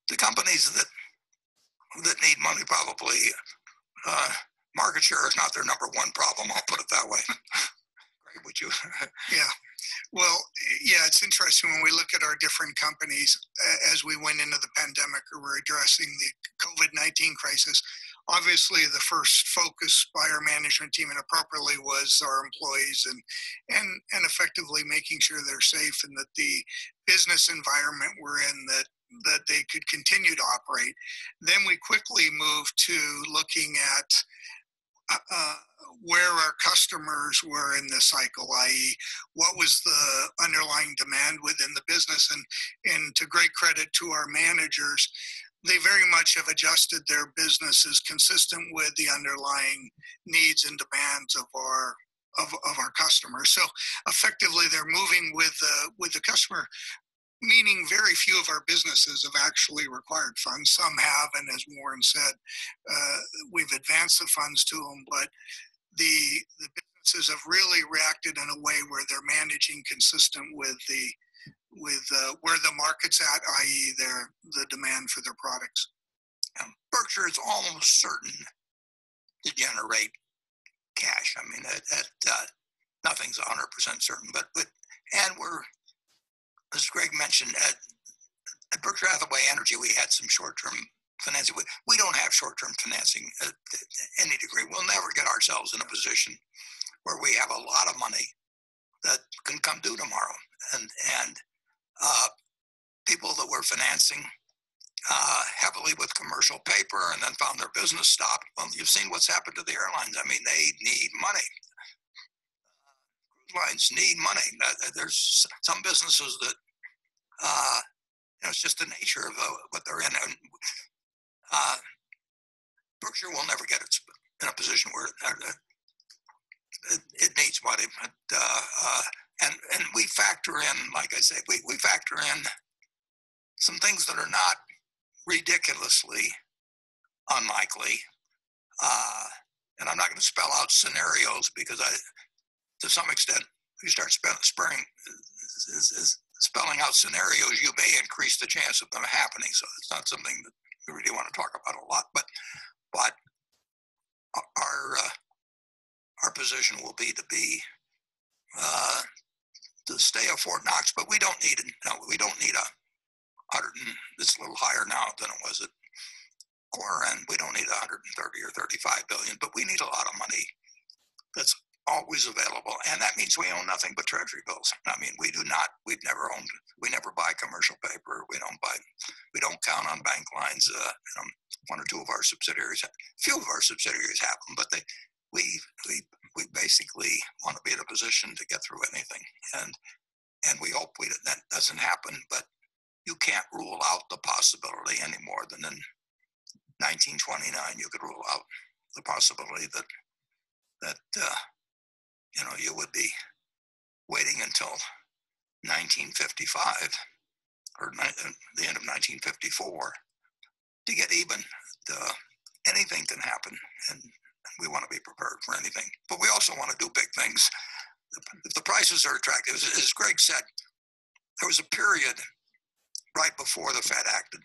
the companies that need money probably market share is not their number one problem. I'll put it that way. Great, would you? Yeah. Well, yeah, it's interesting when we look at our different companies as we went into the pandemic or we're addressing the COVID-19 crisis. Obviously, the first focus by our management team, and appropriately, was our employees and effectively making sure they're safe and that the business environment we're in, that they could continue to operate. Then we quickly moved to looking at where our customers were in the cycle, i.e. what was the underlying demand within the business. And to great credit to our managers, they very much have adjusted their businesses consistent with the underlying needs and demands of our customers. So effectively, they're moving with the customer, meaning very few of our businesses have actually required funds. Some have, and as Warren said, we've advanced the funds to them, but the businesses have really reacted in a way where they're managing consistent with where the market's at, i.e. the demand for their products. Berkshire is almost certain to generate cash. I mean, nothing's 100% certain, but and we're, as Greg mentioned, at Berkshire Hathaway Energy, we had some short-term financing. We don't have short-term financing at any degree. We'll never get ourselves in a position where we have a lot of money that can come due tomorrow. And people that were financing heavily with commercial paper and then found their business stopped. Well, you've seen what's happened to the airlines. I mean, they need money. Cruise lines need money. There's some businesses that, it's just the nature of what they're in. And, Berkshire will never get in a position where it needs money. And we factor in, like I say, we factor in some things that are not ridiculously unlikely. And I'm not going to spell out scenarios because to some extent, if you start spelling out scenarios, you may increase the chance of them happening. So it's not something that we really want to talk about a lot. But our position will be to stay at Fort Knox, but we don't need a 100. It's a little higher now than it was at quarter end. We don't need 130 or 35 billion, but we need a lot of money that's always available, and that means we own nothing but treasury bills. I mean, we never buy commercial paper. We don't count on bank lines. One or two of our subsidiaries, few of our subsidiaries have them, but we basically want to be in a position to get through anything, and we hope that doesn't happen. But you can't rule out the possibility any more than in 1929 you could rule out the possibility that you would be waiting until 1955 or the end of 1954 to get even. Anything can happen, and we want to be prepared for anything. But we also want to do big things. If the prices are attractive, as Greg said, there was a period right before the Fed acted.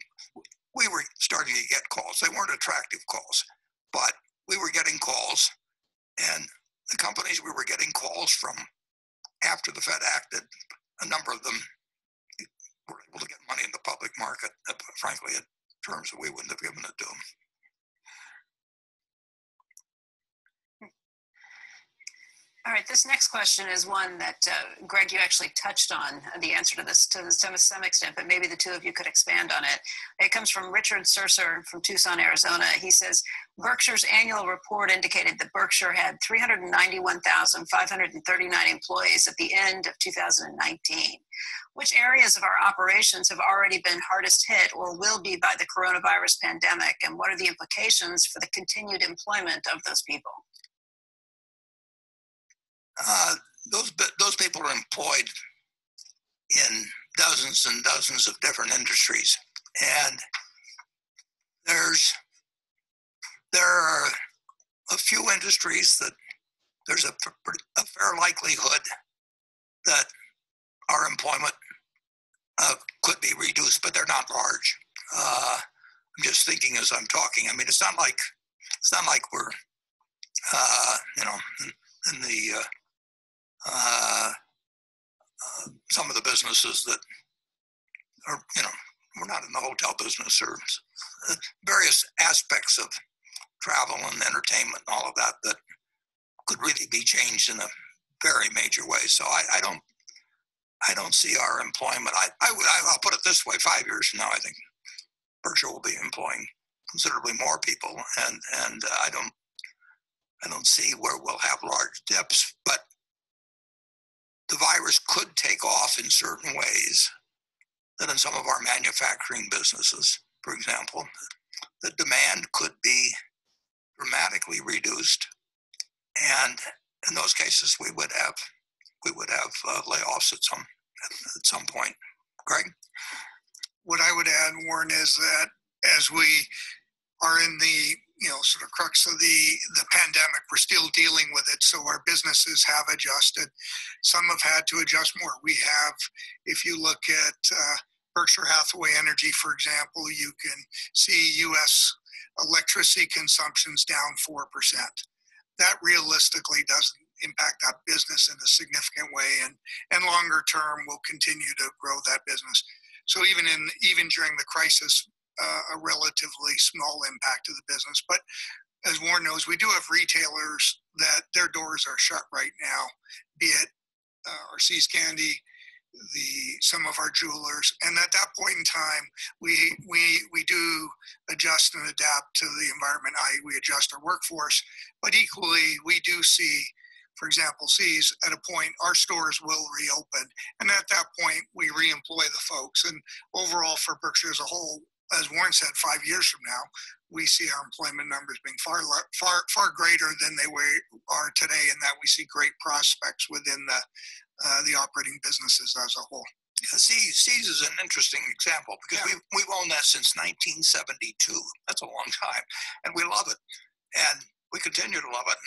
We were starting to get calls. They weren't attractive calls, but we were getting calls, and the companies we were getting calls from after the Fed acted, a number of them were able to get money in the public market, frankly, at terms that we wouldn't have given it to them. All right, this next question is one that, Greg, you actually touched on the answer to this to some extent, but maybe the two of you could expand on it. It comes from Richard Surser from Tucson, Arizona. He says, Berkshire's annual report indicated that Berkshire had 391,539 employees at the end of 2019. Which areas of our operations have already been hardest hit or will be by the coronavirus pandemic, and what are the implications for the continued employment of those people? Those people are employed in dozens and dozens of different industries, and there are a few industries that there's a fair likelihood that our employment could be reduced, but they're not large. I'm just thinking as I'm talking. I mean, it's not like we're in the some of the businesses that are, we're not in the hotel business or various aspects of travel and entertainment and all of that could really be changed in a very major way. So I don't see our employment. I'll put it this way: 5 years from now, I think Berkshire will be employing considerably more people, and I don't see where we'll have large dips, but the virus could take off in certain ways that in some of our manufacturing businesses, for example, the demand could be dramatically reduced. And in those cases, we would have layoffs at some point. Greg? What I would add, Warren, is that as we are in the sort of crux of the pandemic, we're still dealing with it. So our businesses have adjusted. Some have had to adjust more. We have, if you look at Berkshire Hathaway Energy, for example, you can see U.S. electricity consumption's down 4%. That realistically doesn't impact that business in a significant way, and longer term will continue to grow that business. So even during the crisis, a relatively small impact to the business. But as Warren knows, we do have retailers that their doors are shut right now, be it our See's Candy, some of our jewelers, and at that point in time, we do adjust and adapt to the environment. We adjust our workforce, but equally we do see, for example, See's at a point our stores will reopen, and at that point we reemploy the folks. And overall, for Berkshire as a whole, as Warren said, 5 years from now, we see our employment numbers being far greater than they are today, and that we see great prospects within the operating businesses as a whole. Yeah, See's is an interesting example because we've owned that since 1972. That's a long time, and we love it, and we continue to love it.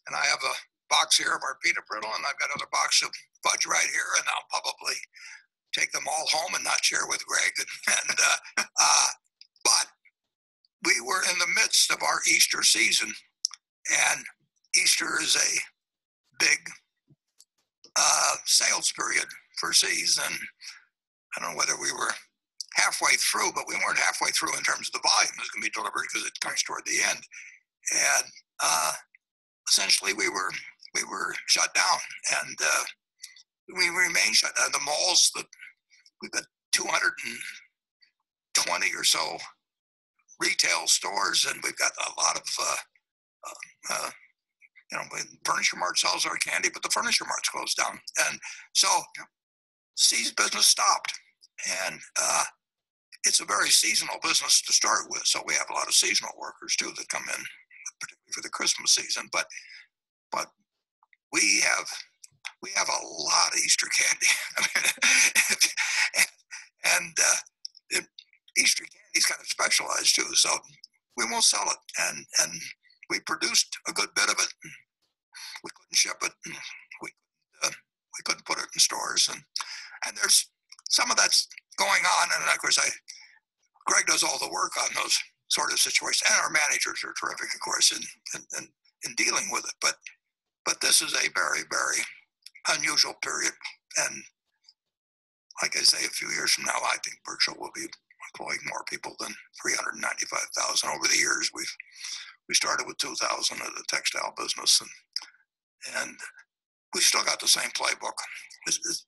And I have a box here of our peanut brittle, and I've got another box of fudge right here, and I'll probably take them all home and not share with Greg. But we were in the midst of our Easter season, and Easter is a big sales period for See's, and I don't know whether we were halfway through, but we weren't halfway through in terms of the volume that's going to be delivered because it comes toward the end. And essentially, we were shut down, and we remain shut down. The malls that we've got 220 or so retail stores, and we've got a lot of Furniture Mart sells our candy, but the Furniture Mart's closed down, and so See's business stopped. And it's a very seasonal business to start with, so we have a lot of seasonal workers too that come in, particularly for the Christmas season. But we have a lot of Easter candy. and Easter candy is kind of specialized too, so we won't sell it. And we produced a good bit of it. We couldn't ship it. We couldn't put it in stores, and there's some of that's going on. And of course, Greg does all the work on those sort of situations, and our managers are terrific, of course, in dealing with it. But this is a very, very unusual period, and like I say, a few years from now, I think Berkshire will be employing more people than 395,000. Over the years, we started with 2,000 at the textile business, and we still got the same playbook. This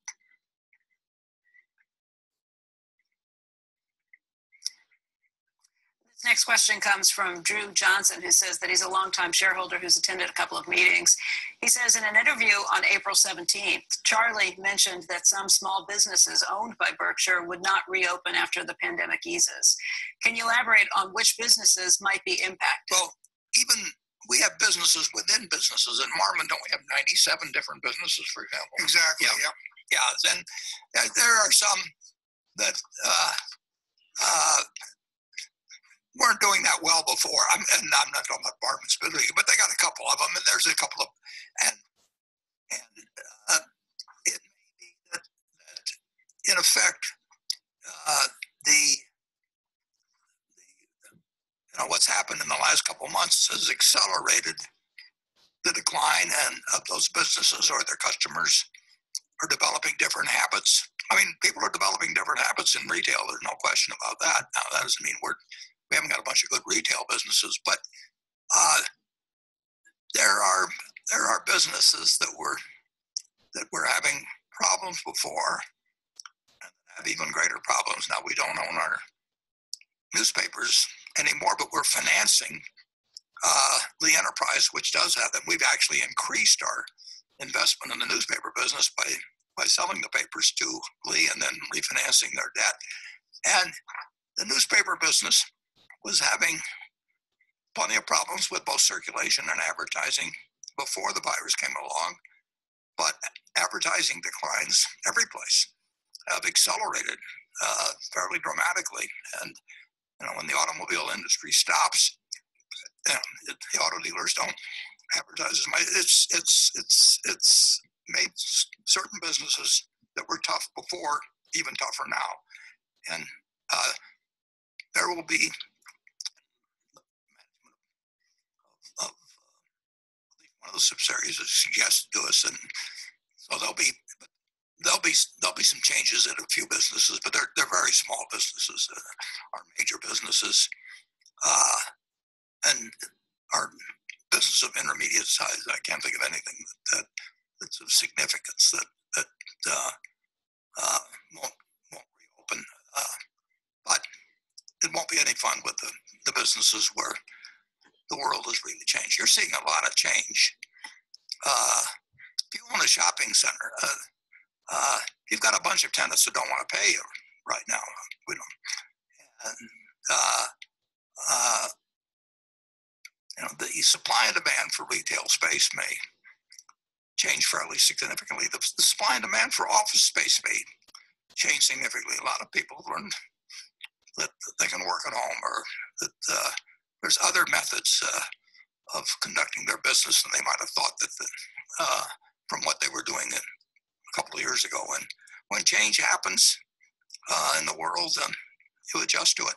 next question comes from Drew Johnson, who says that he's a longtime shareholder who's attended a couple of meetings. He says in an interview on April 17th, Charlie mentioned that some small businesses owned by Berkshire would not reopen after the pandemic eases. Can you elaborate on which businesses might be impacted? Well, even we have businesses within businesses. In Marmon, don't we have 97 different businesses, for example? Exactly, yeah. And there are some that weren't doing that well before. I'm not talking about Marmon specifically, but they got a couple of them, and there's a couple of, and it may be that in effect, what's happened in the last couple of months has accelerated the decline of those businesses, or their customers are developing different habits. I mean, people are developing different habits in retail. There's no question about that. Now, that doesn't mean we haven't got a bunch of good retail businesses, but there are businesses that were having problems before, and have even greater problems now. We don't own our newspapers anymore, but we're financing the enterprise, which does have them. We've actually increased our investment in the newspaper business by selling the papers to Lee and then refinancing their debt. And the newspaper business was having plenty of problems with both circulation and advertising before the virus came along, but advertising declines every place have accelerated fairly dramatically. And when the automobile industry stops, the auto dealers don't advertise as much. It's made certain businesses that were tough before even tougher now. And there will be of one of the subsidiaries that suggested to us, and so there'll be some changes in a few businesses, but they're very small businesses. Our major businesses and our business of intermediate size, I can't think of anything that's of significance that won't reopen. But it won't be any fun with the businesses where the world has really changed. You're seeing a lot of change. If you own a shopping center, you've got a bunch of tenants that don't want to pay you right now. We don't. And the supply and demand for retail space may change fairly significantly. The supply and demand for office space may change significantly. A lot of people learned that they can work at home, or that there's other methods of conducting their business than they might have thought that from what they were doing a couple of years ago. And when change happens in the world, you adjust to it.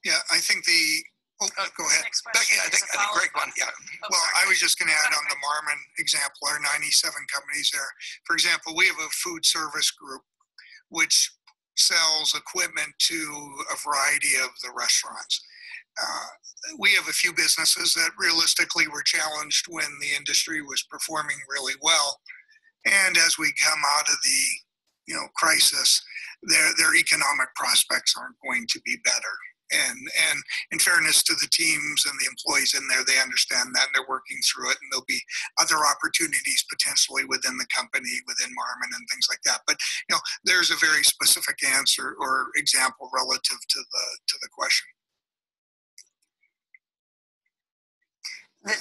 Yeah, I think go ahead. Becky, I think Greg one. Yeah. Well, I was just going to add on the Marmon example, our 97 companies there. For example, we have a food service group which sells equipment to a variety of the restaurants. We have a few businesses that realistically were challenged when the industry was performing really well. And as we come out of the crisis, their economic prospects aren't going to be better. And in fairness to the teams and the employees in there, they understand that and they're working through it, and there'll be other opportunities potentially within the company, within Marmon and things like that. But there's a very specific answer or example relative to the question.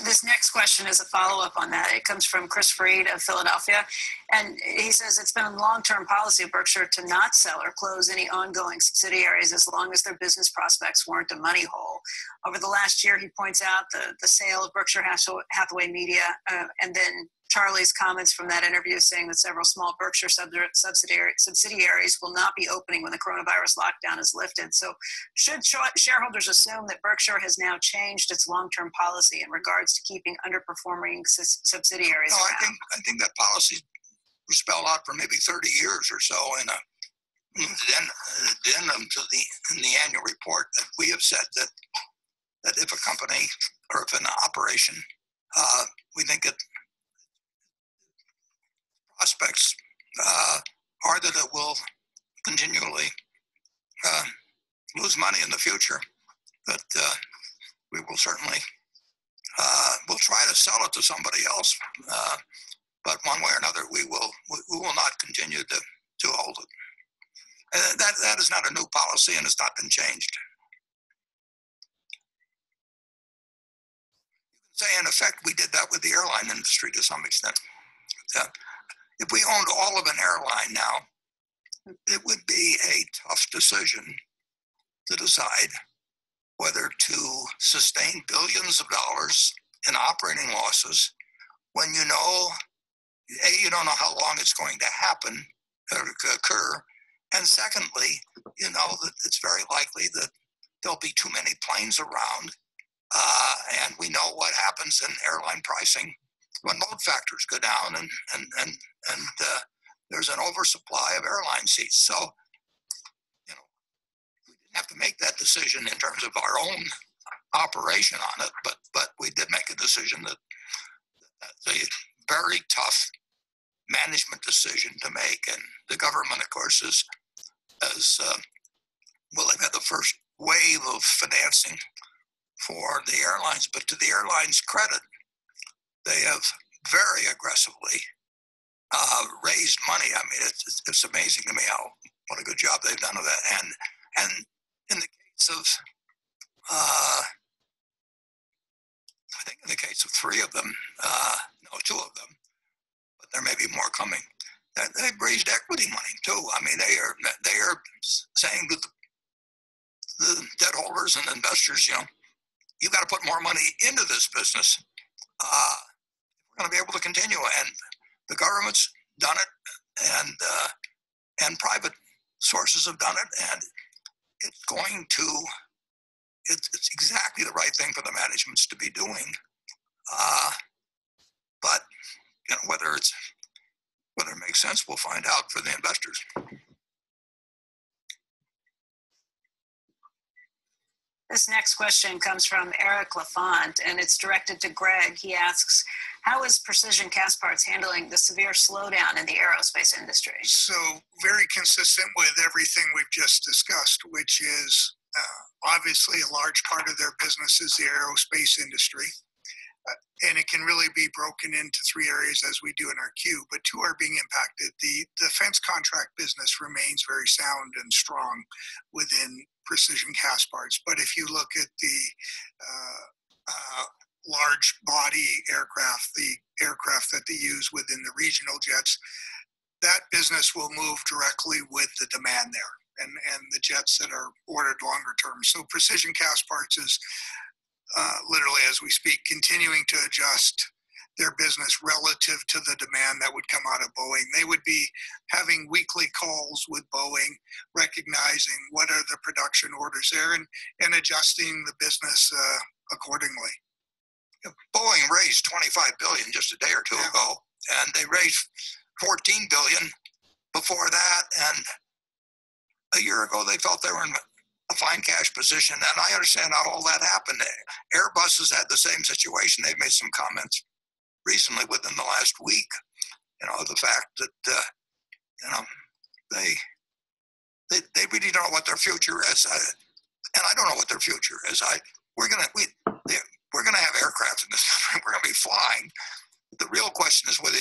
This next question is a follow-up on that. It comes from Chris Freed of Philadelphia. And he says it's been long-term policy of Berkshire to not sell or close any ongoing subsidiaries as long as their business prospects weren't a money hole. Over the last year, he points out the sale of Berkshire Hathaway Media, and then Charlie's comments from that interview saying that several small Berkshire subsidiaries will not be opening when the coronavirus lockdown is lifted. So should shareholders assume that Berkshire has now changed its long-term policy in regards to keeping underperforming subsidiaries around? I think that policy was spelled out for maybe 30 years or so in an addendum to in the annual report, that we have said that if a company or if an operation, we think it prospects are that it will continually lose money in the future, that we will certainly we'll try to sell it to somebody else, but one way or another we will not continue to hold it. That is not a new policy, and it's not been changed. You can say, in effect, we did that with the airline industry to some extent. If we owned all of an airline now, it would be a tough decision to decide whether to sustain billions of dollars in operating losses when you don't know how long it's going to happen or occur, and secondly, that it's very likely that there'll be too many planes around, and we know what happens in airline pricing when load factors go down and there's an oversupply of airline seats. So, we didn't have to make that decision in terms of our own operation on it, but we did make a decision that's a very tough management decision to make. And the government, of course, is they've had the first wave of financing for the airlines. But to the airlines' credit, they have very aggressively raised money. I mean, it's amazing to me what a good job they've done of that. And in the case of, I think in the case of three of them, no, two of them, but there may be more coming. They've raised equity money too. I mean, they are saying to the debt holders and investors, you've got to put more money into this business. We're going to be able to continue, and the government's done it, and private sources have done it, and it's exactly the right thing for the managements to be doing. But whether it makes sense, we'll find out for the investors. This next question comes from Eric Lafont, and it's directed to Greg. He asks, how is Precision Castparts handling the severe slowdown in the aerospace industry? So very consistent with everything we've just discussed, which is obviously a large part of their business is the aerospace industry. And it can really be broken into three areas as we do in our queue, but two are being impacted. The defense contract business remains very sound and strong within Precision Castparts. But if you look at the large body aircraft, the aircraft that they use within the regional jets, that business will move directly with the demand there and the jets that are ordered longer term. So Precision Castparts is literally, as we speak, continuing to adjust their business relative to the demand that would come out of Boeing. They would be having weekly calls with Boeing, recognizing what are the production orders there and adjusting the business accordingly. Boeing raised $25 billion just a day or two ago, and they raised $14 billion before that. And a year ago, they felt they were in a fine cash position, and I understand how all that happened. Airbus has had the same situation. They've made some comments recently within the last week, the fact that, they really don't know what their future is. And I don't know what their future is. We're going to have aircraft in this country. We're going to be flying. The real question is whether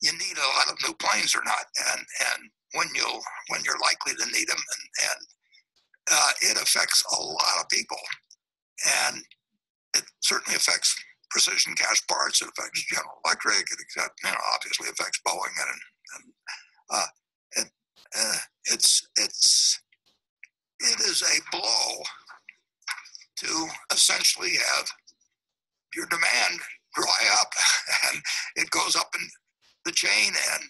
you need a lot of new planes or not, and when you're likely to need them, and it affects a lot of people, and it certainly affects Precision Castparts. It affects General Electric. It obviously affects Boeing, and it is a blow to essentially have your demand dry up, and it goes up in the chain, and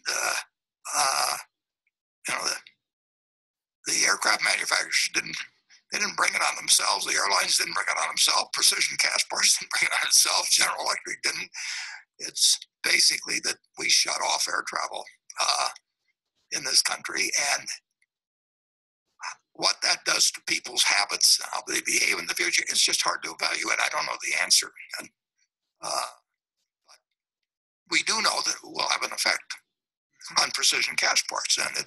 the aircraft manufacturers didn't bring it on themselves. The airlines didn't bring it on themselves. Precision Castparts didn't bring it on itself. General Electric didn't. It's basically that we shut off air travel in this country, and what that does to people's habits, how they behave in the future, it's just hard to evaluate. I don't know the answer. And we do know that it will have an effect on Precision Castparts, and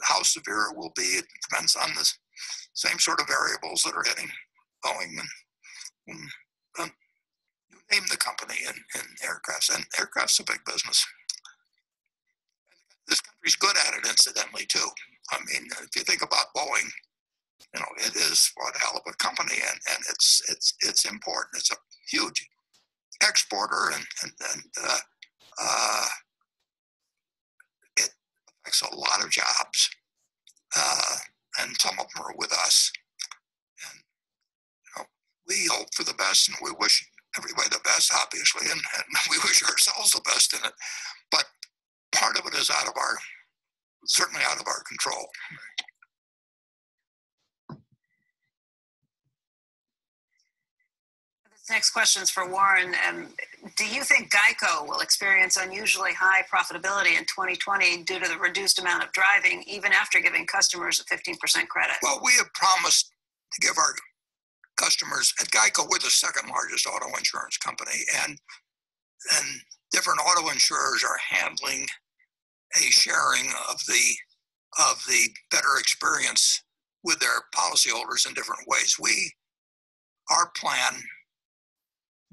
how severe it will be, it depends on the same sort of variables that are hitting Boeing and you name the company in aircrafts, and aircraft's a big business. This country's good at it, incidentally, too. I mean, if you think about Boeing, it is one hell of a company, and it's important. It's a huge exporter, and it affects a lot of jobs, and some of them are with us. And we hope for the best, and we wish everybody the best, obviously, and we wish ourselves the best in it. But part of it is certainly out of our control. This next question is for Warren. Do you think GEICO will experience unusually high profitability in 2020 due to the reduced amount of driving, even after giving customers a 15% credit? Well, we have promised to give our customers at GEICO, we're the second largest auto insurance company, and different auto insurers are handling a sharing of the better experience with their policyholders in different ways. Our plan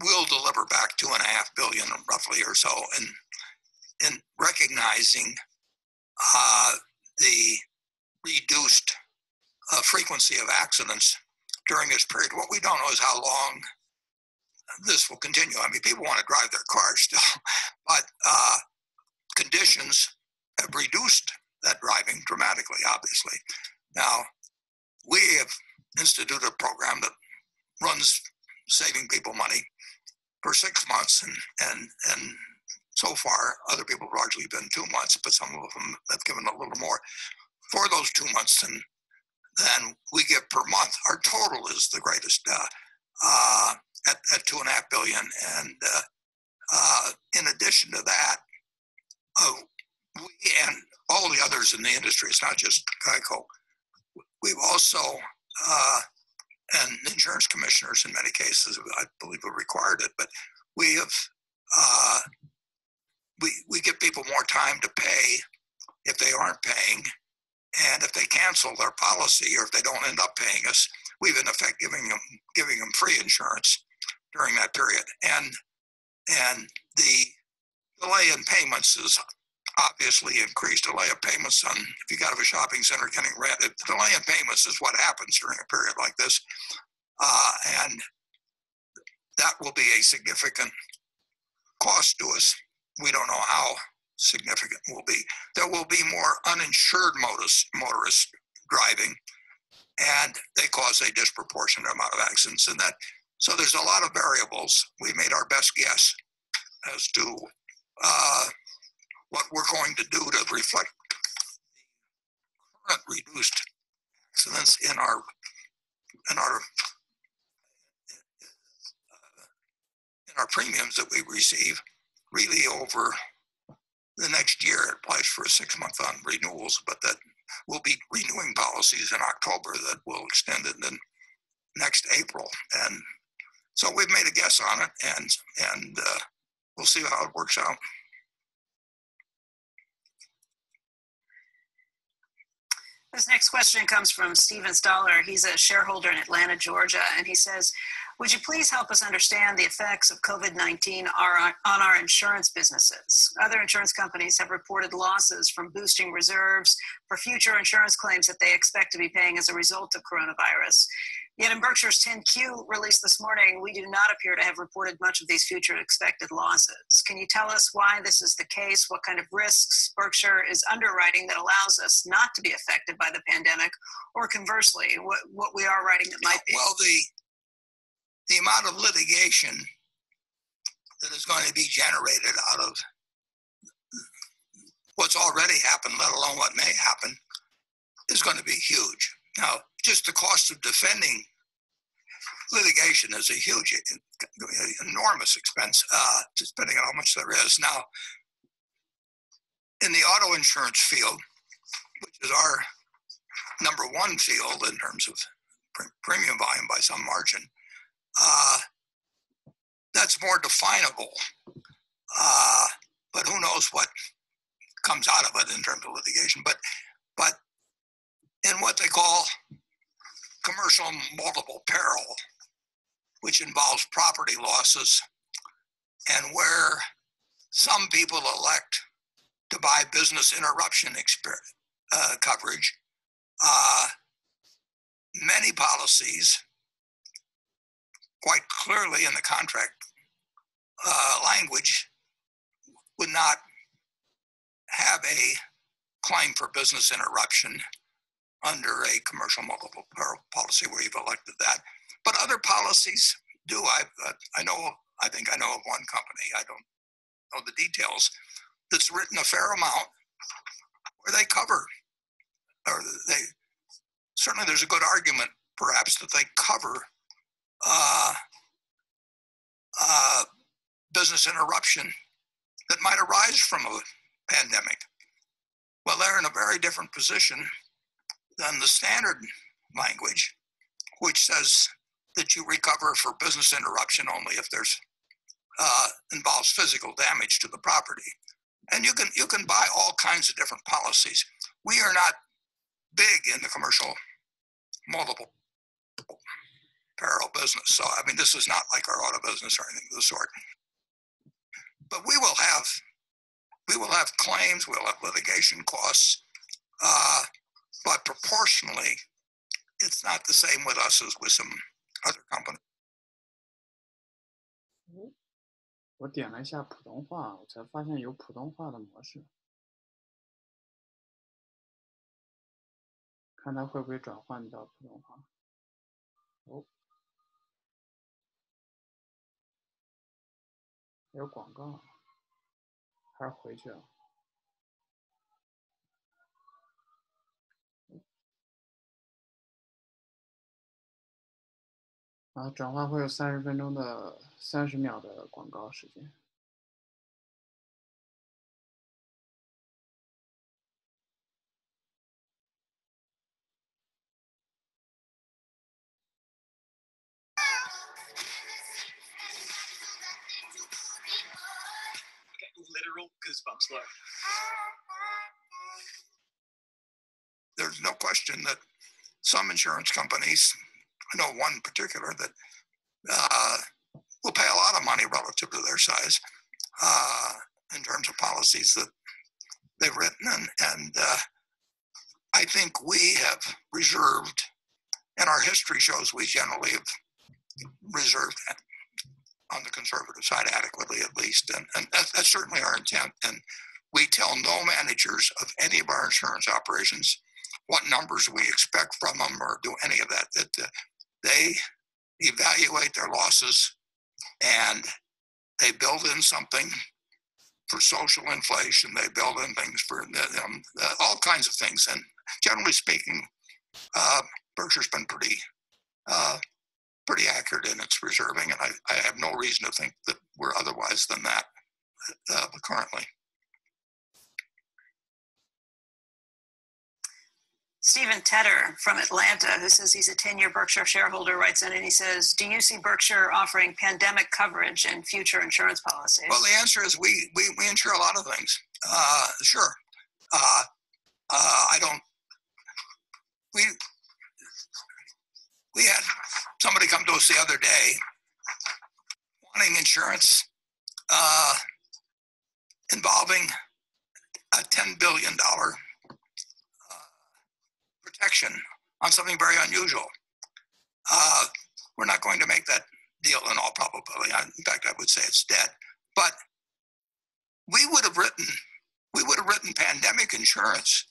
will deliver back $2.5 billion roughly or so in recognizing the reduced frequency of accidents during this period. What we don't know is how long this will continue. I mean, people want to drive their cars still, but conditions have reduced that driving dramatically, obviously. Now, we have instituted a program that runs saving people money for 6 months, and so far, other people have largely been 2 months, but some of them have given a little more for those 2 months, and then we give per month. Our total is the greatest at $2.5 billion, and in addition to that, we and all the others in the industry, it's not just Geico, we've also and insurance commissioners in many cases, I believe, have required it, but we have we give people more time to pay if they aren't paying, and if they cancel their policy or if they don't end up paying us, we've in effect giving them free insurance during that period. And the delay in payments is obviously increased. Delay of payments on, if you got a shopping center getting rented, the delay in payments is what happens during a period like this. And that will be a significant cost to us. We don't know how significant it will be. There will be more uninsured motorists driving, and they cause a disproportionate amount of accidents. And that, so there's a lot of variables. We made our best guess as to what we're going to do to reflect current reduced accidents in our premiums that we receive, really over the next year. It applies for a 6-month on renewals, but that we'll be renewing policies in October that will extend it in next April. And so we've made a guess on it, and we'll see how it works out. This next question comes from Steven Stoller. He's a shareholder in Atlanta, Georgia, and he says, would you please help us understand the effects of COVID-19 on our insurance businesses? Other insurance companies have reported losses from boosting reserves for future insurance claims that they expect to be paying as a result of coronavirus. Yet in Berkshire's 10Q released this morning, we do not appear to have reported much of these future expected losses. Can you tell us why this is the case? What kind of risks Berkshire is underwriting that allows us not to be affected by the pandemic, or conversely, what we are writing that might be? Well, the amount of litigation that is going to be generated out of what's already happened, let alone what may happen, is going to be huge. Now, just the cost of defending litigation is a huge, enormous expense, just depending on how much there is. Now, in the auto insurance field, which is our number one field in terms of premium volume by some margin, that's more definable. But who knows what comes out of it in terms of litigation. But in what they call commercial multiple peril, which involves property losses, and where some people elect to buy business interruption coverage, many policies, quite clearly in the contract language, would not have a claim for business interruption under a commercial multiple peril policy where you've elected that. But other policies do. I think I know of one company, I don't know the details, that's written a fair amount where they cover, or certainly there's a good argument perhaps that they cover business interruption that might arise from a pandemic. Well, they're in a very different position than the standard language, which says that you recover for business interruption only if there's involves physical damage to the property. And you can buy all kinds of different policies. We are not big in the commercial multiple parallel business. So, I mean, this is not like our auto business or anything of the sort. But we will have claims, we'll have litigation costs, but proportionally, it's not the same with us as with some other companies. 我点了一下普通话，我才发现有普通话的模式，看它会不会转换到普通话。哦，还有广告，还是回去了。啊，转换会有30分钟的30秒的广告时间。Literal goosebumps look. There's no question that some insurance companies, I know one in particular, that will pay a lot of money relative to their size in terms of policies that they've written. And I think we have reserved, and our history shows we generally have reserved that on the conservative side adequately, at least. And that's certainly our intent. And we tell no managers of any of our insurance operations what numbers we expect from them or do any of that. That they evaluate their losses and they build in something for social inflation. They build in things for all kinds of things. And generally speaking, Berkshire's been pretty accurate in its reserving, and I have no reason to think that we're otherwise than that currently. Stephen Tedder from Atlanta, who says he's a 10-year Berkshire shareholder, writes in and he says, do you see Berkshire offering pandemic coverage in future insurance policies? Well, the answer is we insure a lot of things. Sure. I don't. We had somebody come to us the other day wanting insurance involving a $10 billion protection on something very unusual. We're not going to make that deal in all probability. In fact, I would say it's dead. But we would have written pandemic insurance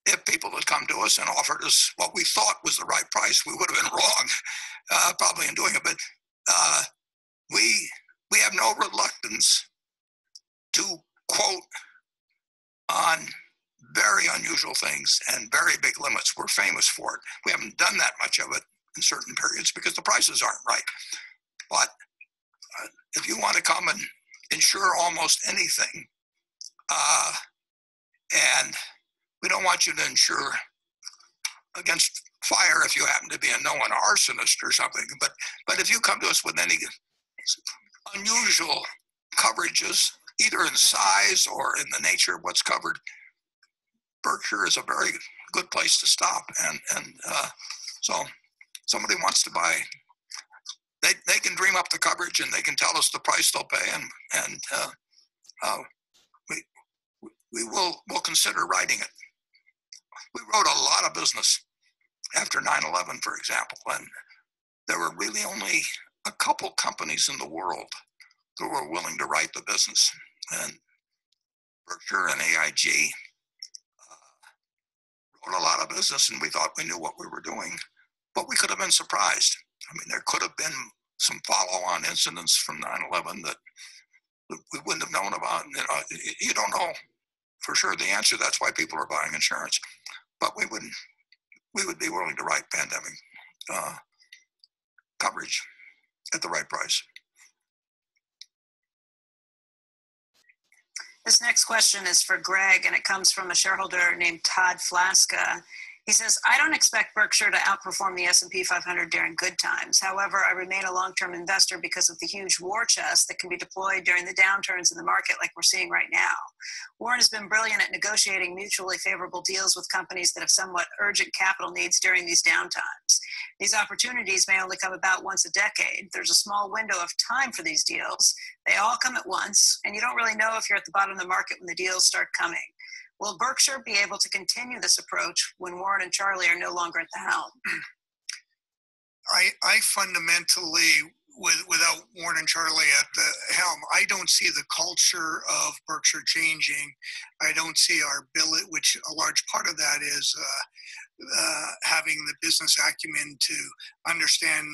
if people had come to us and offered us what we thought was the right price. We would have been wrong, probably in doing it. But we have no reluctance to quote on very unusual things and very big limits. We're famous for it. We haven't done that much of it in certain periods because the prices aren't right. But if you want to come and insure almost anything, and we don't want you to insure against fire if you happen to be a known arsonist or something. But if you come to us with any unusual coverages, either in size or in the nature of what's covered, Berkshire is a very good place to stop. And so somebody wants to buy, they can dream up the coverage and they can tell us the price they'll pay, and we'll consider writing it. We wrote a lot of business after 9/11, for example, and there were really only a couple companies in the world that were willing to write the business. And Berkshire and AIG wrote a lot of business, and we thought we knew what we were doing, but we could have been surprised. I mean, there could have been some follow-on incidents from 9/11 that we wouldn't have known about. You don't know for sure the answer. That's why people are buying insurance. But we would be willing to write pandemic coverage at the right price. This next question is for Greg, and it comes from a shareholder named Todd Flaska. He says, I don't expect Berkshire to outperform the S&P 500 during good times. However, I remain a long-term investor because of the huge war chest that can be deployed during the downturns in the market like we're seeing right now. Warren has been brilliant at negotiating mutually favorable deals with companies that have somewhat urgent capital needs during these downtimes. These opportunities may only come about once a decade. There's a small window of time for these deals. They all come at once, and you don't really know if you're at the bottom of the market when the deals start coming. Will Berkshire be able to continue this approach when Warren and Charlie are no longer at the helm? I fundamentally, without Warren and Charlie at the helm, I don't see the culture of Berkshire changing. I don't see our ability, which a large part of that is having the business acumen to understand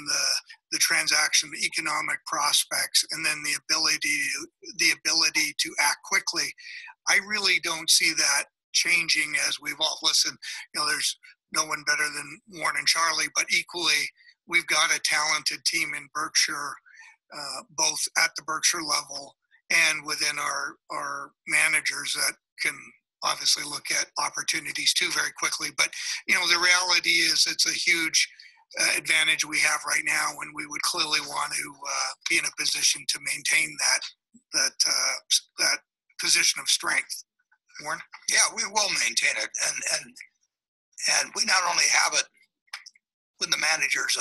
the transaction, the economic prospects, and then the ability to act quickly. I really don't see that changing as we've all listened. There's no one better than Warren and Charlie, but equally, we've got a talented team in Berkshire, both at the Berkshire level and within our managers that can obviously look at opportunities too very quickly. But, the reality is it's a huge advantage we have right now, and we would clearly want to be in a position to maintain that position of strength. Warren? Yeah, we will maintain it, and we not only have it with the managers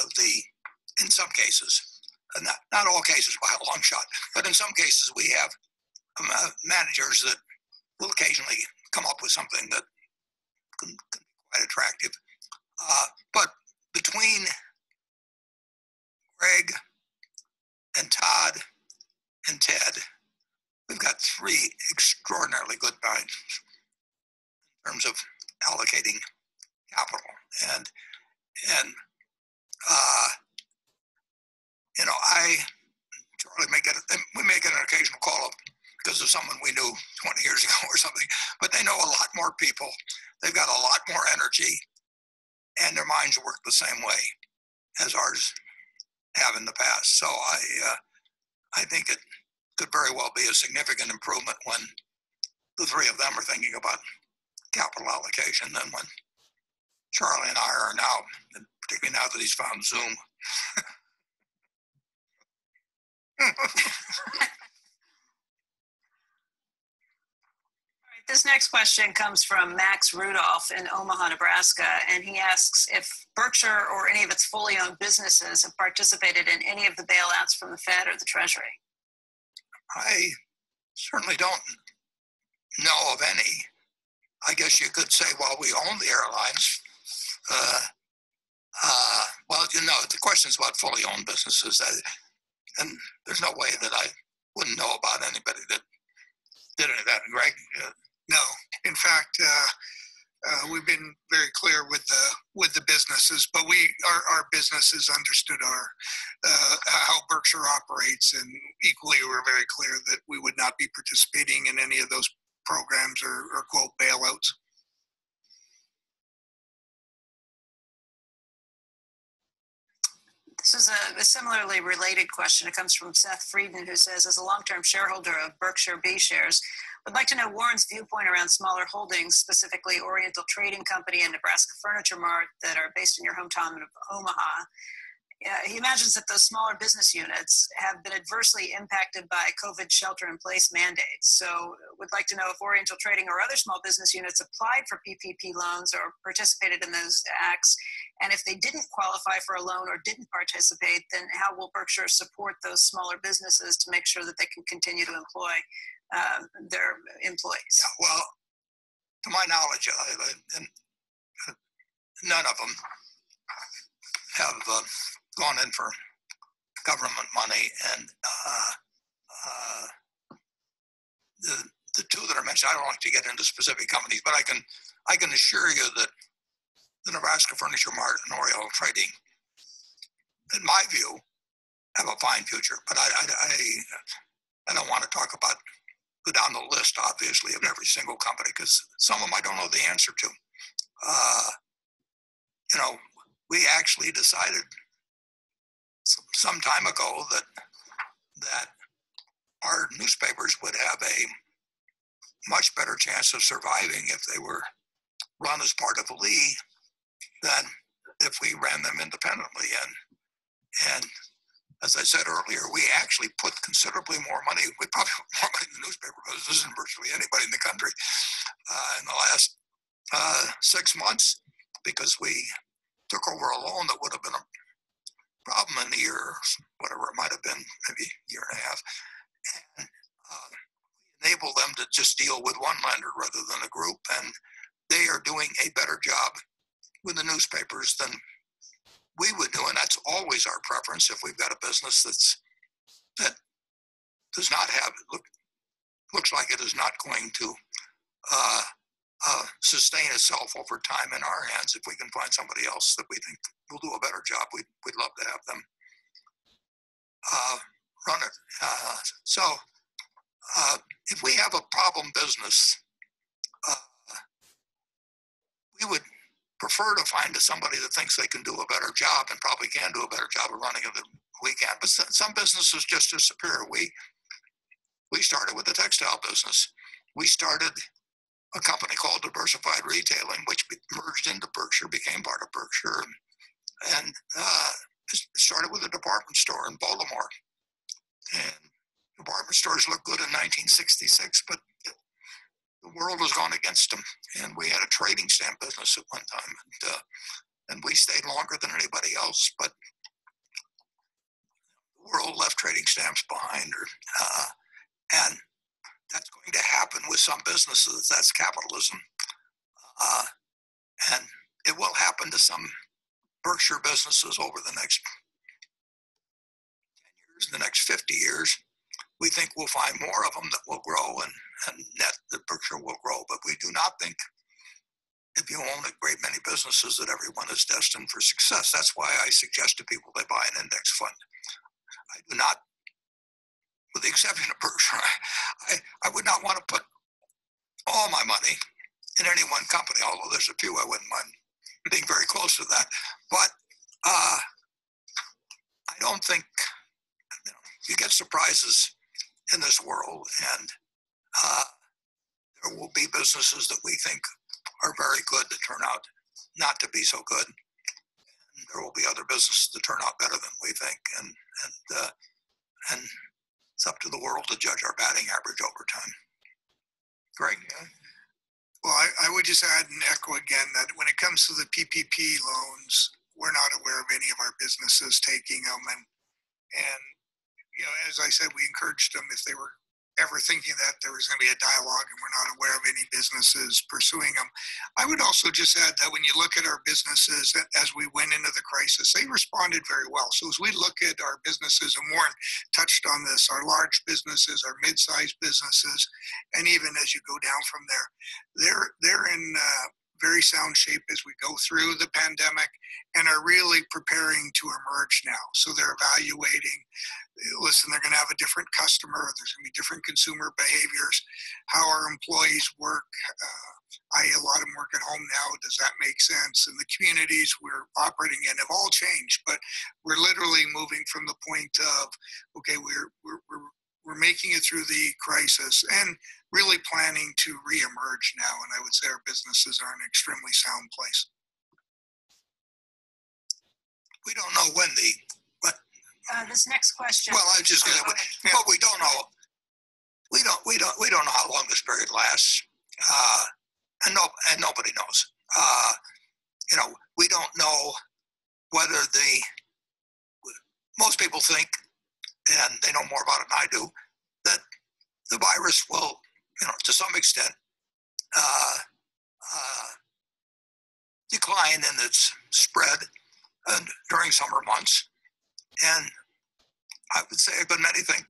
in some cases, not all cases by a long shot, but in some cases we have managers that will occasionally come up with something that can be quite attractive. But between Greg and Todd and Ted, we've got three extraordinarily good minds in terms of allocating capital. And Charlie we may get an occasional call up because of someone we knew 20 years ago or something, but they know a lot more people. They've got a lot more energy, and their minds work the same way as ours have in the past. So I think it could very well be a significant improvement when the three of them are thinking about capital allocation than when Charlie and I are now, and particularly now that he's found Zoom. This next question comes from Max Rudolph in Omaha, Nebraska, and he asks if Berkshire or any of its fully owned businesses have participated in any of the bailouts from the Fed or the Treasury. I certainly don't know of any. I guess you could say, well, we own the airlines. Well, the question's about fully owned businesses, and there's no way that I wouldn't know about anybody that did any of that. Greg? No. In fact, we've been very clear with the businesses, but our businesses understood how Berkshire operates, and equally we're very clear that we would not be participating in any of those programs or quote bailouts. This is a similarly related question. It comes from Seth Frieden, who says, as a long-term shareholder of Berkshire B shares, would like to know Warren's viewpoint around smaller holdings, specifically Oriental Trading Company and Nebraska Furniture Mart that are based in your hometown of Omaha. He imagines that those smaller business units have been adversely impacted by COVID shelter-in-place mandates. So would like to know if Oriental Trading or other small business units applied for PPP loans or participated in those acts. And if they didn't qualify for a loan or didn't participate, then how will Berkshire support those smaller businesses to make sure that they can continue to employ their employees? Yeah, well, to my knowledge, none of them have gone in for government money, and the two that are mentioned, I don't like to get into specific companies, but I can assure you that the Nebraska Furniture Mart and Oriental Trading, in my view, have a fine future. But I don't want to go down the list, obviously, of every single company, because some of them I don't know the answer to. We actually decided some time ago that our newspapers would have a much better chance of surviving if they were run as part of Lee than if we ran them independently. And as I said earlier, we actually put considerably more money. We probably put more money in the newspaper business than virtually anybody in the country in the last 6 months, because we took over a loan that would have been a problem in the year, whatever it might have been, maybe a year and a half. And enable them to just deal with one lender rather than a group. And they are doing a better job with the newspapers than we would do. And that's always our preference if we've got a business that does not have, looks like it is not going to sustain itself over time in our hands. If we can find somebody else that we think will do a better job, we'd love to have them run it. So if we have a problem business, we would prefer to find somebody that thinks they can do a better job and probably can do a better job of running it than we can. But some businesses just disappear. We started with the textile business. We started a company called Diversified Retailing, which merged into Berkshire, became part of Berkshire, and started with a department store in Baltimore. And department stores looked good in 1966, but the world has gone against them. And we had a trading stamp business at one time, and we stayed longer than anybody else, but the world left trading stamps behind. And that's going to happen with some businesses. That's capitalism. And it will happen to some Berkshire businesses over the next 10 years, the next 50 years. We think we'll find more of them that will grow, and net that Berkshire will grow. But we do not think, if you own a great many businesses, that everyone is destined for success. That's why I suggest to people they buy an index fund. I do not, with the exception of Berkshire, I would not want to put all my money in any one company, although there's a few I wouldn't mind being very close to that. But I don't think, you get surprises in this world, and there will be businesses that we think are very good that turn out not to be so good. And there will be other businesses that turn out better than we think, and it's up to the world to judge our batting average over time. Greg? Well, I would just add and echo again that when it comes to the PPP loans, we're not aware of any of our businesses taking them. And as I said, we encouraged them if they were ever thinking that there was going to be a dialogue, and we're not aware of any businesses pursuing them. I would also just add that when you look at our businesses as we went into the crisis, they responded very well. So as we look at our businesses, and Warren touched on this, our large businesses, our mid-sized businesses, and even as you go down from there, they're in very sound shape as we go through the pandemic and are really preparing to emerge now. So they're evaluating, listen, they're going to have a different customer, there's going to be different consumer behaviors, how our employees work, a lot of them work at home now, does that make sense? And the communities we're operating in have all changed, but we're literally moving from the point of, okay, we're making it through the crisis and really planning to reemerge now. And I would say our businesses are in an extremely sound place. We don't know when this next question. Well, I was just going to say, what we don't know, we don't know how long this period lasts, and nobody knows. We don't know whether most people think, and they know more about it than I do, that the virus will, to some extent, decline in its spread during summer months. And I would say, but many think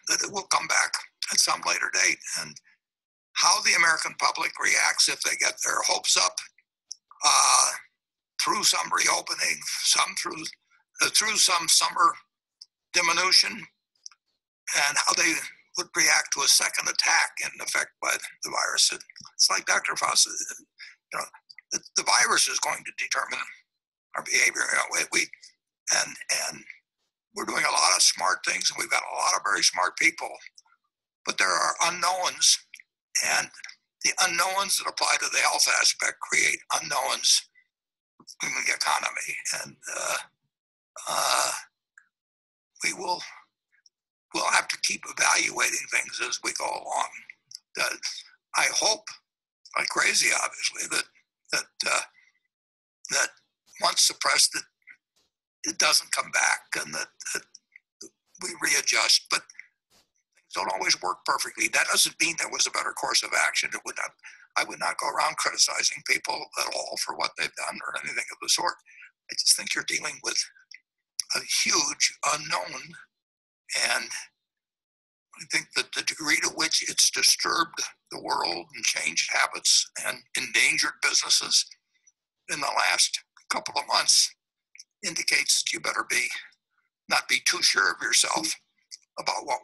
that it will come back at some later date. And how the American public reacts if they get their hopes up through some reopening, some through some summer diminution, and how they would react to a second attack in effect by the virus. It's like Dr. Fauci, the virus is going to determine our behavior. And we're doing a lot of smart things, and we've got a lot of very smart people, but there are unknowns, and the unknowns that apply to the health aspect create unknowns booming economy, and we'll have to keep evaluating things as we go along. I hope, like crazy, obviously, that once suppressed, that it doesn't come back, and that we readjust. But things don't always work perfectly. That doesn't mean there was a better course of action. I would not go around criticizing people at all for what they've done or anything of the sort. I just think you're dealing with a huge unknown, and I think that the degree to which it's disturbed the world and changed habits and endangered businesses in the last couple of months indicates that you better not be too sure of yourself about what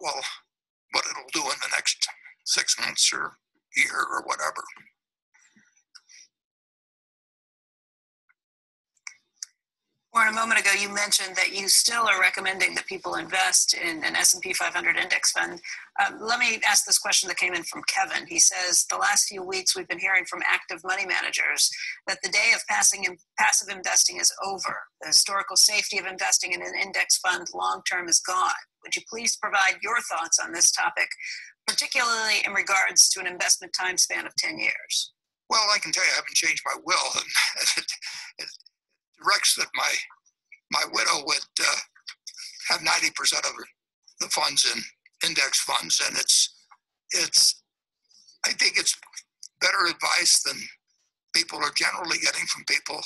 it'll do in the next 6 months or year or whatever. Warren, a moment ago, you mentioned that you still are recommending that people invest in an S&P 500 index fund. Let me ask this question that came in from Kevin. He says, the last few weeks we've been hearing from active money managers that the day of passive investing is over. The historical safety of investing in an index fund long-term is gone. Would you please provide your thoughts on this topic, particularly in regards to an investment time span of 10 years? Well, I can tell you I haven't changed my will, and it directs that my widow would have 90% of the funds in index funds, and I think it's better advice than people are generally getting from people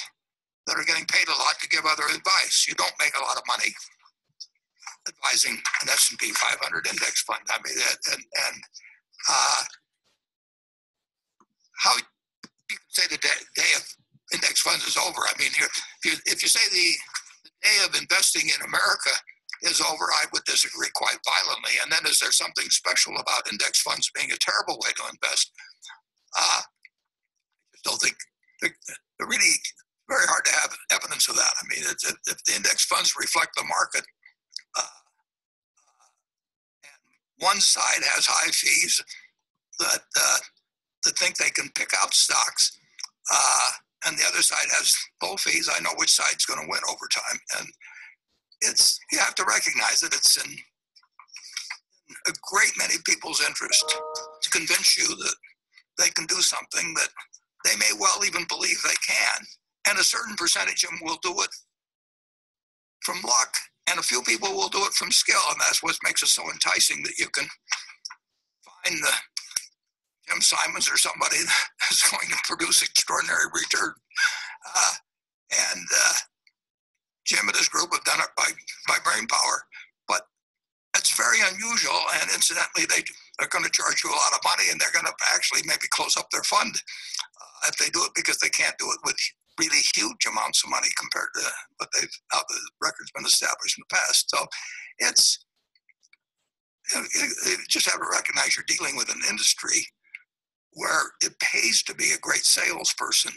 that are getting paid a lot to give other advice. You don't make a lot of money advising an S&P 500 index fund. I mean, how you can say the day of index funds is over. I mean, if you say the day of investing in America is over, I would disagree quite violently. And then is there something special about index funds being a terrible way to invest? I just don't think they're really very hard to have evidence of that. I mean, if the index funds reflect the market, and one side has high fees that think they can pick out stocks, and the other side has low fees, I know which side's going to win over time. And you have to recognize that it's in a great many people's interest to convince you that they can do something that they may well even believe they can. And a certain percentage of them will do it from luck, and a few people will do it from skill. And that's what makes it so enticing, that you can find the Jim Simons or somebody that's going to produce extraordinary return. And Jim and his group have done it by brain power. But it's very unusual, and incidentally, they're going to charge you a lot of money, and they're going to actually maybe close up their fund if they do it, because they can't do it with really huge amounts of money compared to how the record's been established in the past. So you just have to recognize you're dealing with an industry where it pays to be a great salesperson,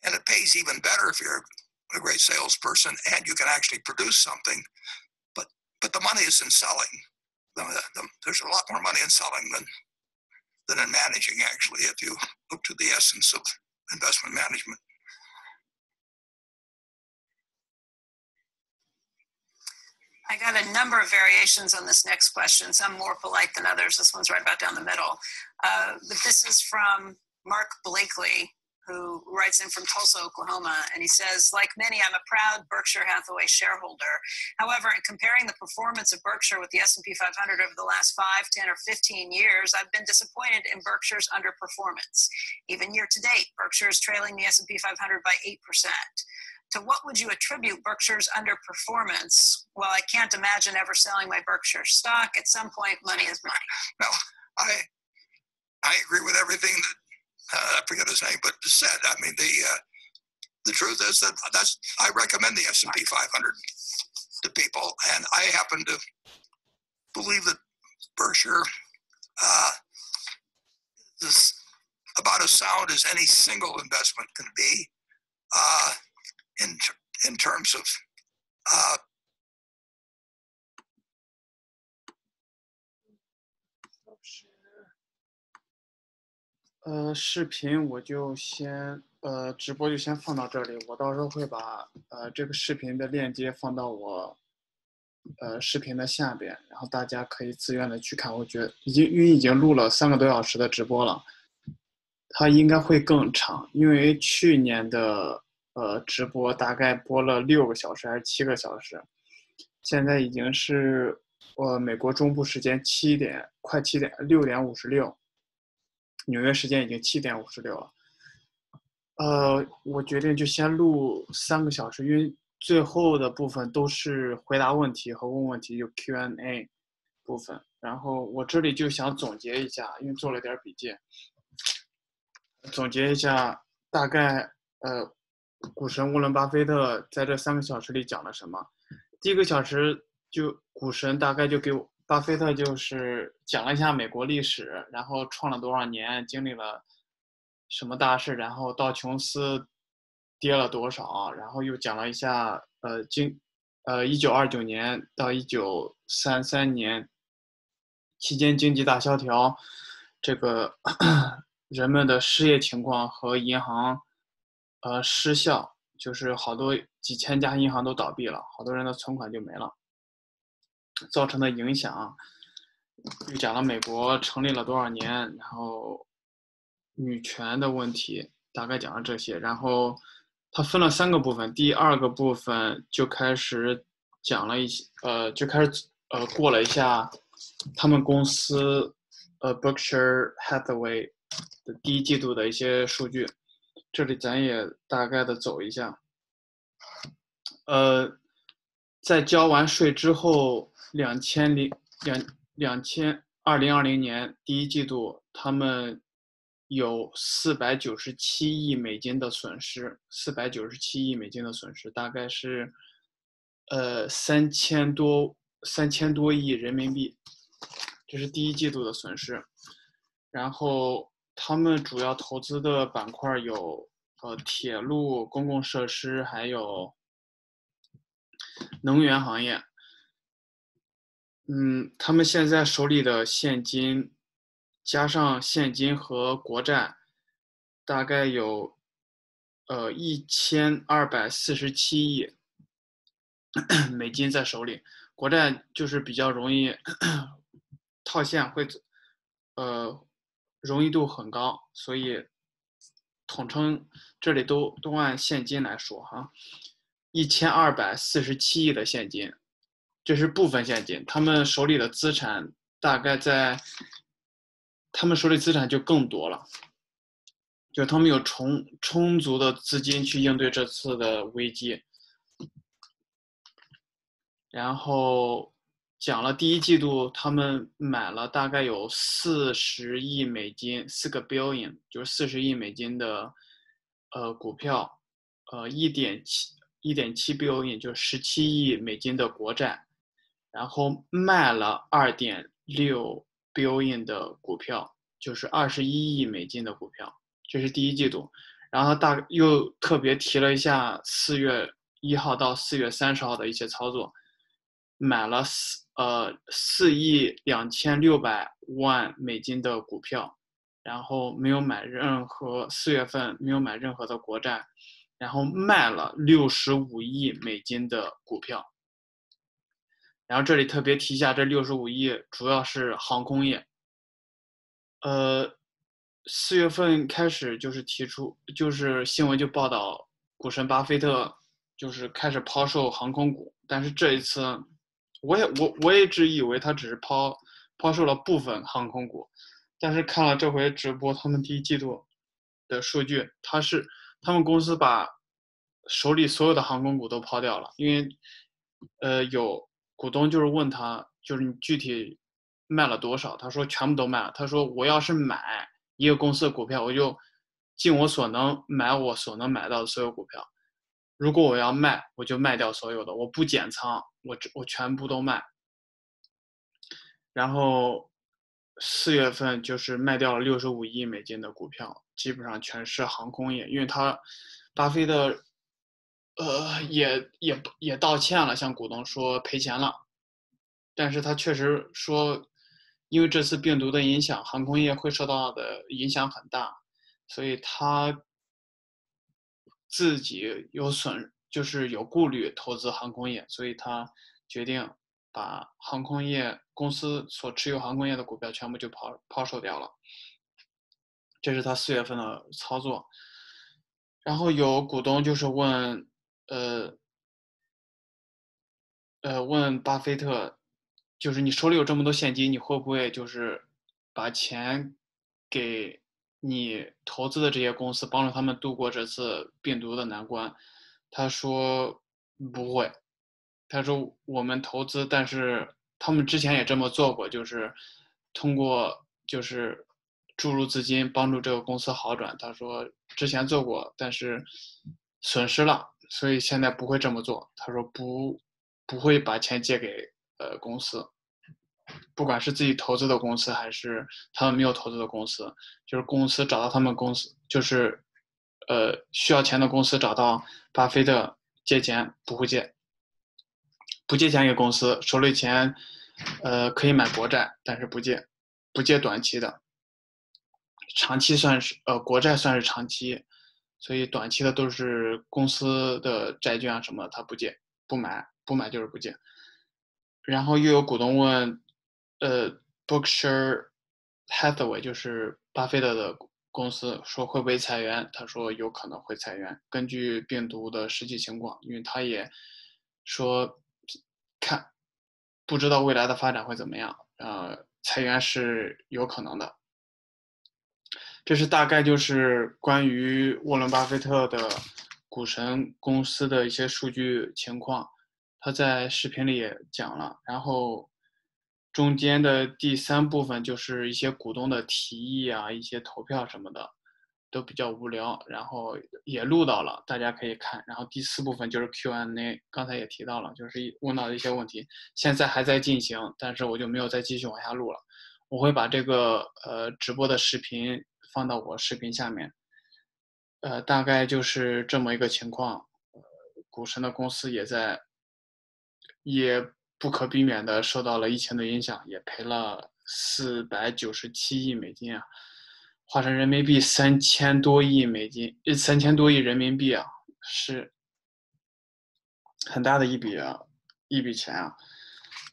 and it pays even better if you're a great salesperson and you can actually produce something. But the money is in selling. There's a lot more money in selling than in managing, actually, if you look to the essence of investment management. I got a number of variations on this next question, some more polite than others. This one's right about down the middle. But this is from Mark Blakely, who writes in from Tulsa, Oklahoma. And he says, like many, I'm a proud Berkshire Hathaway shareholder. However, in comparing the performance of Berkshire with the S&P 500 over the last 5, 10, or 15 years, I've been disappointed in Berkshire's underperformance. Even year to date, Berkshire is trailing the S&P 500 by 8%. To what would you attribute Berkshire's underperformance? Well, I can't imagine ever selling my Berkshire stock. At some point, money is money. No, I agree with everything that I forget his name, but said. I mean, the truth is that I recommend the S&P 500 to people, and I happen to believe that Berkshire is about as sound as any single investment can be. In terms of视频我就先直播就先放到这里，我到时候会把这个视频的链接放到我视频的下边，然后大家可以自愿的去看。我觉得因为已经录了3个多小时的直播了，它应该会更长，因为去年的直播大概播了6个小时还是7个小时，现在已经是美国中部时间快7点6点56，纽约时间已经7点56了。我决定就先录3个小时，因为最后的部分都是回答问题和问问题，有 Q&A 部分。然后我这里就想总结一下，因为做了点笔记，总结一下大概股神沃伦巴菲特在这3个小时里讲了什么。第1个小时就股神大概就给巴菲特就是讲了一下美国历史，然后创了多少年，经历了什么大事，然后道琼斯跌了多少，然后又讲了一下1929年到1933年期间经济大萧条，这个人们的失业情况和银行失效，就是好多几千家银行都倒闭了，好多人的存款就没了，造成的影响。又讲了美国成立了多少年，然后女权的问题，大概讲了这些。然后他分了3个部分，第2个部分就开始讲了一些过了一下他们公司Berkshire Hathaway 的第1季度的一些数据，这里咱也大概的走一下。在交完税之后，2020年第1季度，他们有497亿美金的损失，497亿美金的损失，大概是3000多亿人民币，这是第1季度的损失。然后他们主要投资的板块有铁路、公共设施，还有能源行业。他们现在手里的现金，加上现金和国债，大概有1247亿美金在手里。国债就是比较容易套现，会容易度很高，所以统称这里都按现金来说哈，1247亿的现金。这是部分现金，他们手里的资产大概他们手里资产就更多了，就他们有充足的资金去应对这次的危机。然后讲了第1季度他们买了大概有40亿美金，4个 billion 就是40亿美金的股票，1.7 billion 就是17亿美金的国债。然后卖了2.6 billion 的股票，就是21亿美金的股票，这是第1季度。然后又特别提了一下4月1号到4月30号的一些操作，买了4亿2600万美金的股票，然后4月份没有买任何的国债，然后卖了65亿美金的股票。然后这里特别提一下，这65亿主要是航空业。4月份开始就是新闻就报道股神巴菲特就是开始抛售航空股，但是这一次我也一直以为他只是抛售了部分航空股，但是看了这回直播他们第1季度的数据，他们公司把手里所有的航空股都抛掉了，因为有股东就是问他，就是你具体卖了多少？他说全部都卖了。他说我要是买一个公司的股票，我就尽我所能买我所能买到的所有股票。如果我要卖，我就卖掉所有的，我不减仓，我全部都卖。然后4月份就是卖掉了65亿美金的股票，基本上全是航空业，因为巴菲特也道歉了，向股东说赔钱了，但是他确实说，因为这次病毒的影响，航空业会受到的影响很大，所以他自己就是有顾虑投资航空业，所以他决定把航空业公司所持有航空业的股票全部就抛售掉了。这是他4月份的操作。然后有股东就是问巴菲特，就是你手里有这么多现金，你会不会就是把钱给你投资的这些公司，帮助他们度过这次病毒的难关？他说不会，他说我们投资，但是他们之前也这么做过，就是通过就是注入资金帮助这个公司好转。他说之前做过，但是损失了，所以现在不会这么做。他说不会把钱借给公司，不管是自己投资的公司还是他们没有投资的公司，就是公司找到他们公司，就是需要钱的公司找到巴菲特借钱，不会借，不借钱给公司，手里钱可以买国债，但是不借短期的，长期算是国债算是长期，所以短期的都是公司的债券啊什么的，他不借，不买就是不借。然后又有股东问Berkshire Hathaway 就是巴菲特的公司，说会不会裁员？他说有可能会裁员，根据病毒的实际情况，因为他也说不知道未来的发展会怎么样，裁员是有可能的。这是大概就是关于沃伦巴菲特的股神公司的一些数据情况，他在视频里也讲了。然后中间的第3部分就是一些股东的提议啊，一些投票什么的，都比较无聊，然后也录到了，大家可以看。然后第4部分就是 Q&A， 刚才也提到了，就是问到的一些问题，现在还在进行，但是我就没有再继续往下录了。我会把这个直播的视频放到我视频下面。大概就是这么一个情况。股神的公司也不可避免的受到了疫情的影响，也赔了497亿美金啊，换成人民币3000多亿美金，3000多亿人民币啊，是很大的一笔钱啊，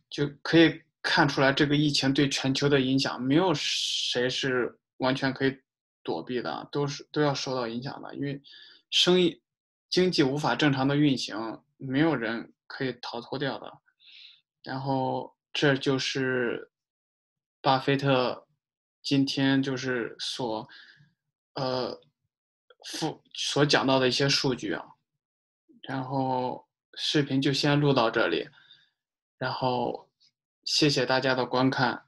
就可以看出来这个疫情对全球的影响，没有谁是完全可以躲避的，都要受到影响的，因为经济无法正常的运行，没有人可以逃脱掉的。然后这就是巴菲特今天就是所讲到的一些数据啊。然后视频就先录到这里，然后谢谢大家的观看，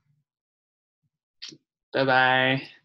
拜拜。